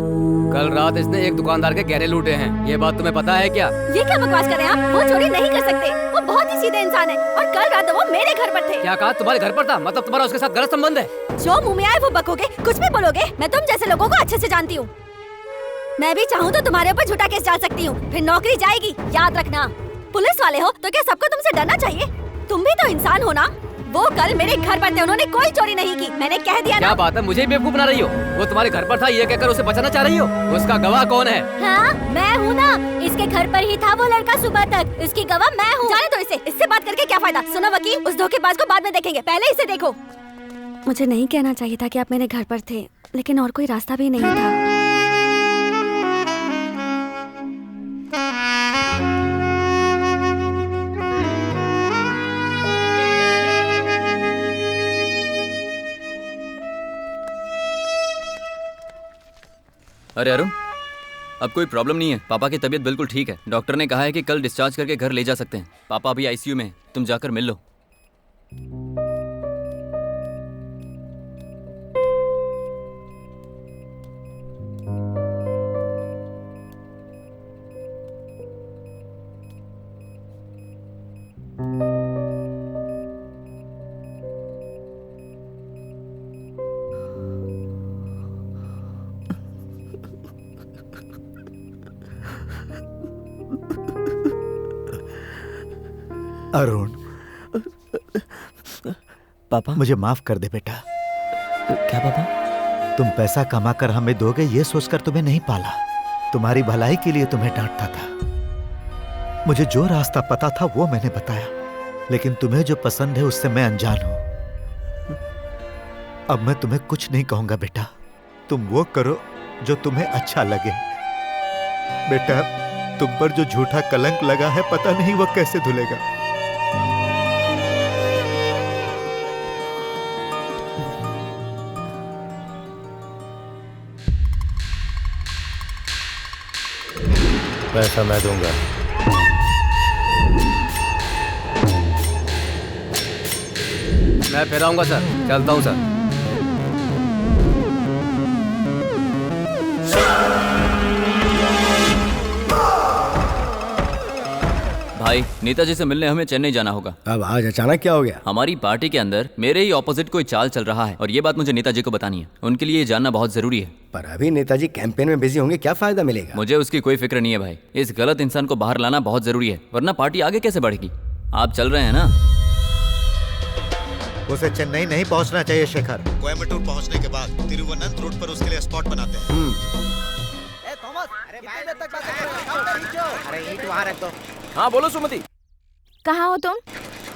कल रात इसने एक दुकानदार के गहने लूटे हैं, ये बात तुम्हें पता है क्या? ये क्या बकवास कर रहे हैं आप? वो चोरी नहीं कर सकते, वो बहुत ही सीधे इंसान है। और कल रात वो मेरे घर पर थे। क्या कहा? तुम्हारे घर पर था? मतलब तुम्हारा उसके साथ गलत संबंध है? जो मुँह में आए वो बकोगे, कुछ भी बोलोगे। मैं तुम जैसे लोगों को अच्छे से जानती हूँ। मैं भी चाहूँ तो तुम्हारे ऊपर झूठा केस डाल सकती हूँ, फिर नौकरी जाएगी, याद रखना। पुलिस वाले हो तो क्या सबको तुमसे डरना चाहिए? तुम भी तो इंसान हो ना। वो कल मेरे घर पर थे, उन्होंने कोई चोरी नहीं की, मैंने कह दिया ना। क्या बात है, मुझे बेवकूफ बना रही हो? वो तुम्हारे घर पर था ये कहकर उसे बचाना चाह रही हो? उसका गवाह कौन है? हाँ मैं हूँ ना, इसके घर पर ही था वो लड़का सुबह तक, इसकी गवाह मैं हूँ। जाने दो इसे, इससे बात करके क्या फायदा? सुनो वकील, उस धोखेबाज को बाद में देखेंगे, पहले इसे देखो। मुझे नहीं कहना चाहिए था कि आप मेरे घर पर थे, लेकिन और कोई रास्ता भी नहीं था। अरे अरुण, अब कोई प्रॉब्लम नहीं है। पापा की तबीयत बिल्कुल ठीक है। डॉक्टर ने कहा है कि कल डिस्चार्ज करके घर ले जा सकते हैं। पापा अभी आईसीयू में हैं, तुम जाकर मिल लो। अरुण, पापा मुझे माफ कर दे बेटा। क्या पापा? तुम पैसा कमाकर हमें दोगे ये सोचकर तुम्हें नहीं पाला। तुम्हारी भलाई के लिए तुम्हें डांटता था। मुझे जो रास्ता पता था वो मैंने बताया, लेकिन तुम्हें जो पसंद है उससे मैं अनजान हूं। अब मैं तुम्हें कुछ नहीं कहूंगा बेटा, तुम वो करो जो तुम्हें अच्छा लगे। बेटा, तुम पर जो झूठा कलंक लगा है पता नहीं वो कैसे धुलेगा। पैसा मैं दूंगा। मैं फिर आऊंगा सर, चलता हूँ सर। भाई, नेताजी से मिलने हमें चेन्नई जाना होगा। अब आज अचानक क्या हो गया? हमारी पार्टी के अंदर मेरे ही ऑपोजिट कोई चाल चल रहा है और ये बात मुझे नेताजी को बतानी है। उनके लिए ये जानना बहुत जरूरी है। पर अभी नेताजी कैंपेन में बिजी होंगे, क्या फायदा मिलेगा? मुझे उसकी कोई फिक्र नहीं है भाई। इस गलत इंसान को बाहर लाना बहुत जरूरी है, वरना पार्टी आगे कैसे बढ़ेगी। आप चल रहे हैं ना? उसे चेन्नई नहीं पहुंचना चाहिए शेखर। कोयम्बटूर पहुंचने के बाद तिरुवनंत रूट पर उसके लिए स्पॉट बनाते हैं। अरे ईंट वहाँ रख दो। हाँ बोलो सुमति। कहाँ हो तुम?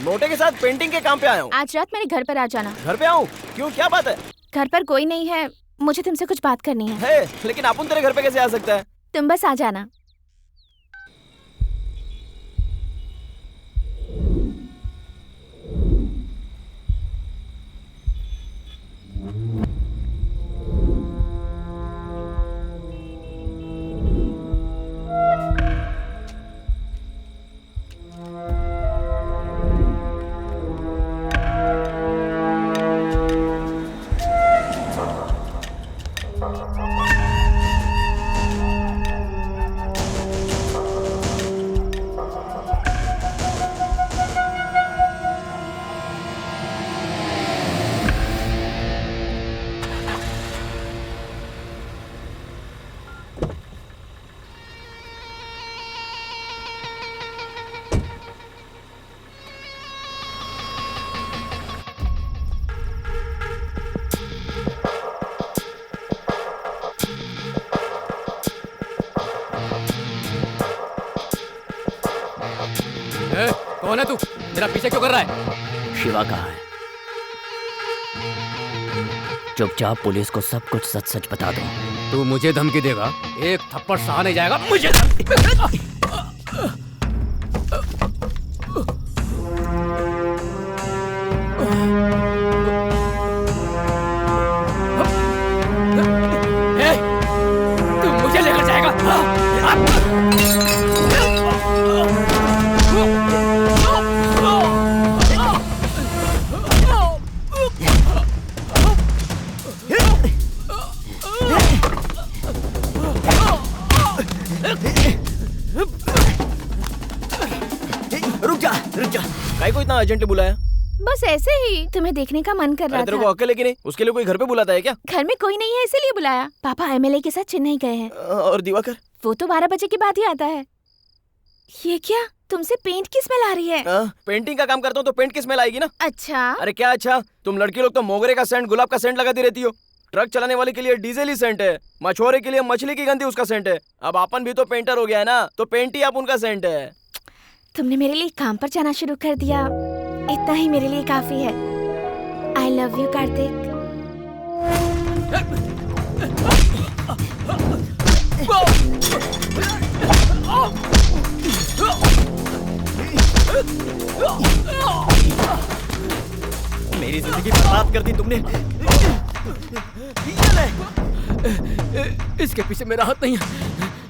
मोटे के साथ पेंटिंग के काम पे आया हूँ। आज रात मेरे घर पर आ जाना। घर पे आऊँ? क्यों, क्या बात है? घर पर कोई नहीं है, मुझे तुमसे कुछ बात करनी है। लेकिन अपन तेरे घर पे कैसे आ सकता है? तुम बस आ जाना। कौन है तू? मेरा पीछे क्यों कर रहा है? शिवा कहाँ है? चुपचाप पुलिस को सब कुछ सच सच बता दो। तू मुझे धमकी देगा? एक थप्पड़ सहा नहीं जाएगा मुझे। तू मुझे लेकर जाएगा? रुक जा। काहे को इतना अर्जेंटली बुलाया? बस ऐसे ही तुम्हें देखने का मन कर रहा तेरे था। को अकेले की नहीं, उसके लिए कोई घर पे बुलाता है क्या? घर में कोई नहीं है इसीलिए बुलाया। पापा एमएलए के साथ चेन्नई गए हैं। और दिवाकर? वो तो 12 बजे के बाद ही आता है। ये क्या तुमसे पेंट की स्मेल आ रही है? पेंटिंग का काम करता हूँ तो पेंट की स्मेल आएगी ना। अच्छा। अरे क्या अच्छा, तुम लड़की लोग तो मोगरे का सेंट, गुलाब का सेंट लगाती रहती हो। ट्रक चलाने वाले के लिए डीजल ही सेंट है, मछुआरे के लिए मछली की गंदी उसका सेंट है। अब अपन भी तो पेंटर हो गया है ना, तो पेंट ही आप उनका सेंट है। तुमने मेरे लिए काम पर जाना शुरू कर दिया, इतना ही मेरे लिए काफी है। I love you Kartik. मेरी जिंदगी बर्बाद कर दी तुमने। इसके पीछे मेरा हाथ नहीं है।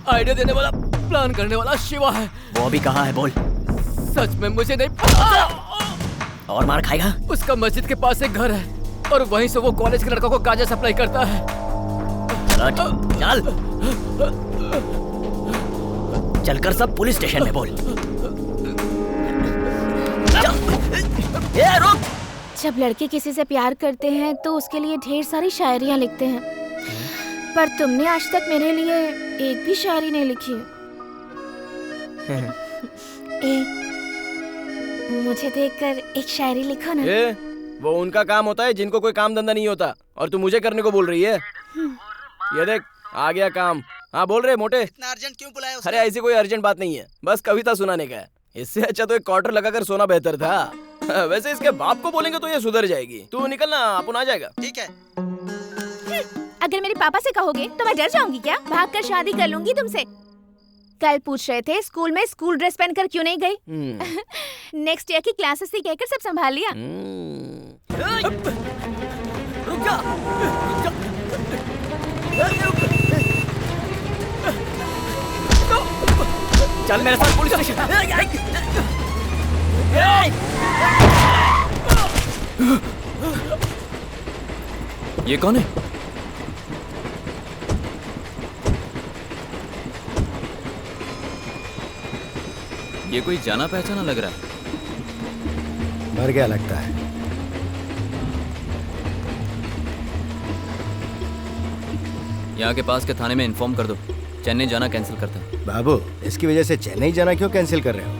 आइडिया देने वाला, प्लान करने वाला शिवा है। वो अभी कहाँ है बोल? सच में मुझे नहीं पता। और मार खाएगा? उसका मस्जिद के पास एक घर है और वहीं से वो कॉलेज के लड़कों को गांजा सप्लाई करता है। चलकर सब पुलिस स्टेशन में बोल। रुक। जब लड़के किसी से प्यार करते हैं तो उसके लिए ढेर सारी शायरियाँ लिखते हैं, पर तुमने आज तक मेरे लिए एक भी शायरी नहीं लिखी। मुझे देखकर एक शायरी लिखो ना। वो उनका काम होता है जिनको कोई काम धंधा नहीं होता, और तू मुझे करने को बोल रही है। ये देख आ गया काम। हाँ बोल रहे मोटे। इतना अर्जेंट क्यों बुलाया उसने? अरे ऐसी कोई अर्जेंट बात नहीं है, बस कविता सुनाने का है। इससे अच्छा तो एक क्वार्टर लगाकर सोना बेहतर था। वैसे इसके बाप को बोलेंगे तो ये सुधर जाएगी। तू निकलना, अपन आ जाएगा। ठीक है। अगर मेरे पापा से कहोगे तो मैं डर जाऊंगी क्या? भागकर शादी कर लूंगी तुमसे। कल पूछ रहे थे स्कूल में स्कूल ड्रेस पहनकर क्यों नहीं गई? नेक्स्ट ईयर की क्लासेस थी कहकर सब संभाल लिया। रुक जा। चल मेरे साथ पुलिस स्टेशन। ये कौन है? ये कोई जाना पहचाना लग रहा है। मर गया लगता है। यहाँ के पास के थाने में इन्फॉर्म कर दो, चेन्नई जाना कैंसिल करता है। बाबू, इसकी वजह से चेन्नई जाना क्यों कैंसिल कर रहे हो?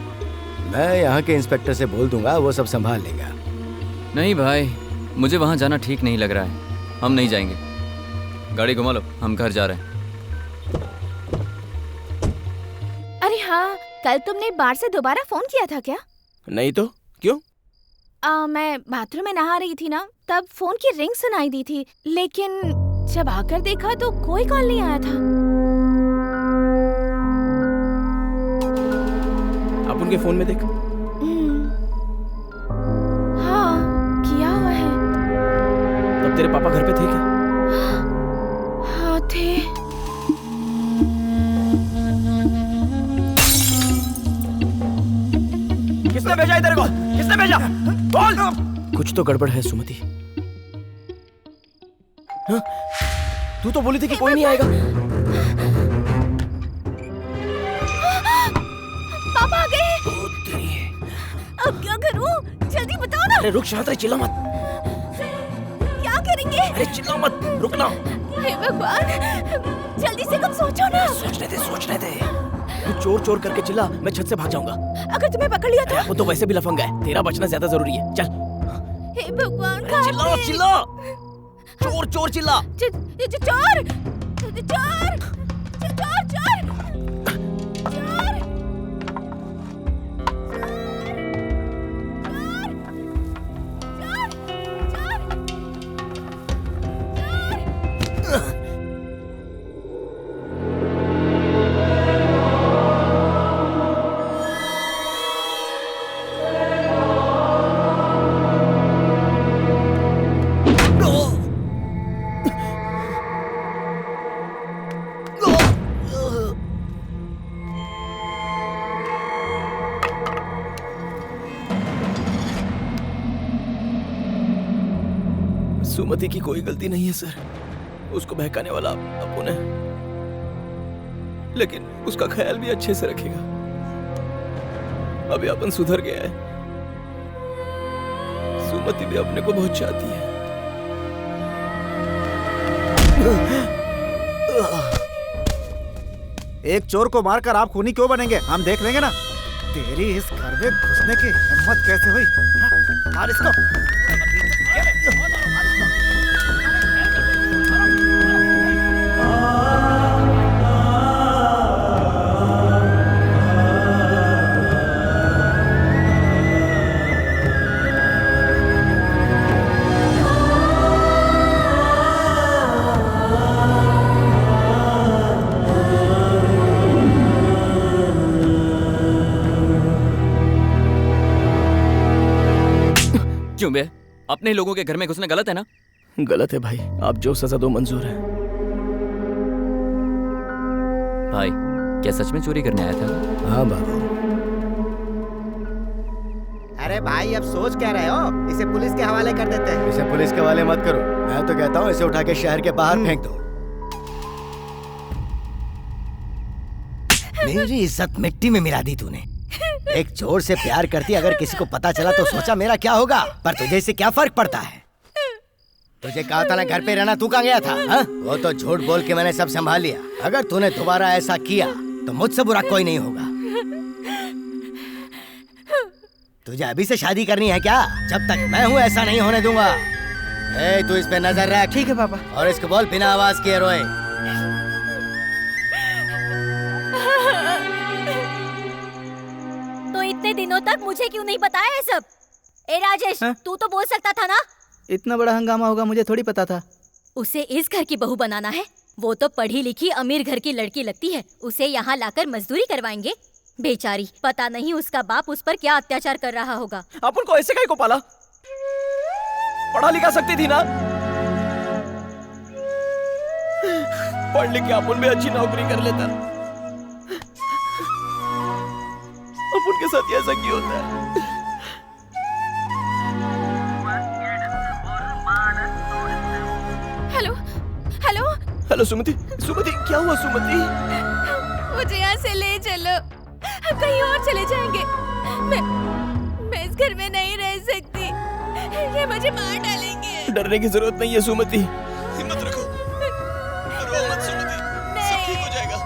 मैं यहाँ के इंस्पेक्टर से बोल दूंगा, वो सब संभाल लेगा। नहीं भाई, मुझे वहाँ जाना ठीक नहीं लग रहा है। हम नहीं जाएंगे। गाड़ी घुमा लो, हम घर जा रहे हैं। अरे हाँ, कल तुमने बार से दोबारा फोन किया था क्या? नहीं तो क्यों? मैं बाथरूम में नहा रही थी ना, तब फोन की रिंग सुनाई दी थी, लेकिन जब आकर देखा तो कोई कॉल नहीं आया था। आप उनके फोन में देख। हाँ, किया हुआ है। तब तेरे पापा घर पे थे क्या? हाँ थे। किसने भेजा इधर को? किसने भेजा? बोल। कुछ तो गड़बड़ है सुमति। हाँ? तू तो बोली थी कि कोई नहीं आएगा। पापा आ गए। अब क्या करूं? जल्दी बताओ ना। अरे रुक शांत रह, चिल्ला मत। क्या करेंगे? अरे चिल्ला मत, रुकना। हे भगवान, जल्दी से कुछ सोचो ना। सोचने दे। तू चोर चोर करके चिल्ला, मैं छत से भाग जाऊंगा। अगर तुम्हें पकड़ लिया तो? वो तो वैसे भी लफंगा है, तेरा बचना ज्यादा जरूरी है। चल। हे भगवान, चिल्ला। चोर चोर चिल्ला। चोर। सुमति की कोई गलती नहीं है सर, उसको बहकाने वाला अपुन है, लेकिन उसका ख्याल भी अच्छे से रखेगा। अभी अपन सुधर गया है, सुमति भी अपने को बहुत चाहती है। एक चोर को मारकर आप खूनी क्यों बनेंगे? हम देख लेंगे ना। तेरी इस घर में घुसने की हिम्मत कैसे हुई? मार इसको। क्यों बे? अपने लोगों के घर में घुसना गलत है ना? गलत है भाई, आप जो सजा दो मंजूर है। भाई क्या सच में चोरी करने आया था? हाँ बाबू। अरे भाई अब सोच क्या रहे हो? इसे पुलिस के हवाले कर देते हैं। इसे पुलिस के हवाले मत करो, मैं तो कहता हूँ इसे उठा के शहर के बाहर फेंक दो। मेरी इज्जत मिट्टी में मिला दी तूने। एक चोर से प्यार करती, अगर किसी को पता चला तो सोचा मेरा क्या होगा, पर तुझे इससे क्या फर्क पड़ता है? तुझे कहा था ना घर पे रहना, तू कहाँ गया था? हा? वो तो झूठ बोल के मैंने सब संभाल लिया। अगर तूने दोबारा ऐसा किया तो मुझसे बुरा कोई नहीं होगा। तुझे अभी से शादी करनी है क्या? जब तक मैं हूँ ऐसा नहीं होने दूंगा। तू इस पे नजर रख। ठीक है पापा। और इसको बोल बिना आवाज किए रोए। तो इतने दिनों तक मुझे क्यों नहीं बताया ये सब? ए राजेश, तू तो बोल सकता था ना। इतना बड़ा हंगामा होगा मुझे थोड़ी पता था। उसे इस घर की बहू बनाना है। वो तो पढ़ी लिखी अमीर घर की लड़की लगती है, उसे यहाँ लाकर मजदूरी करवाएंगे। बेचारी, पता नहीं उसका बाप उस पर क्या अत्याचार कर रहा होगा। अपन को ऐसे काहे को पाला? पढ़ा लिखा सकती थी ना। पढ़ लिख के अपन भी अच्छी नौकरी कर लेता। अपन के साथ ऐसा क्यों होता है? हेलो हेलो हेलो सुमति, सुमति क्या हुआ सुमति? मुझे यहाँ से ले चलो, हम कहीं और चले जाएंगे। मैं इस घर में नहीं रह सकती, ये मुझे मार डालेंगे। डरने की जरूरत नहीं है सुमति, हिम्मत रखो, रो मत सुमति, सब ठीक हो जाएगा।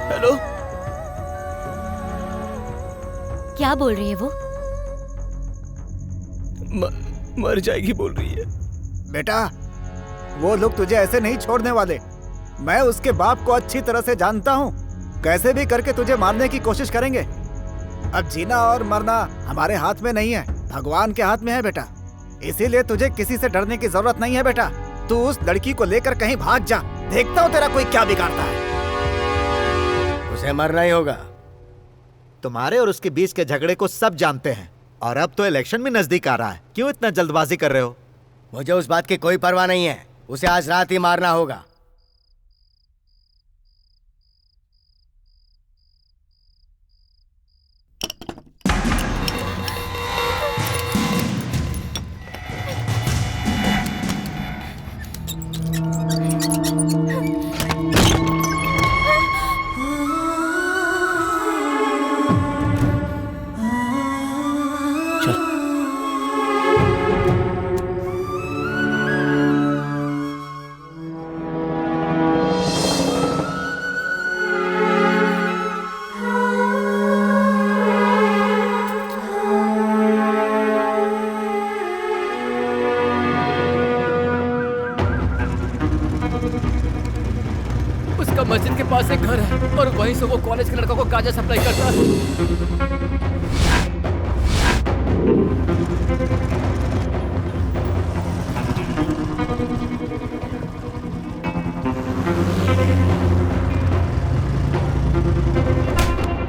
हेलो, क्या बोल रही है वो? मर जाएगी बोल रही है। बेटा, वो लोग तुझे ऐसे नहीं छोड़ने वाले। मैं उसके बाप को अच्छी तरह से जानता हूँ। कैसे भी करके तुझे मारने की कोशिश करेंगे। अब जीना और मरना हमारे हाथ में नहीं है, भगवान के हाथ में है बेटा। इसीलिए तुझे किसी से डरने की जरूरत नहीं है बेटा। तू उस लड़की को लेकर कहीं भाग जा, देखता हूँ तेरा कोई क्या बिगाड़ता है। उसे मरना ही होगा। तुम्हारे और उसके बीच के झगड़े को सब जानते हैं, और अब तो इलेक्शन भी नजदीक आ रहा है। क्यों इतना जल्दबाजी कर रहे हो? मुझे उस बात की कोई परवाह नहीं है। उसे आज रात ही मारना होगा। मस्जिद के पास एक घर है और वहीं से वो कॉलेज के लड़का को गांजा सप्लाई करता है।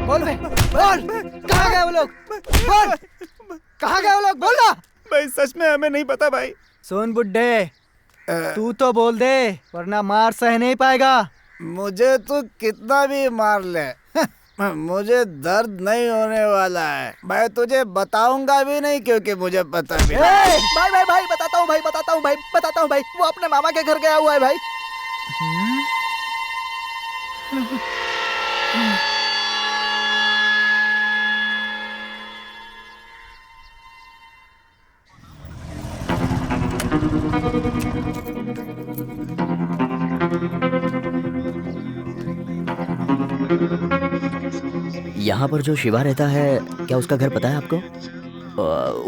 बोल बे, बोल, कहाँ गए वो लोग? बोल, कहाँ गए वो लोग? बोल ना। भाई सच में हमें नहीं पता भाई। सुन बुड्ढे, तू तो बोल दे, वरना मार सह नहीं पाएगा। मुझे तो कितना भी मार ले, मुझे दर्द नहीं होने वाला है। मैं तुझे बताऊंगा भी नहीं क्योंकि मुझे पता भी नहीं। भाई भाई भाई बताता हूँ भाई वो अपने मामा के घर गया हुआ है भाई। यहाँ पर जो शिवा रहता है, क्या उसका घर पता है आपको?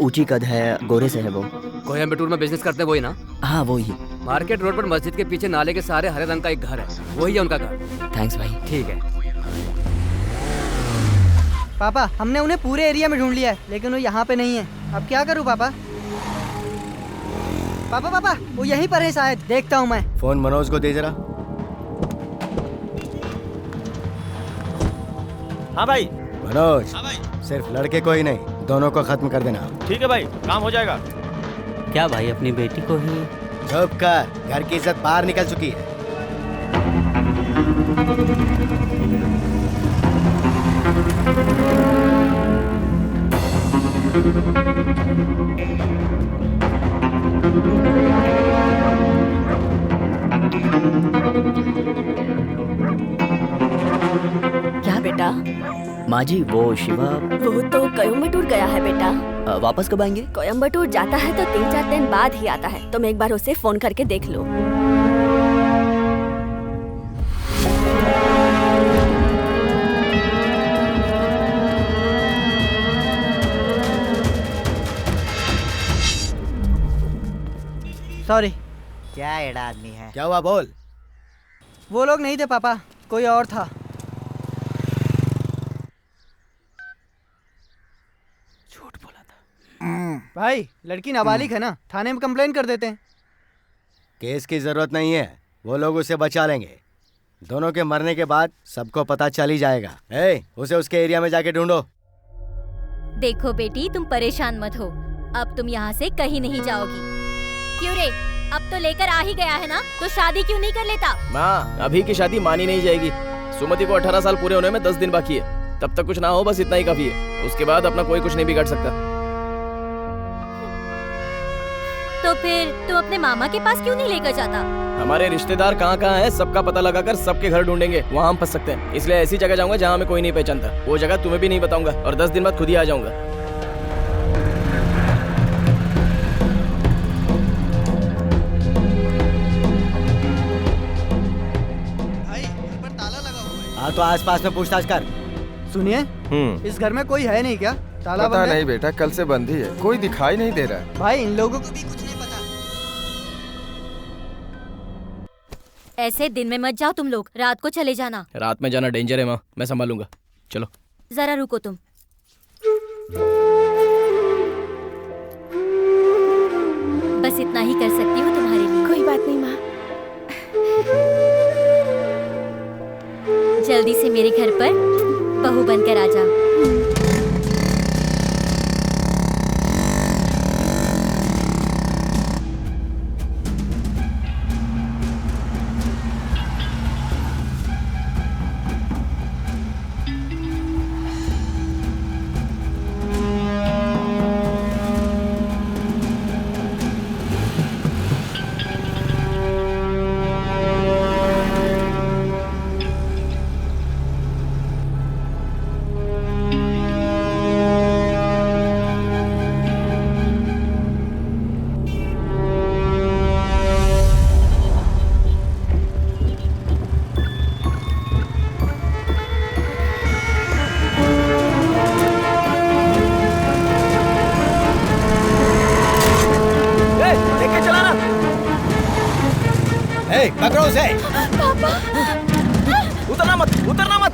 ऊंची कद है, गोरे से है वो। कोयम्बटूर में बिजनेस करते हैं वही ना? हाँ वही। मार्केट रोड पर मस्जिद के पीछे नाले के सहारे हरे रंग का एक घर है, वही है उनका घर। थैंक्स भाई। ठीक है। पापा हमने उन्हें पूरे एरिया में ढूंढ लिया है लेकिन वो यहाँ पे नहीं है। अब क्या करूँ पापा? पापा वो यहीं पर है शायद, देखता हूँ मैं। फोन मनोज को दे जरा। हाँ भाई। मनोज। हाँ भाई। सिर्फ लड़के को ही नहीं, दोनों को खत्म कर देना। ठीक है भाई, काम हो जाएगा। क्या भाई, अपनी बेटी को ही? चुप कर, घर की इज्जत बाहर निकल चुकी है। क्या बेटा? माँ जी वो शिवा वो तो कोयम्बटूर गया है बेटा। वापस कब आएंगे? कोयम्बटूर जाता है तो 3-4 दिन बाद ही आता है। तुम एक बार उसे फोन करके देख लो। सॉरी। क्या एड़ा आदमी है। क्या हुआ बोल। वो लोग नहीं थे पापा, कोई और था। भाई लड़की नाबालिग है ना, थाने में कंप्लेन कर देते हैं। केस की जरूरत नहीं है, वो लोग उसे बचा लेंगे। दोनों के मरने के बाद सबको पता चल ही जाएगा। उसे उसके एरिया में जाके ढूंढो। देखो बेटी, तुम परेशान मत हो, अब तुम यहाँ से कहीं नहीं जाओगी। क्यों रे, अब तो लेकर आ ही गया है ना, तो शादी क्यों नहीं कर लेता? माँ, अभी की शादी मानी नहीं जाएगी। सुमति को 18 साल पूरे होने में 10 दिन बाकी है। तब तक कुछ ना हो, बस इतना ही काफी है। उसके बाद अपना कोई कुछ नहीं बिगाड़ सकता। तो फिर तुम अपने मामा के पास क्यों नहीं लेकर जाता? हमारे रिश्तेदार कहाँ कहाँ हैं, सबका पता लगाकर सबके घर ढूंढेंगे, वहाँ हम फंस सकते हैं। इसलिए ऐसी जगह जाऊंगा जहाँ हमें कोई नहीं पहचानता। वो जगह तुम्हें भी नहीं बताऊंगा और 10 दिन बाद खुद ही आ जाऊंगा। हाँ तो आसपास में पूछताछ कर। सुनिए, इस घर में कोई है नहीं क्या? ताला पता बंद है? नहीं बेटा, कल से बंद ही है, कोई दिखाई नहीं दे रहा है। भाई इन लोगों को भी कुछ नहीं पता। ऐसे दिन में मत जाओ तुम लोग, रात को चले जाना। रात में जाना डेंजर है माँ, मैं संभालूंगा। चलो जरा रुको तुम। बस इतना ही कर सकती हूँ तुम्हारे लिए। कोई बात नहीं माँ। जल्दी से मेरे घर पर बहू बनकर आ जा। पकड़ो उसे। पापा। उतरना मत, उतरना मत।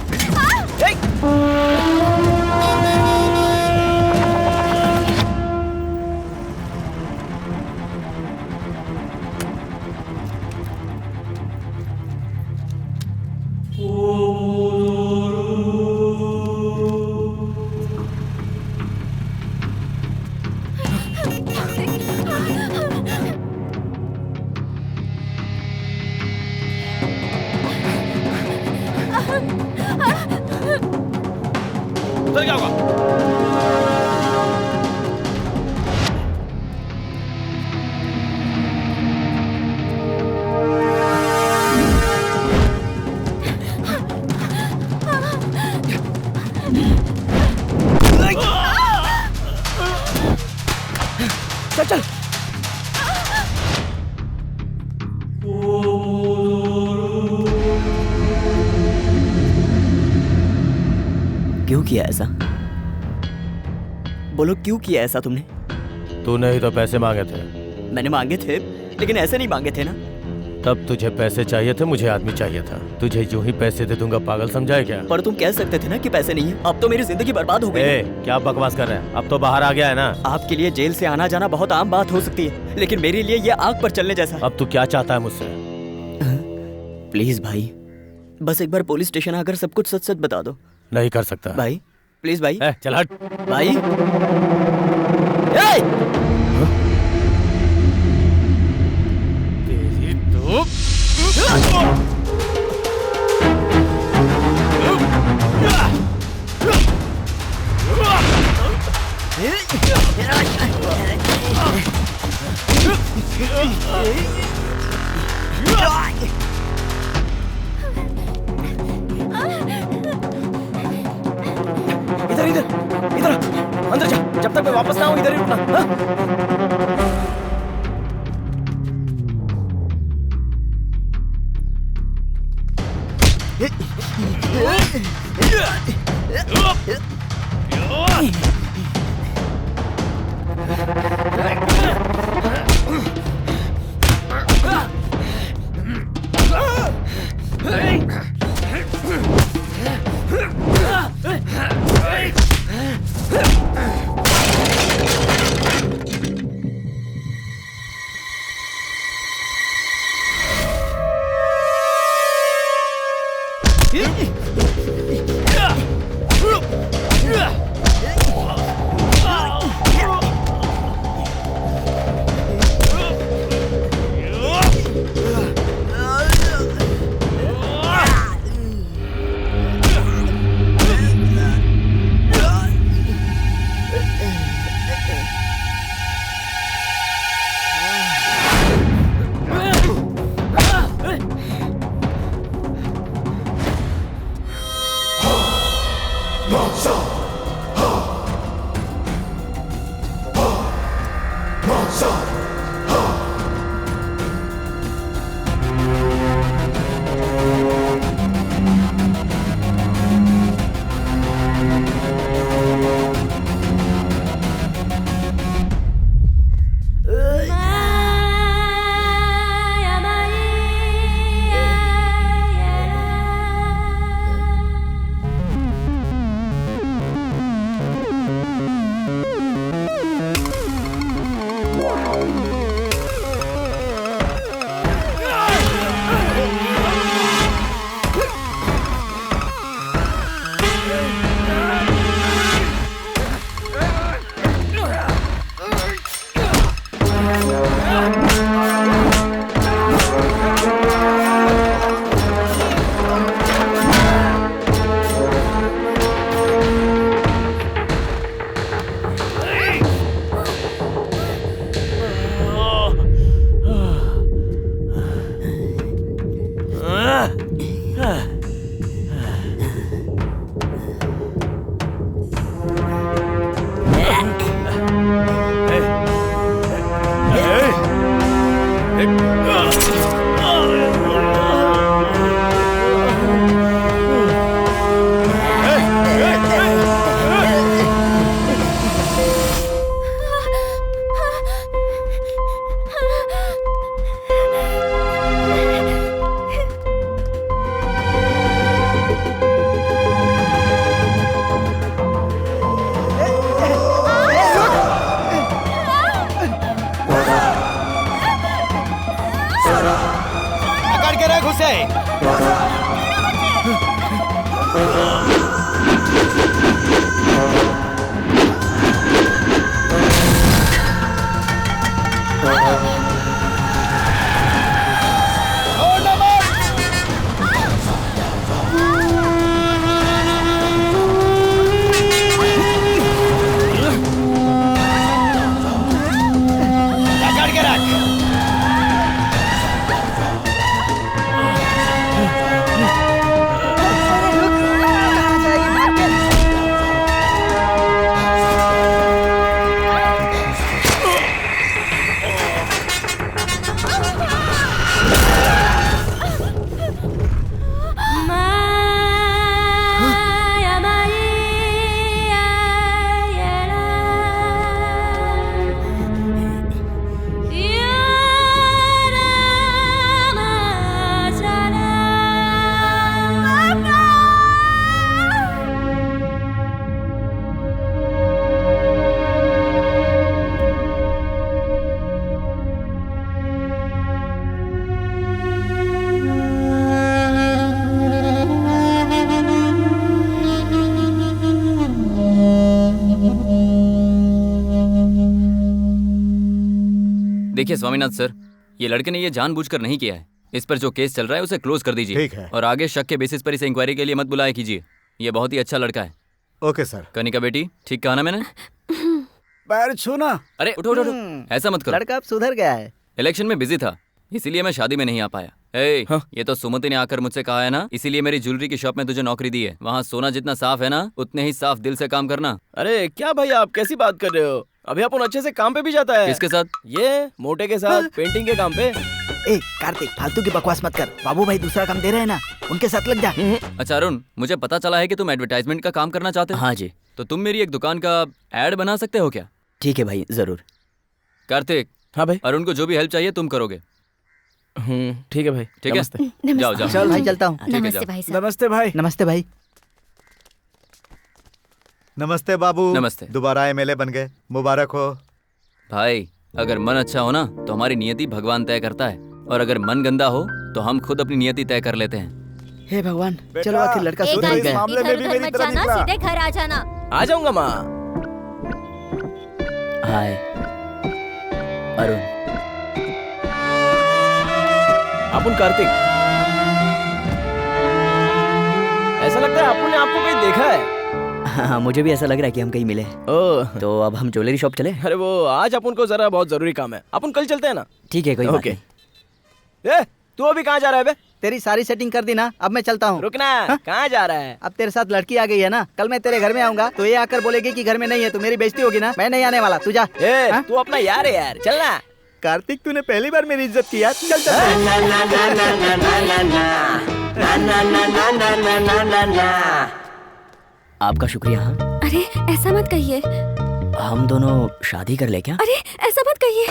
चल। क्यों किया ऐसा? बोलो क्यों किया ऐसा तुमने? तूने ही तो पैसे मांगे थे। मैंने मांगे थे, लेकिन ऐसे नहीं मांगे थे ना। तब तुझे पैसे चाहिए थे, मुझे आदमी चाहिए था। तुझे यूं ही पैसे दे दूंगा पागल समझा है क्या? पर तुम कह सकते थे ना कि पैसे नहीं है। अब तो मेरी जिंदगी बर्बाद हो गई। क्या बकवास कर रहे हैं? अब तो बाहर आ गया है ना। आपके लिए जेल से आना जाना बहुत आम बात हो सकती है, लेकिन मेरे लिए ये आग पर चलने जैसा। अब तू क्या चाहता है मुझसे? प्लीज भाई, बस एक बार पुलिस स्टेशन आकर सब कुछ सच सच बता दो। नहीं कर सकता भाई, प्लीज भाई। चल हट भाई। तेरी तो इधर इधर इधर अंदर जा, जब तक मैं वापस ना आऊं इधर ही रुकना। हाँ? पकड़ के रख उसे। पकड़ के रख। देखिए स्वामीनाथ सर, ये लड़के ने ये जानबूझकर नहीं किया है। इस पर जो केस चल रहा है उसे क्लोज कर दीजिए। ठीक है। और आगे शक के बेसिस पर इसे इंक्वायरी के लिए मत बुलाया कीजिए। ये बहुत ही अच्छा लड़का है। Okay sir. कनिका बेटी, ठीक कहा ना मैंने? पैर छूना। अरे उठो उठो उठो, ऐसा मत करो। लड़का अब सुधर गया है। इलेक्शन में बिजी था, इसीलिए मैं शादी में नहीं आ पाया। ये तो सुमति ने आकर मुझसे कहा है ना, इसीलिए मेरी ज्वेलरी की शॉप में तुझे नौकरी दी है। वहाँ सोना जितना साफ है ना, उतने ही साफ दिल से काम करना। अरे क्या भाई, आप कैसी बात कर रहे हो? अभी अपन अच्छे से काम पे भी जाता है। किसके साथ? ये मोटे के साथ पेंटिंग के काम पे। ए कार्तिक, फालतू की बकवास मत कर। बाबू भाई दूसरा काम दे रहे हैं ना, उनके साथ लग जा। अच्छा अरुण, मुझे पता चला है कि तुम एडवर्टाइजमेंट का काम करना चाहते हो। हाँ जी। तो तुम मेरी एक दुकान का एड बना सकते हो क्या? ठीक है भाई, जरूर। कार्तिक। हाँ भाई। अरुण को जो भी हेल्प चाहिए तुम करोगे। ठीक है भाई। ठीक है, जाओ जाओ। चल भाई, चलता हूँ। नमस्ते भाई साहब। नमस्ते भाई। नमस्ते भाई। नमस्ते बाबू। नमस्ते। दोबारा एमएलए बन गए, मुबारक हो। भाई अगर मन अच्छा हो ना तो हमारी नियति भगवान तय करता है, और अगर मन गंदा हो तो हम खुद अपनी नियति तय कर लेते हैं। हे भगवान, चलो आखिर लड़का सुधर गया। इधर मत जाना, सीधे घर आ जाना। आ जाऊंगा माँ। हाय अरुण। अपन कार्तिक, ऐसा लगता है अपन ने आपको कहीं देखा है। हाँ, मुझे भी ऐसा लग रहा है कि हम कहीं मिले। ओह, तो अब हम ज्वेलरी शॉप चले? अरे वो आज अपन को जरा बहुत जरूरी काम है, अपन कल चलते हैं ना। ठीक है, कोई बात नहीं। ए, तू अभी कहाँ जा रहा है बे? तेरी सारी सेटिंग कर दी ना, अब मैं चलता हूँ। रुकना, कहाँ जा रहा है? अब तेरे साथ लड़की आ गई है ना, कल मैं तेरे घर में आऊंगा तो ये आकर बोलेगी कि घर में नहीं है, तो मेरी बेइज्जती होगी ना। मैं नहीं आने वाला, तू जा। तू अपना यार है यार, चलना। कार्तिक, तूने पहली बार मेरी इज्जत की यार। चल चल। आपका शुक्रिया। हाँ, अरे ऐसा मत कहिए। हम दोनों शादी कर ले क्या? अरे ऐसा मत कहिए।